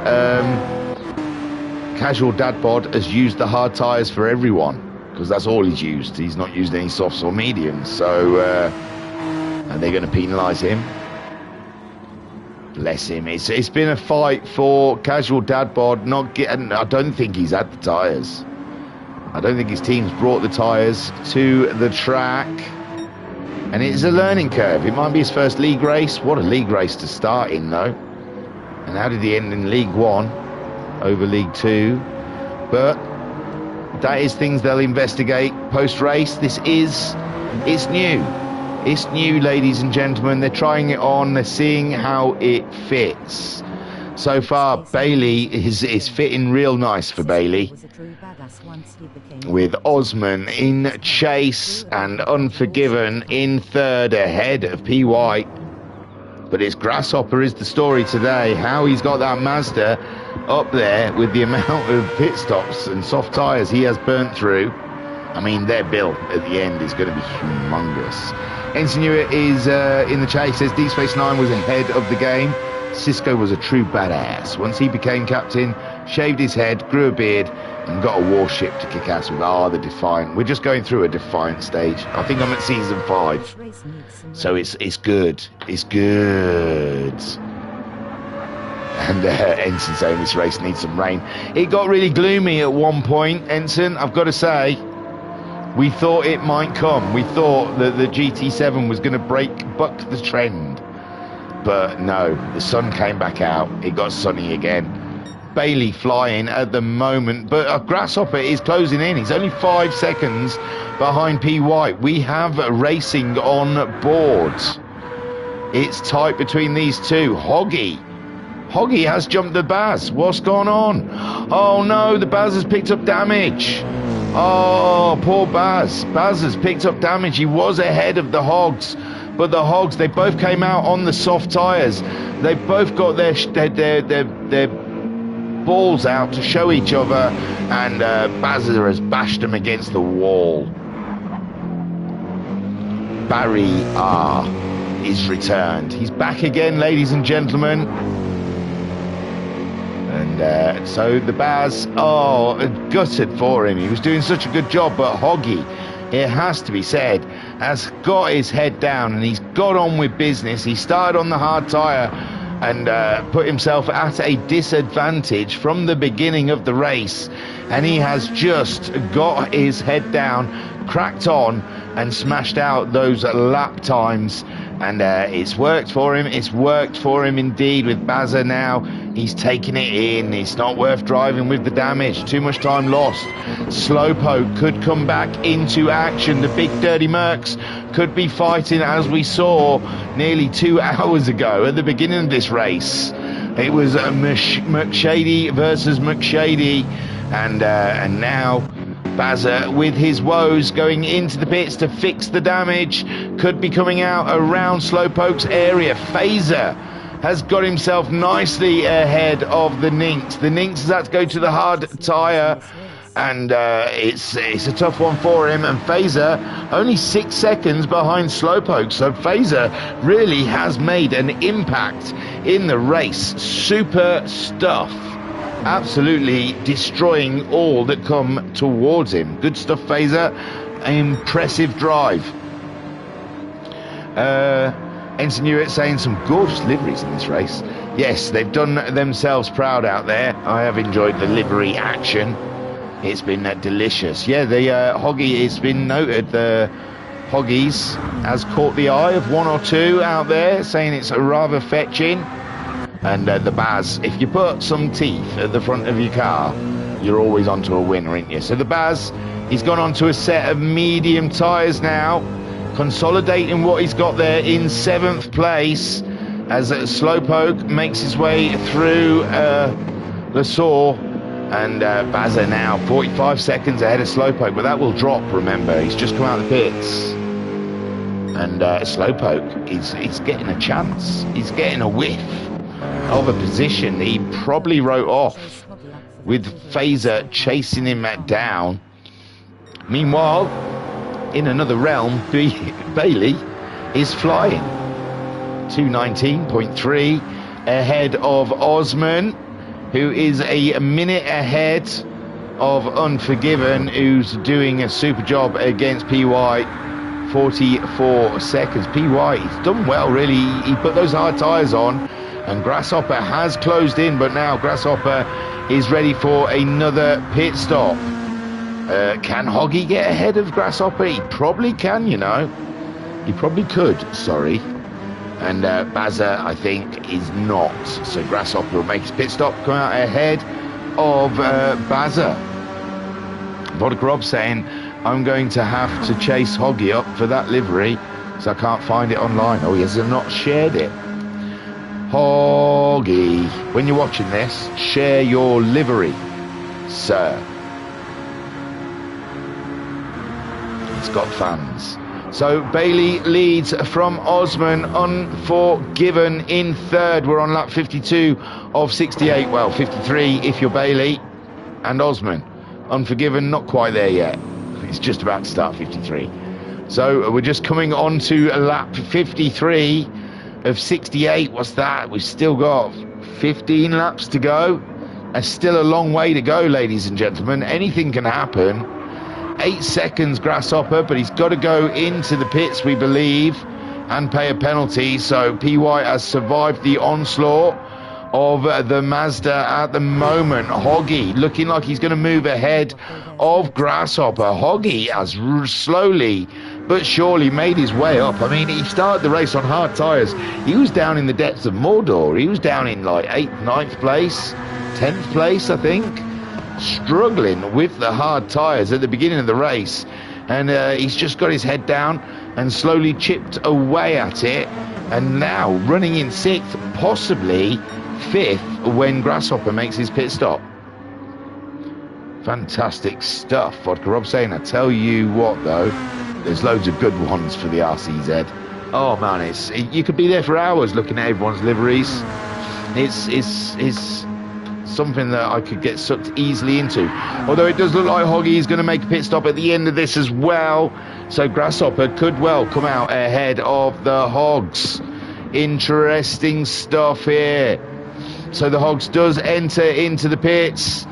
Casual Dad Bod has used the hard tyres for everyone, because that's all he's used. He's not used any softs or mediums. So, and they're going to penalise him. Bless him. It's been a fight for Casual Dad Bod. I don't think he's had the tyres. I don't think his team's brought the tyres to the track. And it's a learning curve. It might be his first league race. What a league race to start in, though. And how did he end in League 1 over League 2? But that is things they'll investigate post-race. It's new. It's new, ladies and gentlemen. They're trying it on. They're seeing how it fits. So far, Bailey is fitting real nice for Bailey. With Osman in chase and Unforgiven in third ahead of P. White. But it's Grasshopper is the story today. How he's got that Mazda up there with the amount of pit stops and soft tyres he has burnt through. I mean, their bill at the end is going to be humongous. Ensign Hewitt is in the chase. Says D Space 9 was ahead of the game. Cisco was a true badass. Once he became captain, shaved his head, grew a beard, and got a warship to kick ass with. The Defiant. We're just going through a Defiant stage. I think I'm at season 5. So it's good. It's good. And Ensign saying this race needs some rain. It got really gloomy at one point, Ensign, I've got to say. We thought it might come. We thought that the GT7 was going to buck the trend. But no, the sun came back out. It got sunny again. Bailey flying at the moment, but Grasshopper is closing in. He's only 5 seconds behind P. White. We have racing on board. It's tight between these two. Hoggy has jumped the Baz. What's gone on? Oh no, the Baz has picked up damage. Oh, poor Baz. Baz has picked up damage. He was ahead of the Hogs. But the Hogs, they both came out on the soft tyres. They both got their balls out to show each other, and Bazza has bashed them against the wall. Barry R is returned. He's back again, ladies and gentlemen. And so the Baz, gutted for him. He was doing such a good job, but Hoggy, it has to be said, has got his head down and he's got on with business. He started on the hard tyre and put himself at a disadvantage from the beginning of the race, and he has just got his head down, cracked on and smashed out those lap times, and it's worked for him. It's worked for him indeed. With Bazza now, he's taking it in. It's not worth driving with the damage. Too much time lost. Slowpoke could come back into action. The big dirty Mercs could be fighting, as we saw nearly 2 hours ago at the beginning of this race. It was McShady versus McShady, and now Bazza, with his woes, going into the pits to fix the damage, could be coming out around Slowpoke's area. Phaser has got himself nicely ahead of the Nynx. The Nynx has had to go to the hard tyre, and it's a tough one for him. And Phaser only 6 seconds behind Slowpoke, so Phaser really has made an impact in the race. Super stuff. Absolutely destroying all that come towards him. Good stuff, Phaser. Impressive drive. Ensign Hewitt saying some gorgeous liveries in this race. Yes, they've done themselves proud out there. I have enjoyed the livery action. It's been delicious. Yeah, the Hoggy, it's been noted, the Hoggies has caught the eye of one or two out there, saying it's rather fetching. And the Baz, if you put some teeth at the front of your car, you're always onto a winner, ain't you? So the Baz, he's gone onto a set of medium tyres now, consolidating what he's got there in 7th place. as Slowpoke makes his way through Lasaw, and Bazza now 45 seconds ahead of Slowpoke, but that will drop, remember, he's just come out of the pits. And Slowpoke, he's getting a chance, he's getting a whiff of a position he probably wrote off, with Phaser chasing him down. Meanwhile, in another realm, Bailey is flying. 219.3 ahead of Osman, who is a minute ahead of Unforgiven, who's doing a super job against PY. 44 seconds. PY, he's done well, really. He put those hard tyres on, and Grasshopper has closed in, but now Grasshopper is ready for another pit stop. Can Hoggy get ahead of Grasshopper? He probably can, you know. He probably could, sorry. And Bazza, I think, is not. So Grasshopper will make his pit stop, come out ahead of Bazza. Vodka Rob saying, I'm going to have to chase Hoggy up for that livery, because I can't find it online. Oh, he has not shared it. Hoggy, when you're watching this, share your livery, sir. It's got fans. So Bailey leads from Osman. Unforgiven in third. We're on lap 52 of 68. Well, 53 if you're Bailey. And Osman. Unforgiven, not quite there yet. It's just about to start 53. So we're just coming on to lap 53 of 68. What's that? We've still got 15 laps to go. There's still a long way to go, ladies and gentlemen. Anything can happen. 8 seconds Grasshopper, but he's got to go into the pits, we believe, and pay a penalty. So PY has survived the onslaught of the Mazda at the moment. Hoggy looking like he's going to move ahead of Grasshopper. Hoggy has slowly but surely made his way up. I mean, he started the race on hard tyres. He was down in the depths of Mordor. He was down in like 8th, 9th place, 10th place, I think, struggling with the hard tyres at the beginning of the race. And he's just got his head down and slowly chipped away at it, and now running in 6th, possibly 5th, when Grasshopper makes his pit stop. Fantastic stuff. Vodka Rob saying, I tell you what though, there's loads of good ones for the RCZ. Oh man, you could be there for hours looking at everyone's liveries. It's something that I could get sucked easily into. Although it does look like Hoggy is going to make a pit stop at the end of this as well. So Grasshopper could well come out ahead of the Hogs. Interesting stuff here. So the Hogs does enter into the pits.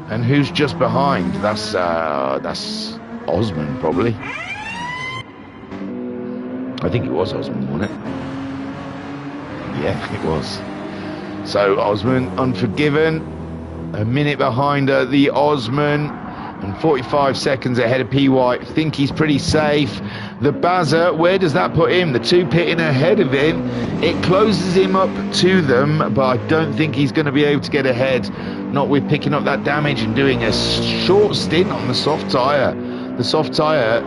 And who's just behind? That's Osman, probably. I think it was Osman, wasn't it? Yeah, it was. So Osman, Unforgiven, a minute behind the Osman, and 45 seconds ahead of PY. I think he's pretty safe. The Bazza, where does that put him? The two pitting ahead of him. It closes him up to them, but I don't think he's going to be able to get ahead. Not with picking up that damage and doing a short stint on the soft tyre. The soft tyre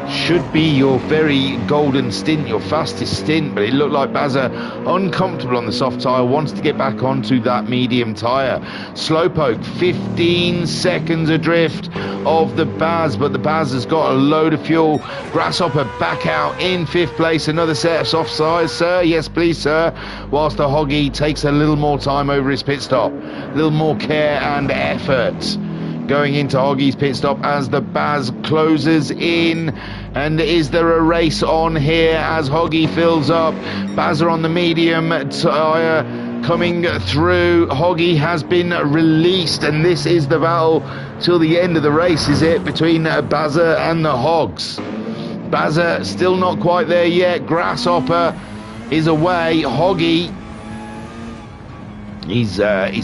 should be your very golden stint, your fastest stint, but it looked like Bazza, uncomfortable on the soft tyre, wants to get back onto that medium tyre. Slowpoke 15 seconds adrift of the Baz, but the Baz has got a load of fuel. Grasshopper back out in 5th place. Another set of soft tyres, sir. Yes please, sir. Whilst the Hoggy takes a little more time over his pit stop, a little more care and effort going into Hoggy's pit stop as the Baz closes in. And is there a race on here as Hoggy fills up? Baz are on the medium tyre coming through. Hoggy has been released, and this is the battle till the end of the race, is it, between Bazza and the Hogs? Bazza still not quite there yet. Grasshopper is away. Hoggy, he's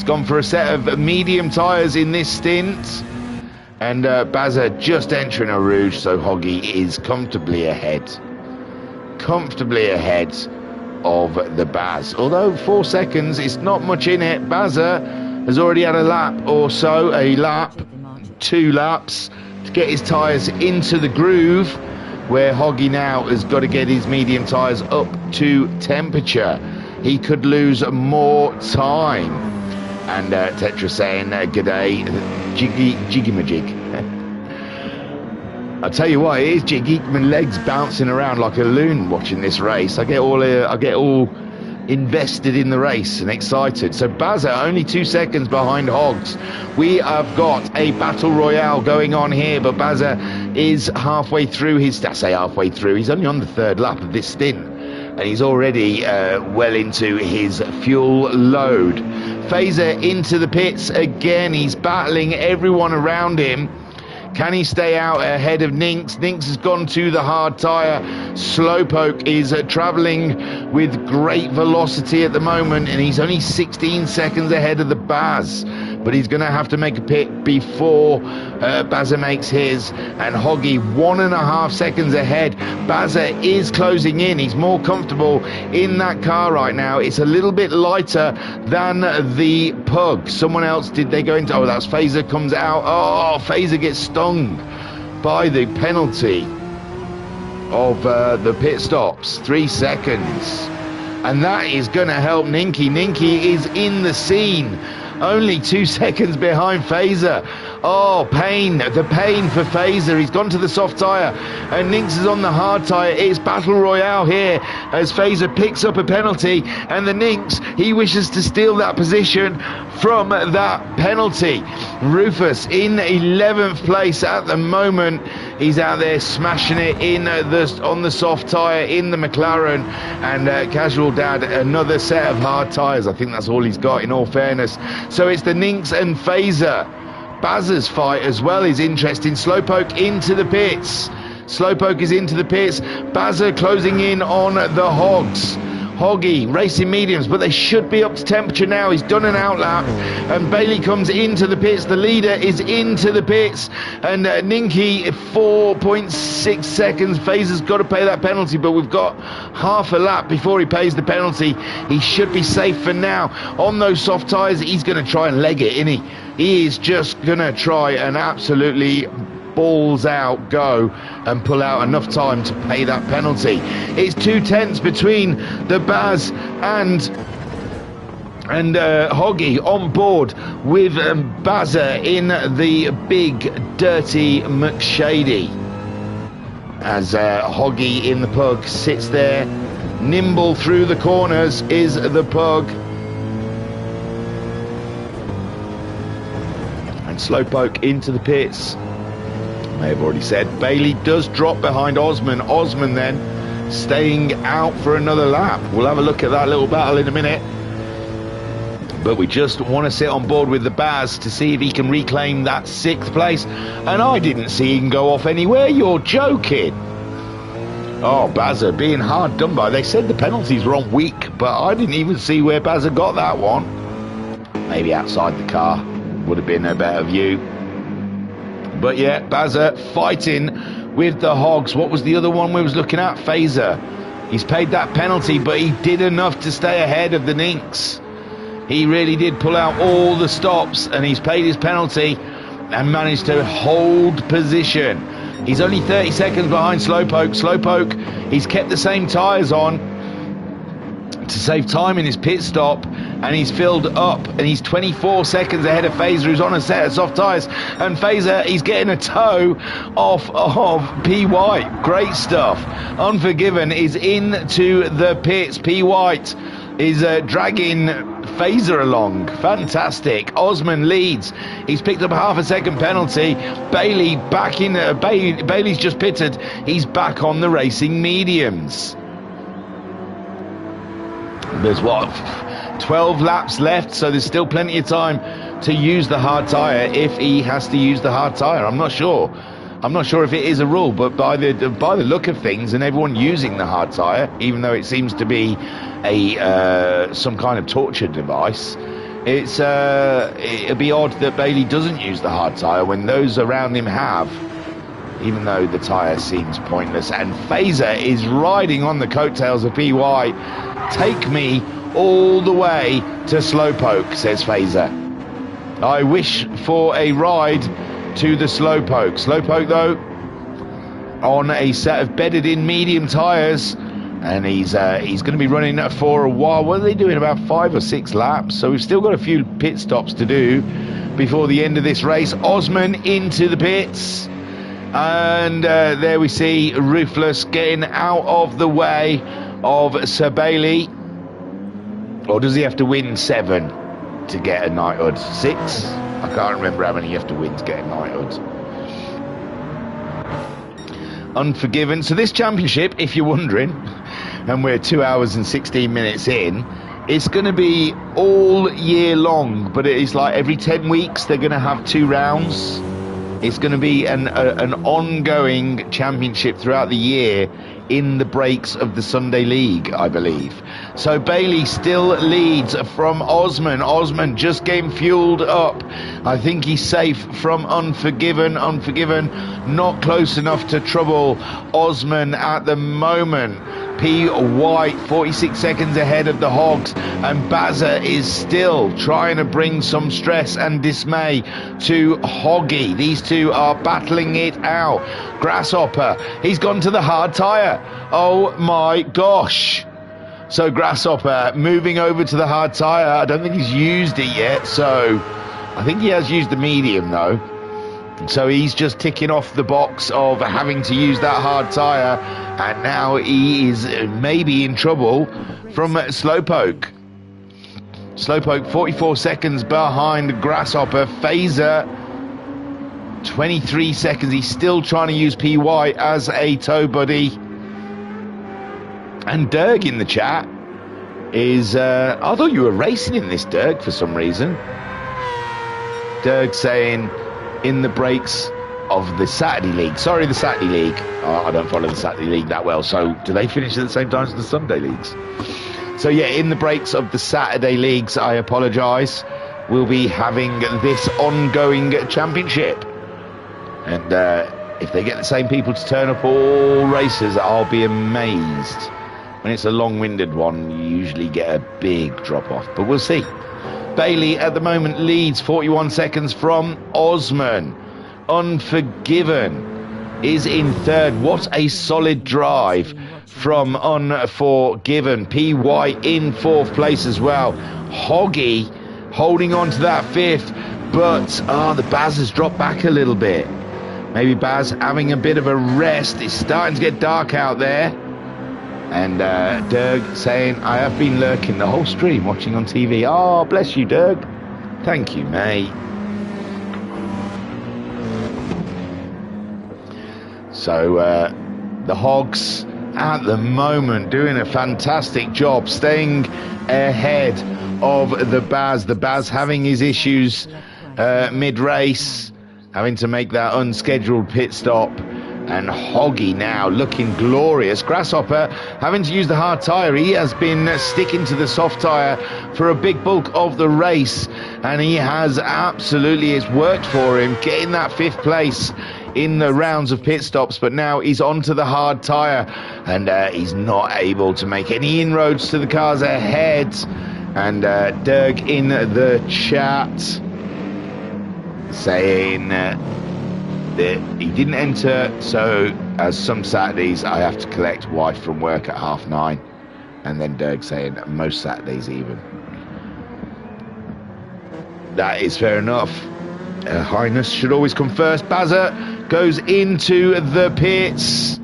gone for a set of medium tyres in this stint, and Bazza just entering a rouge, so Hoggy is comfortably ahead of the Baz. Although 4 seconds, it's not much in it. Bazza has already had a lap or so, a lap, 2 laps to get his tyres into the groove, where Hoggy now has got to get his medium tyres up to temperature. he could lose more time. And Tetra saying, g'day, jiggy-majig. I tell you what, it is jiggy. My legs bouncing around like a loon watching this race. I get all invested in the race and excited. So Bazza only 2 seconds behind Hogs. We have got a battle royale going on here, but Bazza is halfway through his, I say halfway through, he's only on the 3rd lap of this stint, and he's already well into his fuel load. Phaser into the pits again. He's battling everyone around him. Can he stay out ahead of Ninx? Ninx has gone to the hard tyre. Slowpoke is travelling with great velocity at the moment, and he's only 16 seconds ahead of the Baz. But he's going to have to make a pit before Bazza makes his. And Hoggy 1.5 seconds ahead. Bazza is closing in. He's more comfortable in that car right now. It's a little bit lighter than the Pug. Someone else, did they go into... Oh, that's Phaser comes out. Oh, Phaser gets stung by the penalty of the pit stops. 3 seconds. And that is going to help Ninky. Ninky is in the scene. Only 2 seconds behind Phaser. Oh, pain. The pain for Phaser. He's gone to the soft tyre. And Ninx is on the hard tyre. It's battle royale here as Phaser picks up a penalty. And the Ninx, he wishes to steal that position from that penalty. Rufus in 11th place at the moment. He's out there smashing it in on the soft tyre in the McLaren. And Casual Dad, another set of hard tyres. I think that's all he's got, in all fairness. So it's the Ninx and Phaser. Bazza's fight as well is interesting. Slowpoke into the pits. Slowpoke is into the pits. Bazza closing in on the Hogs. Hoggy racing mediums, but they should be up to temperature now. He's done an outlap, and Bailey comes into the pits. The leader is into the pits, and Ninky 4.6 seconds. Phaser's got to pay that penalty, but we've got half a lap before he pays the penalty. He should be safe for now. On those soft tyres, he's going to try and leg it, isn't he? He is just going to try and absolutely balls out go and pull out enough time to pay that penalty. It's 2/10 between the Baz and Hoggy on board with Bazza in the big dirty McShady, as Hoggy in the Pug sits there. Nimble through the corners is the Pug, and Slowpoke into the pits. I have already said Bailey does drop behind Osman. Osman then staying out for another lap. We'll have a look at that little battle in a minute, but we just want to sit on board with the Baz to see if he can reclaim that 6th place. And I didn't see him go off anywhere. You're joking. Oh, Bazza being hard done by. They said the penalties were on weak, but I didn't even see where Bazza got that one. Maybe outside the car would have been a better view. But yeah, Bazza fighting with the Hogs. What was the other one we was looking at? Phaser. He's paid that penalty, but he did enough to stay ahead of the Ninx. He really did pull out all the stops, and he's paid his penalty and managed to hold position. He's only 30 seconds behind Slowpoke. Slowpoke, he's kept the same tyres on to save time in his pit stop, and he's filled up, and he's 24 seconds ahead of Phaser, who's on a set of soft tyres. And Phaser, he's getting a toe off of P. White. Great stuff. Unforgiven is into the pits. P. White is dragging Phaser along. Fantastic. Osman leads. He's picked up a half a second penalty. Bailey back in. Bailey's just pitted. He's back on the racing mediums. There's 12 laps left, so there's still plenty of time to use the hard tyre if he has to use the hard tyre. I'm not sure if it is a rule, but by the look of things and everyone using the hard tyre, even though it seems to be a some kind of torture device, it'd be odd that Bailey doesn't use the hard tyre when those around him have, even though the tyre seems pointless. And Phaser is riding on the coattails of PY. Take me all the way to Slowpoke, says Phaser. I wish for a ride to the Slowpoke. Slowpoke, though, on a set of bedded in medium tyres, and he's going to be running for a while. What are they doing? About 5 or 6 laps. So we've still got a few pit stops to do before the end of this race. Osman into the pits, and there we see Ruthless getting out of the way of Sir Bailey. Or does he have to win 7 to get a knighthood? 6? I can't remember how many you have to win to get a knighthood. Unforgiven. So this championship, if you're wondering, and we're 2 hours and 16 minutes in, it's going to be all year long, but it is like every 10 weeks they're going to have 2 rounds. It's going to be an ongoing championship throughout the year in the breaks of the Sunday League, I believe. So Bailey still leads from Osman. Osman just getting fueled up. I think he's safe from Unforgiven. Unforgiven not close enough to trouble Osman at the moment. P. White 46 seconds ahead of the Hogs, and Bazza is still trying to bring some stress and dismay to Hoggy. These two are battling it out. Grasshopper, he's gone to the hard tyre. Oh my gosh. So Grasshopper moving over to the hard tyre. I don't think he's used it yet, so I think he has used the medium though. So he's just ticking off the box of having to use that hard tyre, and now he is maybe in trouble from Slowpoke. Slowpoke 44 seconds behind Grasshopper. Phaser 23 seconds. He's still trying to use PY as a tow buddy. And Derg in the chat is I thought you were racing in this, Derg, for some reason. Derg saying in the breaks of the Saturday League. Sorry, the Saturday League. I don't follow the Saturday League that well, so do they finish at the same time as the Sunday Leagues? So yeah, in the breaks of the Saturday Leagues, I apologise, we'll be having this ongoing championship. And if they get the same people to turn up all races, I'll be amazed. When it's a long-winded one, you usually get a big drop-off, but we'll see. Bailey at the moment leads 41 seconds from Osman. Unforgiven is in third. What a solid drive from Unforgiven. PY in 4th place as well. Hoggy holding on to that 5th, but the Baz has dropped back a little bit. Maybe Baz having a bit of a rest. It's starting to get dark out there. And Derg saying, I have been lurking the whole stream watching on TV. Oh, bless you, Derg. Thank you, mate. So the Hogs at the moment doing a fantastic job staying ahead of the Baz. The Baz having his issues mid-race, having to make that unscheduled pit stop. And Hoggy now looking glorious. Grasshopper having to use the hard tyre. He has been sticking to the soft tyre for a big bulk of the race, and he has absolutely, it's worked for him, getting that 5th place in the rounds of pit stops, but now he's onto the hard tyre, and he's not able to make any inroads to the cars ahead. And Derg in the chat saying that he didn't enter, so as some Saturdays I have to collect wife from work at 9:30, and then Derg saying most Saturdays even. That is fair enough. Highness should always come first. Bazza goes into the pits.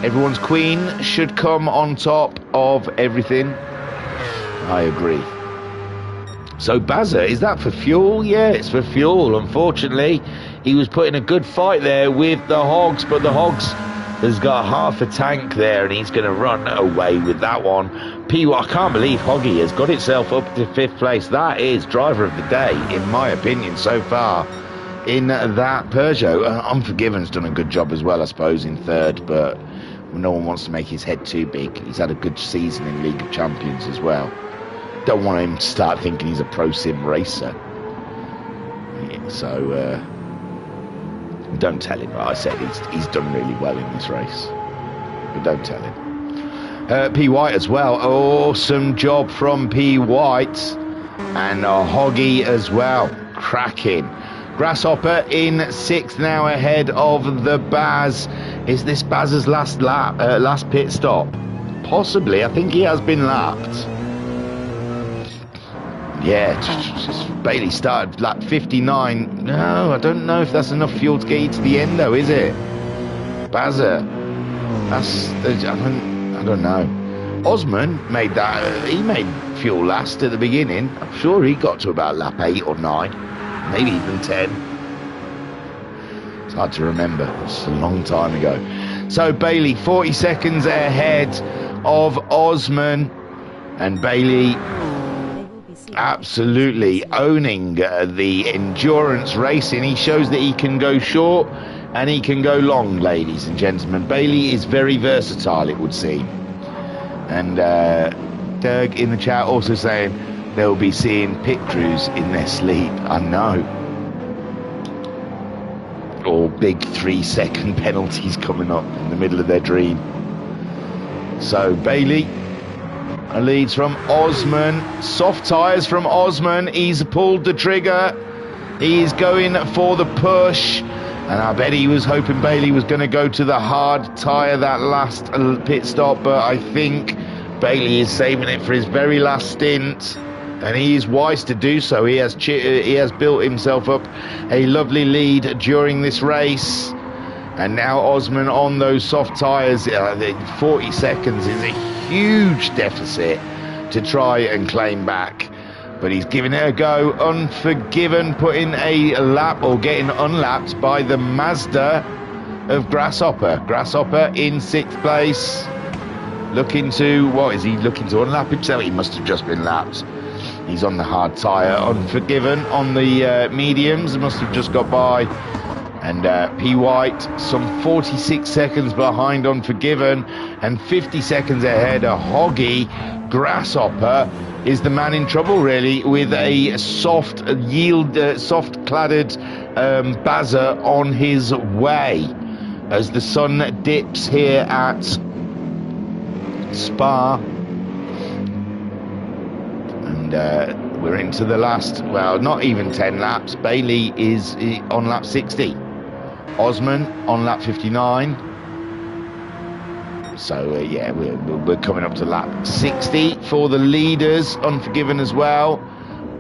Everyone's queen should come on top of everything. I agree. So Bazza, is that for fuel? Yeah, it's for fuel. Unfortunately, he was putting a good fight there with the Hogs, but the Hogs has got half a tank there, and he's going to run away with that one. I can't believe Hoggy has got itself up to 5th place. That is driver of the day, in my opinion, so far in that Peugeot. Unforgiven's done a good job as well, I suppose, in 3rd, but no one wants to make his head too big. He's had a good season in League of Champions as well. Don't want him to start thinking he's a pro sim racer. Yeah, so don't tell him. I said he's done really well in this race, but don't tell him. P White as well. Awesome job from P White, and Hoggy as well. Cracking. Grasshopper in 6th now ahead of the Baz. Is this Baz's last pit stop? Possibly. I think he has been lapped. Yeah, Bailey started lap 59. No, I don't know if that's enough fuel to get you to the end, though, is it? Bazza. I don't know. Osman made that. He made fuel last at the beginning. I'm sure he got to about lap 8 or 9, maybe even 10. It's hard to remember. It's a long time ago. So Bailey 40 seconds ahead of Osman, and Bailey absolutely owning the endurance racing. He shows that he can go short and he can go long, ladies and gentlemen. Bailey is very versatile, it would seem. And Doug in the chat also saying they'll be seeing pit crews in their sleep. I know. Or big 3-second penalties coming up in the middle of their dream. So Bailey leads from Osman. Soft tyres from Osman. He's pulled the trigger. He's going for the push. And I bet he was hoping Bailey was going to go to the hard tyre that last pit stop. But I think Bailey is saving it for his very last stint. And he is wise to do so. He has built himself up a lovely lead during this race. And now Osman on those soft tyres. 40 seconds is a huge deficit to try and claim back. But he's giving it a go. Unforgiven, putting a lap or getting unlapped by the Mazda of Grasshopper. Grasshopper in 6th place. Looking to, what is he looking to unlap himself? He must have just been lapped. He's on the hard tyre. Unforgiven on the mediums. Must have just got by. And P. White, some 46 seconds behind Unforgiven and 50 seconds ahead of Hoggy. Grasshopper is the man in trouble, really, with a soft cladded Bazza on his way. As the sun dips here at Spa. And we're into the last, well, not even 10 laps. Bailey is on lap 60. Osman on lap 59. So yeah, we're coming up to lap 60 for the leaders. Unforgiven as well.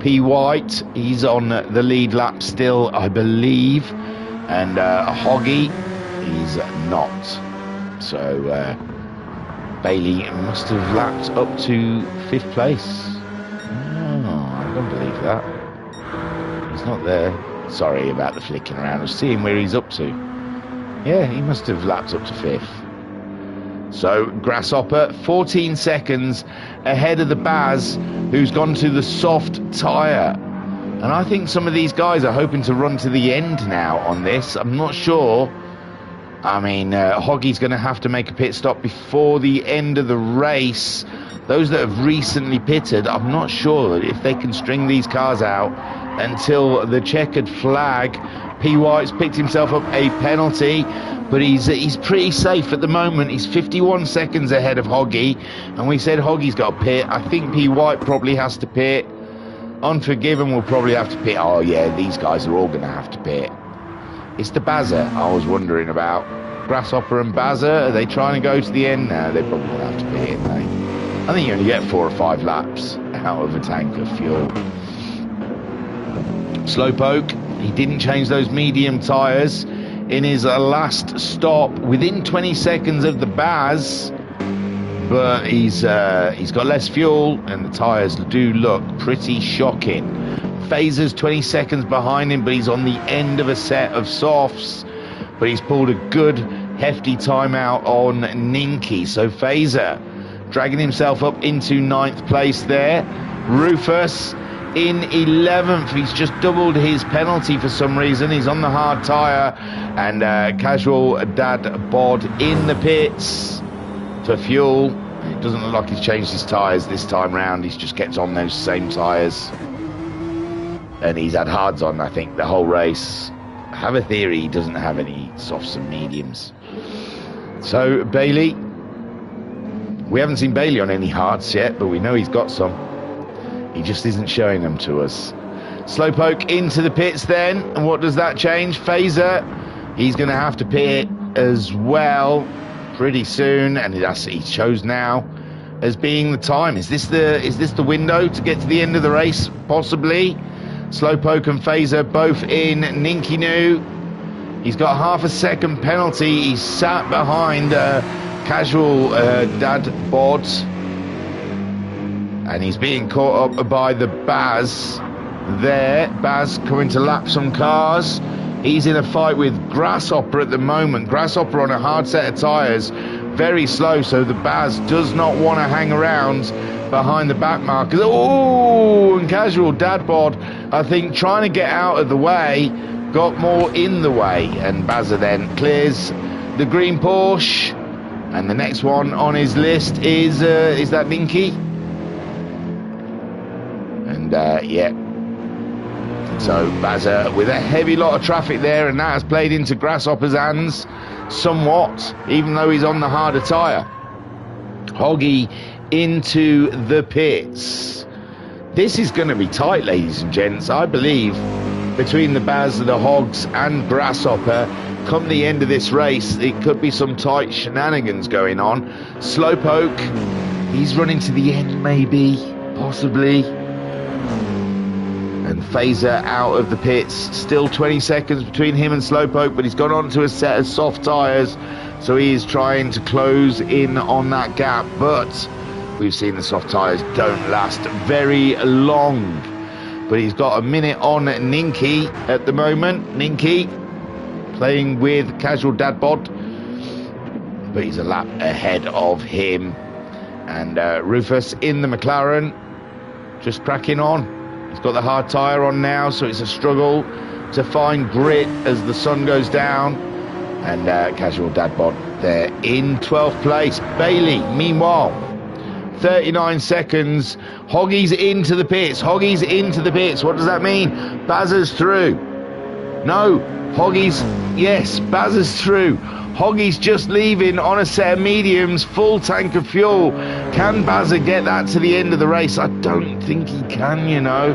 P. White, he's on the lead lap still, I believe. And Hoggy, he's not. So Bailey must have lapped up to 5th place. Oh, I don't believe that. He's not there. Sorry about the flicking around. I was seeing where he's up to. Yeah, he must have lapped up to 5th. So Grasshopper 14 seconds ahead of the Baz, who's gone to the soft tyre. And I think some of these guys are hoping to run to the end now on this. I'm not sure. I mean, Hoggy's going to have to make a pit stop before the end of the race. Those that have recently pitted, I'm not sure if they can string these cars out until the checkered flag. P. White's picked himself up a penalty, but he's pretty safe at the moment. He's 51 seconds ahead of Hoggy, and we said Hoggy's got to pit. I think P. White probably has to pit. Unforgiven will probably have to pit. Oh yeah, these guys are all going to have to pit. It's the Bazza I was wondering about. Grasshopper and Bazza, are they trying to go to the end? No, they probably will have to pit, aren't they? I think you only get 4 or 5 laps out of a tank of fuel. Slowpoke, he didn't change those medium tyres in his last stop within 20 seconds of the Baz, but he's got less fuel and the tyres do look pretty shocking. Phaser's 20 seconds behind him, but he's on the end of a set of softs, but he's pulled a good hefty timeout on Ninky. So Phaser dragging himself up into 9th place there. Rufus in 11th. He's just doubled his penalty for some reason. He's on the hard tyre. And Casual Dad Bod in the pits for fuel. It doesn't look like he's changed his tyres this time round. He's just kept on those same tyres. And he's had hards on, I think, the whole race. I have a theory he doesn't have any softs and mediums. So Bailey, we haven't seen Bailey on any hards yet, but we know he's got some. He just isn't showing them to us. Slowpoke into the pits then, and what does that change? Phaser, he's going to have to pit as well. pretty soon, and he chose now as being the time. Is this the window to get to the end of the race? Possibly. Slowpoke and Phaser both in. Ninkinu, he's got half a second penalty. He's sat behind casual Dad Bod, and he's being caught up by the Baz there. Baz coming to lap some cars. He's in a fight with Grasshopper at the moment. Grasshopper on a hard set of tyres, very slow, so the Baz does not want to hang around behind the back markers. Oh, and casual Dad Bod, I think, trying to get out of the way, got more in the way, and Bazza then clears the green Porsche. And the next one on his list is that Ninky? And yeah. So Bazza with a heavy lot of traffic there, and that has played into Grasshopper's hands somewhat, even though he's on the harder tyre. Hoggy into the pits. This is going to be tight, ladies and gents. I believe between the Baz, the Hogs and Grasshopper, come the end of this race, it could be some tight shenanigans going on. Slowpoke, he's running to the end maybe, possibly. And Phaser out of the pits. Still 20 seconds between him and Slowpoke, but he's gone on to a set of soft tyres, so he is trying to close in on that gap. But we've seen the soft tyres don't last very long. But he's got a minute on Ninky at the moment. Ninky playing with casual Dad Bod, but he's a lap ahead of him. And Rufus in the McLaren, just cracking on. He's got the hard tyre on now, so it's a struggle to find grit as the sun goes down. And casual Dad Bod there in 12th place. Bailey, meanwhile, 39 seconds. Hoggy's into the pits. Hoggy's into the pits. What does that mean? Bazza's through. No, Hoggy's, yes, Bazza's through. Hoggy's just leaving on a set of mediums, full tank of fuel. Can Bazza get that to the end of the race? I don't think he can, you know.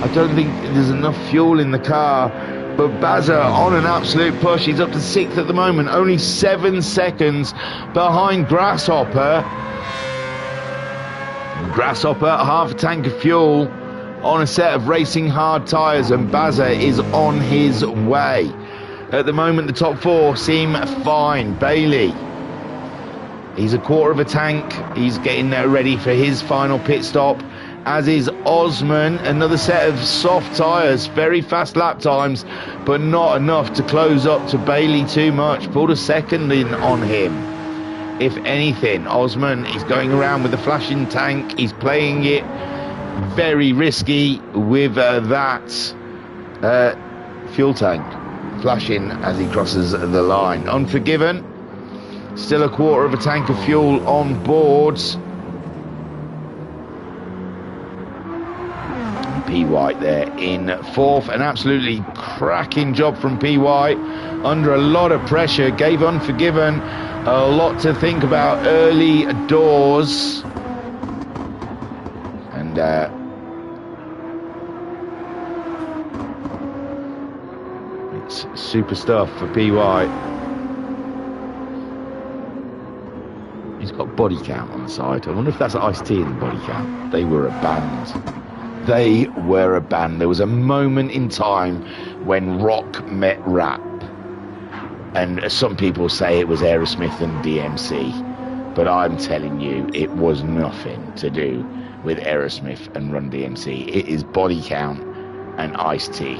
I don't think there's enough fuel in the car. But Bazza on an absolute push. He's up to 6th at the moment, only 7 seconds behind Grasshopper. Grasshopper, half a tank of fuel on a set of racing hard tyres, and Bazza is on his way. At the moment, the top 4 seem fine. Bailey, he's a quarter of a tank. He's getting ready for his final pit stop, as is Osman. Another set of soft tyres, very fast lap times, but not enough to close up to Bailey too much. Pulled a second in on him. If anything, Osman, he's going around with a flashing tank. He's playing it very risky with that fuel tank flashing as he crosses the line. Unforgiven, still a quarter of a tank of fuel on board. P. White there in 4th. An absolutely cracking job from P. White under a lot of pressure. Gave Unforgiven a lot to think about early doors. And it's super stuff for P. White. He's got body count on the side. I wonder if that's Ice-T in the body count. They were a band. They were a band. There was a moment in time when rock met rap. And some people say it was Aerosmith and DMC. But I'm telling you, it was nothing to do with Aerosmith and Run DMC. It is body count and Ice-T.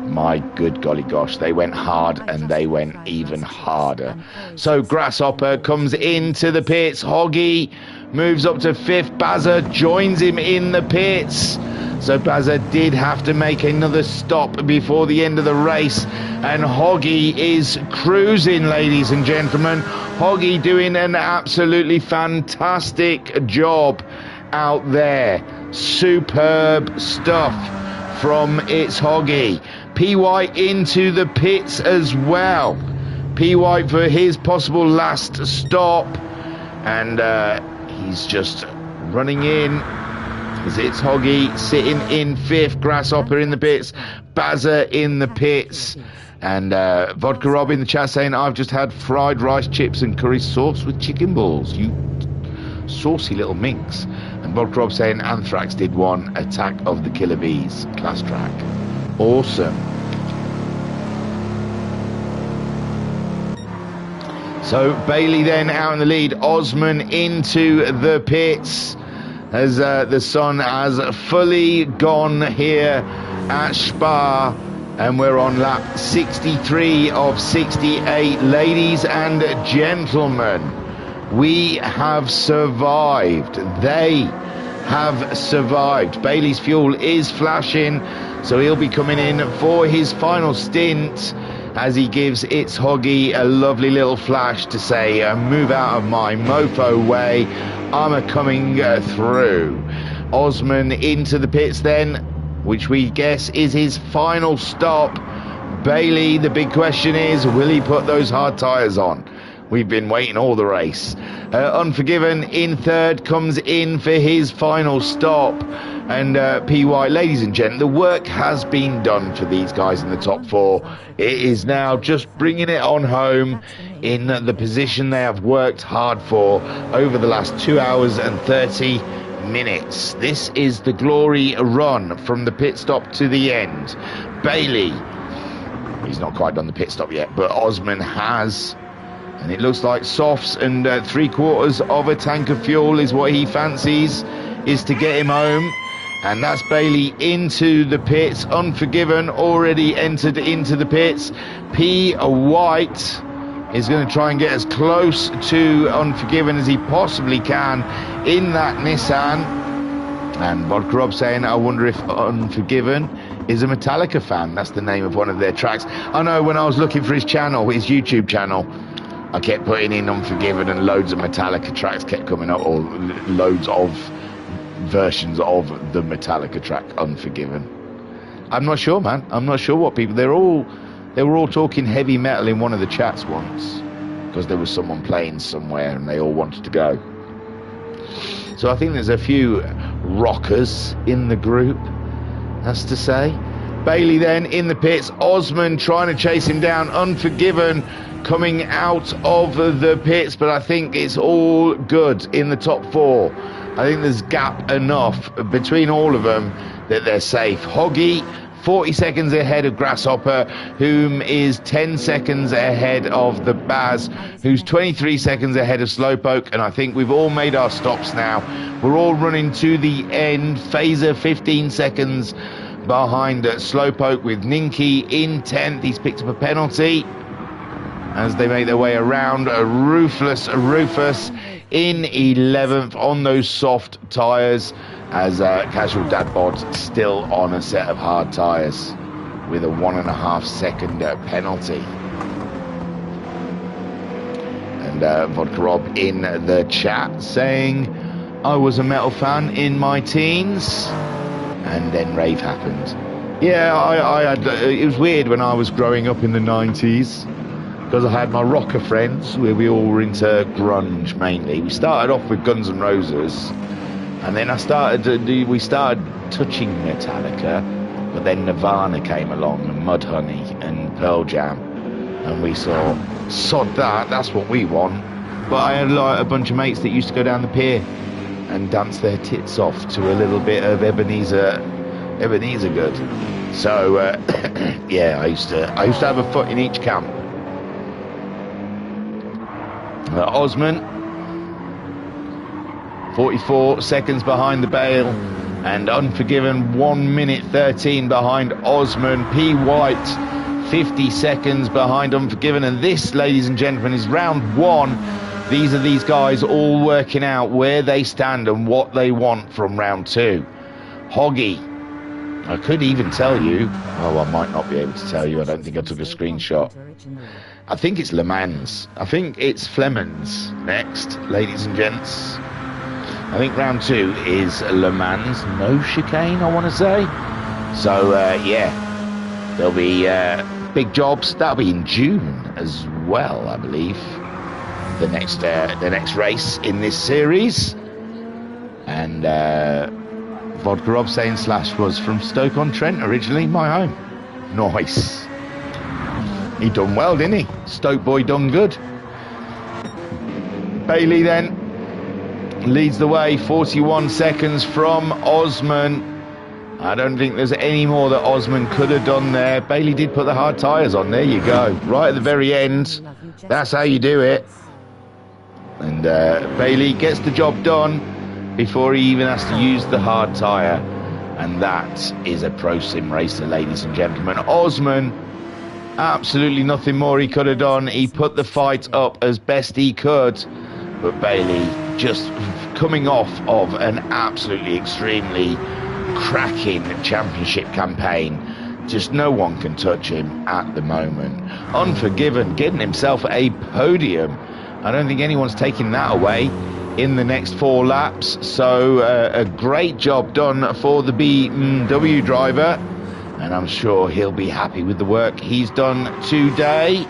My good golly gosh, they went hard and they went even harder. So Grasshopper comes into the pits. Hoggy moves up to 5th. Bazza joins him in the pits. So Bazza did have to make another stop before the end of the race. And Hoggy is cruising, ladies and gentlemen. Hoggy doing an absolutely fantastic job out there. Superb stuff from It's Hoggy. P. White into the pits as well. P. White for his possible last stop. And he's just running in. As It's Hoggy sitting in 5th. Grasshopper in the pits. Bazza in the pits. And Vodka Rob in the chat saying, I've just had fried rice, chips and curry sauce with chicken balls. You saucy little minx. And Vodka Rob saying, Anthrax did one, Attack of the Killer Bees. Class track. Awesome. So Bailey then out in the lead. Osman into the pits as the sun has fully gone here at Spa. And we're on lap 63 of 68. Ladies and gentlemen, we have survived. They have survived. Bailey's fuel is flashing, so he'll be coming in for his final stint as he gives It's Hoggy a lovely little flash to say, move out of my mofo way, I'm a coming through. Osman into the pits then, which we guess is his final stop. Bailey, the big question is, will he put those hard tyres on? We've been waiting all the race. Unforgiven in third comes in for his final stop. And PY, ladies and gentlemen, the work has been done for these guys in the top four. It is now just bringing it on home in the position they have worked hard for over the last 2 hours and 30 minutes. This is the glory run from the pit stop to the end. Bailey, he's not quite done the pit stop yet, but Osman has, and it looks like softs and 3/4 of a tank of fuel is what he fancies, is to get him home. And that's Bailey into the pits. Unforgiven already entered into the pits. P. White is going to try and get as close to Unforgiven as he possibly can in that Nissan. And Vodka Rob saying, I wonder if Unforgiven is a Metallica fan. That's the name of one of their tracks. I know when I was looking for his channel, his YouTube channel, I kept putting in Unforgiven and loads of Metallica tracks kept coming up, or loads of versions of the Metallica track Unforgiven. I'm not sure, man. I'm not sure what people... They were all talking heavy metal in one of the chats once, because there was someone playing somewhere and they all wanted to go. So I think there's a few rockers in the group, that's to say. Bailey then in the pits. Osman trying to chase him down. Unforgiven coming out of the pits, but I think it's all good in the top four. I think there's gap enough between all of them that they're safe. Hoggy 40 seconds ahead of Grasshopper, whom is 10 seconds ahead of the Baz, who's 23 seconds ahead of Slowpoke. And I think we've all made our stops now. We're all running to the end. Phaser 15 seconds behind Slowpoke, with Ninky in 10th. He's picked up a penalty as they make their way around. Ruthless Rufus in 11th on those soft tyres, as Casual Dad Bod still on a set of hard tyres with a 1.5 second penalty. And Vodka Rob in the chat saying, I was a metal fan in my teens, and then rave happened. Yeah, I had, it was weird when I was growing up in the 90s, because I had my rocker friends where we all were into grunge mainly. We started off with Guns N' Roses, and then we started touching Metallica, but then Nirvana came along, and Mudhoney and Pearl Jam, and we saw, sod that, that's what we want. But I had like a bunch of mates that used to go down the pier and dance their tits off to a little bit of Ebenezer Good. So yeah, I used to have a foot in each camp. Osman 44 seconds behind the Bale, and Unforgiven 1 minute 13 behind Osman. P. White 50 seconds behind Unforgiven, and this, ladies and gentlemen, is round one. These are these guys all working out where they stand and what they want from round two. Hoggy, I could even tell you, oh, I might not be able to tell you, I don't think I took a screenshot. I think it's Le Mans. I think it's Flemons next, ladies and gents. I think round two is Le Mans, no chicane, I want to say. So, yeah, there'll be big jobs. That'll be in June as well, I believe. The next race in this series. And Vodka Rob saying Slash was from Stoke-on-Trent originally, my home. Nice. He done well, didn't he? Stoke boy done good. Bailey then leads the way, 41 seconds from Osman. I don't think there's any more that Osman could have done there. Bailey did put the hard tyres on. There you go. Right at the very end. That's how you do it. And Bailey gets the job done before he even has to use the hard tyre. And that is a pro sim racer, ladies and gentlemen. Osman, absolutely nothing more he could have done. He put the fight up as best he could. But Bailey just coming off of an absolutely extremely cracking championship campaign. Just no one can touch him at the moment. Unforgiven, getting himself a podium. I don't think anyone's taking that away in the next 4 laps. So a great job done for the BMW driver, and I'm sure he'll be happy with the work he's done today.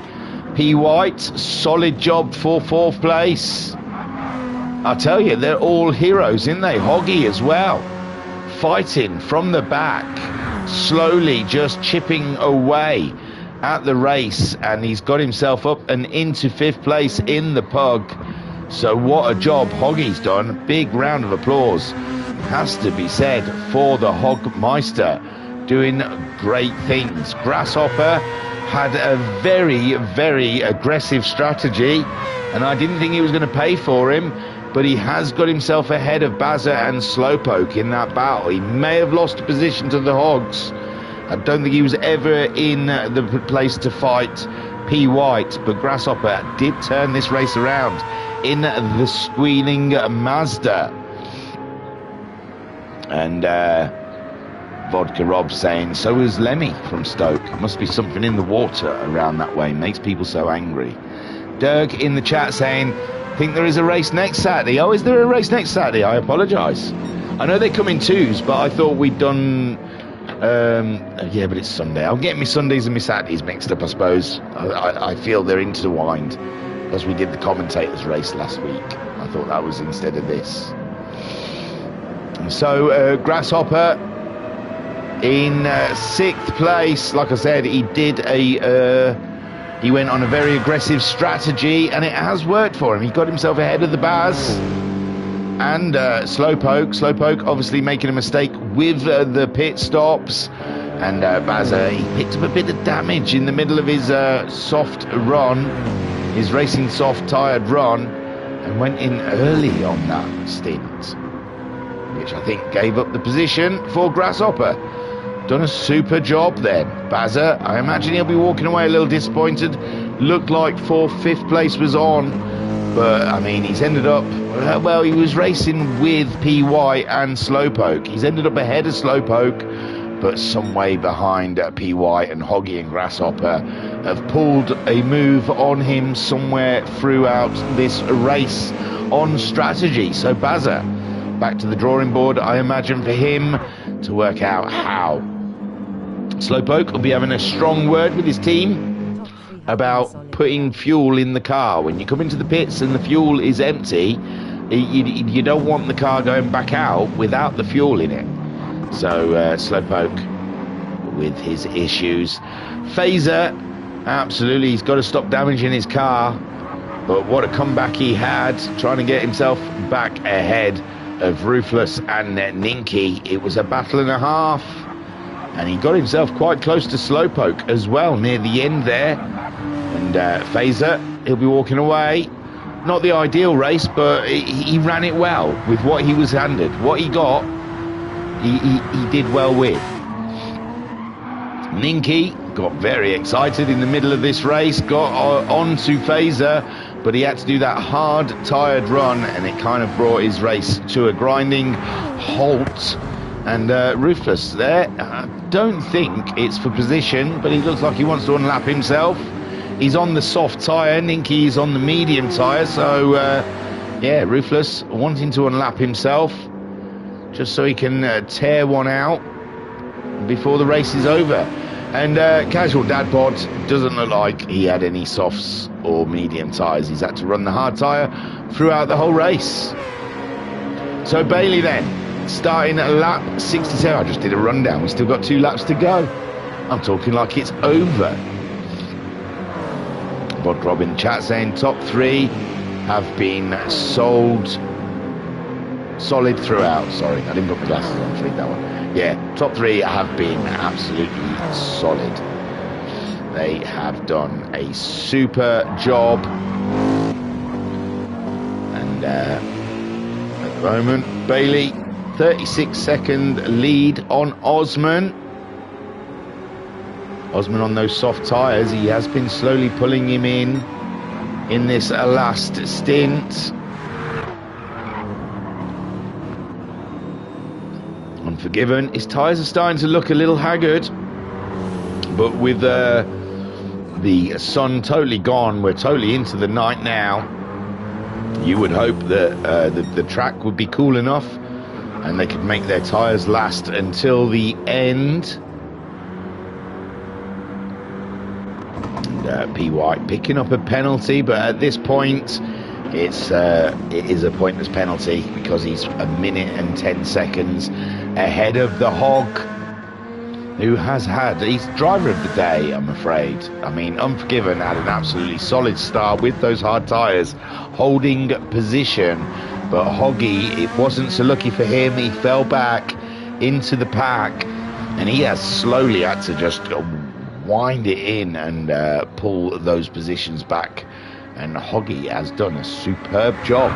P. White, solid job for 4th place. I tell you, they're all heroes, aren't they? Hoggy as well, fighting from the back, slowly just chipping away at the race, and he's got himself up and into 5th place in the pug. So what a job Hoggy's done. Big round of applause has to be said for the Hogmeister, doing great things. Grasshopper had a very, very aggressive strategy, and I didn't think he was going to pay for him, but he has got himself ahead of Bazza and Slowpoke in that battle. He may have lost a position to the Hogs. I don't think he was ever in the place to fight P. White, but Grasshopper did turn this race around in the squealing Mazda. And Vodka Rob saying, so was Lemmy from Stoke. Must be something in the water around that way. Makes people so angry. Dirk in the chat saying, think there is a race next Saturday. Oh, is there a race next Saturday? I apologise. I know they come in 2s, but I thought we'd done... yeah, but it's Sunday. I'm getting my Sundays and my Saturdays mixed up, I suppose. I feel they're intertwined, because we did the commentators race last week. I thought that was instead of this. And so Grasshopper in 6th place. Like I said, he did he went on a very aggressive strategy, and it has worked for him. He got himself ahead of the Baz and Slowpoke obviously making a mistake with the pit stops, and Bazza, he picked up a bit of damage in the middle of his soft run, his racing soft tired run, and went in early on that stint, which I think gave up the position for Grasshopper. Done a super job then. Bazza, I imagine he'll be walking away a little disappointed. Looked like 5th place was on, but I mean, he's ended up, well, he was racing with PY and Slowpoke. He's ended up ahead of Slowpoke, but some way behind PY, and Hoggy and Grasshopper have pulled a move on him somewhere throughout this race on strategy. So Bazza, back to the drawing board, I imagine, for him to work out how. Slowpoke will be having a strong word with his team about putting fuel in the car. When you come into the pits and the fuel is empty, you don't want the car going back out without the fuel in it. So Slowpoke with his issues. Phaser, absolutely, he's got to stop damaging his car, but what a comeback he had, trying to get himself back ahead of Ruthless and Ninky. It was a battle and a half, and he got himself quite close to Slowpoke as well near the end there. And Phaser, he'll be walking away. Not the ideal race, but he ran it well with what he was handed. What he got, he did well with. Ninky got very excited in the middle of this race, got on to Phaser, but he had to do that hard, tired run, and it kind of brought his race to a grinding halt. And Ruthless there, I don't think it's for position, but he looks like he wants to unlap himself. He's on the soft tyre, Ninky's on the medium tyre, so yeah, Ruthless wanting to unlap himself just so he can tear one out before the race is over. And Casual Dad Bod doesn't look like he had any softs or medium tyres. He's had to run the hard tyre throughout the whole race. So Bailey then, starting at lap 67. I just did a rundown. We've still got 2 laps to go. I'm talking like it's over. Bod Rob in the chat saying top 3 have been sold solid throughout. Sorry, I didn't put my glasses on to read that one. Yeah, top 3 have been absolutely solid. They have done a super job. And at the moment, Bailey, 36-second lead on Osman. Osman on those soft tyres. He has been slowly pulling him in this last stint. Unforgiven. His tyres are starting to look a little haggard. But with the sun totally gone, we're totally into the night now. You would hope that the track would be cool enough and they could make their tyres last until the end. And P. White picking up a penalty, but at this point it is a pointless penalty because he's a minute and 10 seconds ahead of the Hog, who he's driver of the day, I'm afraid. I mean, Unforgiven had an absolutely solid start with those hard tyres, holding position, but Hoggy, it wasn't so lucky for him. He fell back into the pack, and he has slowly had to just wind it in and pull those positions back, and Hoggy has done a superb job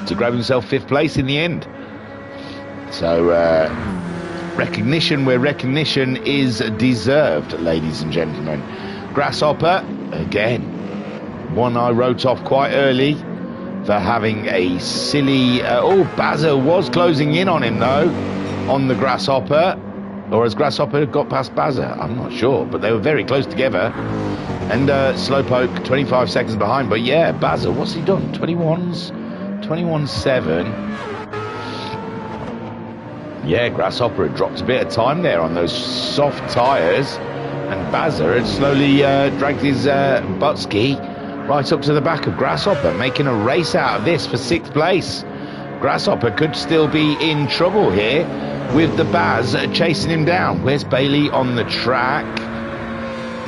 to grab himself 5th place in the end. So recognition where recognition is deserved, ladies and gentlemen. Grasshopper, again, one I wrote off quite early for having a silly... Bazza was closing in on him, though, on the Grasshopper. Or has Grasshopper got past Bazza? I'm not sure, but they were very close together. And Slowpoke, 25 seconds behind. But yeah, Bazza, what's he done? 21-7. Yeah, Grasshopper had dropped a bit of time there on those soft tyres, and Bazza had slowly dragged his buttski right up to the back of Grasshopper, making a race out of this for 6th place. Grasshopper could still be in trouble here with the Baz chasing him down. Where's Bailey on the track?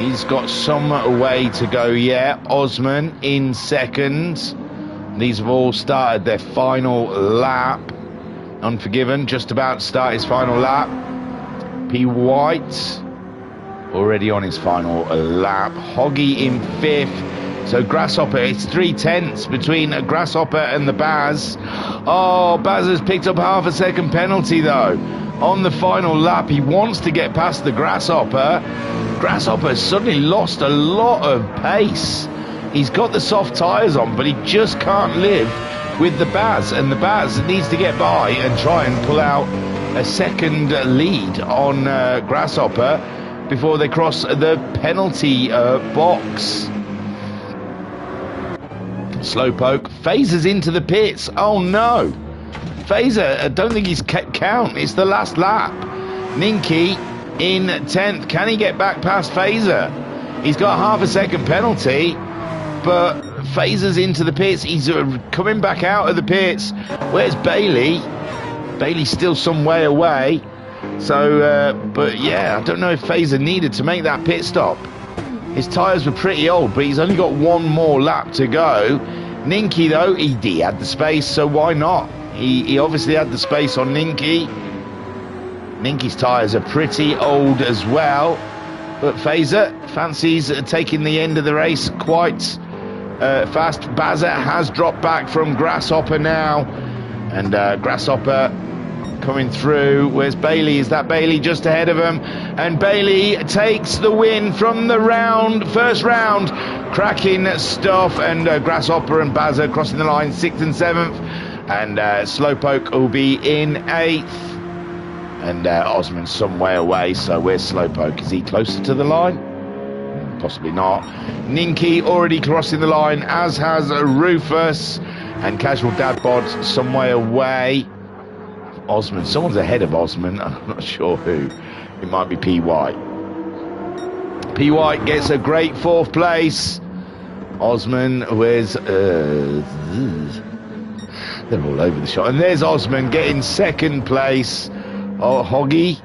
He's got some way to go. Yeah, Osman in 2nd. These have all started their final lap. Unforgiven just about to start his final lap. P. White already on his final lap. Hoggy in 5th. So Grasshopper, it's 3/10 between Grasshopper and the Baz. Oh, Baz has picked up half a second penalty though. On the final lap, he wants to get past the Grasshopper. Grasshopper has suddenly lost a lot of pace. He's got the soft tyres on, but he just can't live with the Baz, and the Baz needs to get by and try and pull out a second lead on Grasshopper before they cross the penalty box. Slowpoke phases into the pits. Oh no, Phaser, I don't think he's kept count. It's the last lap. Ninky in 10th. Can he get back past Phaser? He's got half a second penalty, but Phaser's into the pits. He's coming back out of the pits. Where's Bailey? Bailey's still some way away. So, but yeah, I don't know if Phaser needed to make that pit stop. His tyres were pretty old, but he's only got one more lap to go. Ninky, though, he had the space, so why not? He obviously had the space on Ninky. Ninky's tyres are pretty old as well. But Phaser fancies taking the end of the race quite fast. Bazza has dropped back from Grasshopper now. And Grasshopper coming through. Where's Bailey? Is that Bailey just ahead of him? And Bailey takes the win from the first round. Cracking stuff. And Grasshopper and Bazza crossing the line 6th and 7th. And Slowpoke will be in 8th. And Osman's some way away. So where's Slowpoke? Is he closer to the line? Possibly not. Ninky already crossing the line, as has Rufus. And Casual Dad Bod some way away. Osman, someone's ahead of Osman. I'm not sure who. It might be P. White. P. White gets a great 4th place. Osman, where's... they're all over the shot. And there's Osman getting 2nd place. Oh, Hoggy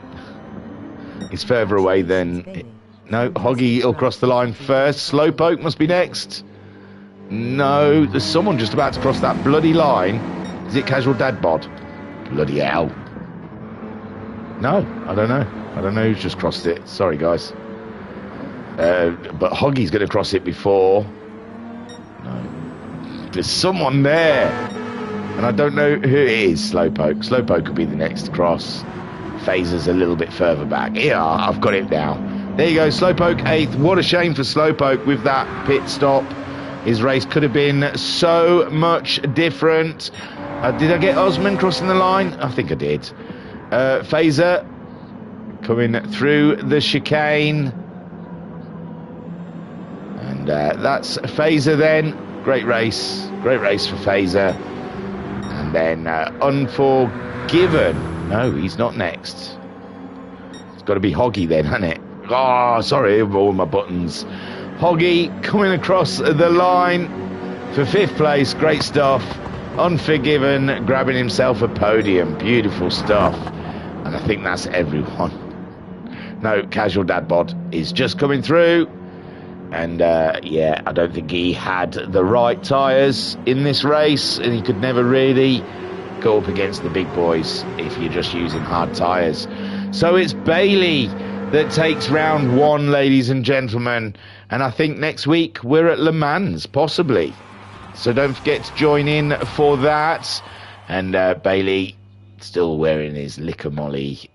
is further away than No, Hoggy will cross the line first. Slowpoke must be next. No, there's someone just about to cross that bloody line. Is it Casual Dad Bod? Bloody hell. No, I don't know. I don't know who's just crossed it. Sorry, guys. But Hoggy's going to cross it before. No. There's someone there. And I don't know who it is, Slowpoke. Slowpoke could be the next to cross. Phaser's a little bit further back. Yeah, I've got it now. There you go, Slowpoke 8th. What a shame for Slowpoke with that pit stop. His race could have been so much different. Did I get Osman crossing the line? I think I did. Phaser coming through the chicane. And that's Phaser then. Great race for Phaser. And then Unforgiven. No, he's not next. It's got to be Hoggy then, hasn't it? Oh, sorry, all my buttons. Hoggy coming across the line for 5th place. Great stuff. Unforgiven grabbing himself a podium. Beautiful stuff. And I think that's everyone. No, Casual Dad Bod is just coming through. And yeah, I don't think he had the right tyres in this race, and he could never really go up against the big boys if you're just using hard tyres. So it's Bailey that takes round 1, ladies and gentlemen. And I think next week we're at Le Mans, possibly. So don't forget to join in for that. And Bailey still wearing his Liquor Molly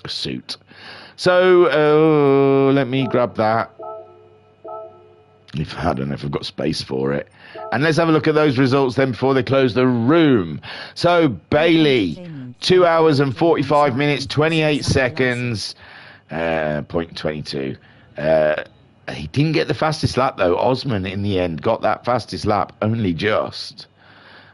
suit. So let me grab that. I don't know if I've got space for it. And let's have a look at those results then before they close the room. So Bailey, 2 hours and 45 minutes, 28 seconds, 0.22. He didn't get the fastest lap though. Osman in the end got that fastest lap, only just.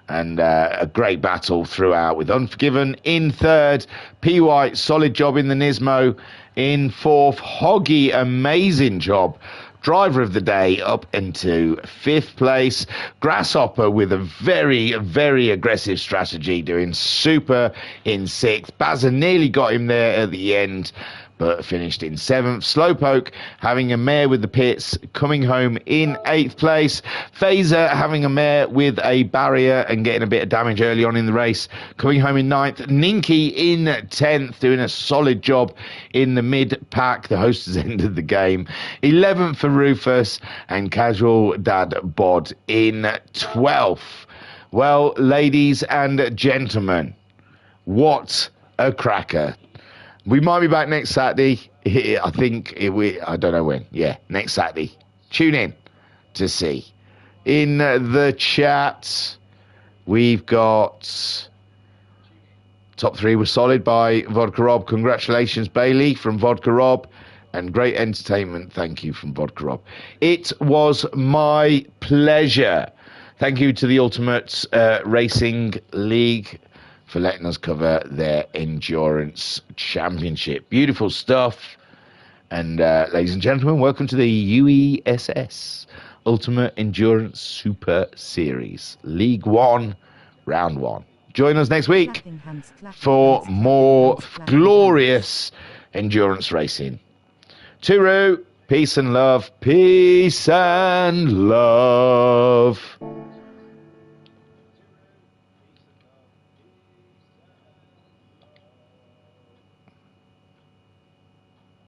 And a great battle throughout with Unforgiven in 3rd. P. White, solid job in the Nismo in 4th. Hoggy, amazing job. Driver of the day up into 5th place. Grasshopper with a very, very aggressive strategy, doing super in 6th. Bazza nearly got him there at the end, but finished in 7th. Slowpoke having a mare with the pits, coming home in 8th place. Phaser having a mare with a barrier and getting a bit of damage early on in the race, coming home in 9th. Ninky in 10th, doing a solid job in the mid-pack. The host has ended the game. 11th for Rufus, and Casual Dad Bod in 12th. Well, ladies and gentlemen, what a cracker. We might be back next Saturday. I think I don't know when. Yeah, next Saturday. Tune in to see. In the chat, we've got top 3 was solid by Vodka Rob. Congratulations, Bailey, from Vodka Rob. And great entertainment. Thank you from Vodka Rob. It was my pleasure. Thank you to the Ultimate Racing League for letting us cover their endurance championship. Beautiful stuff. And ladies and gentlemen, welcome to the UESS Ultimate Endurance Super Series, League 1, Round 1. Join us next week for more glorious endurance racing. Tooroo, peace and love, peace and love.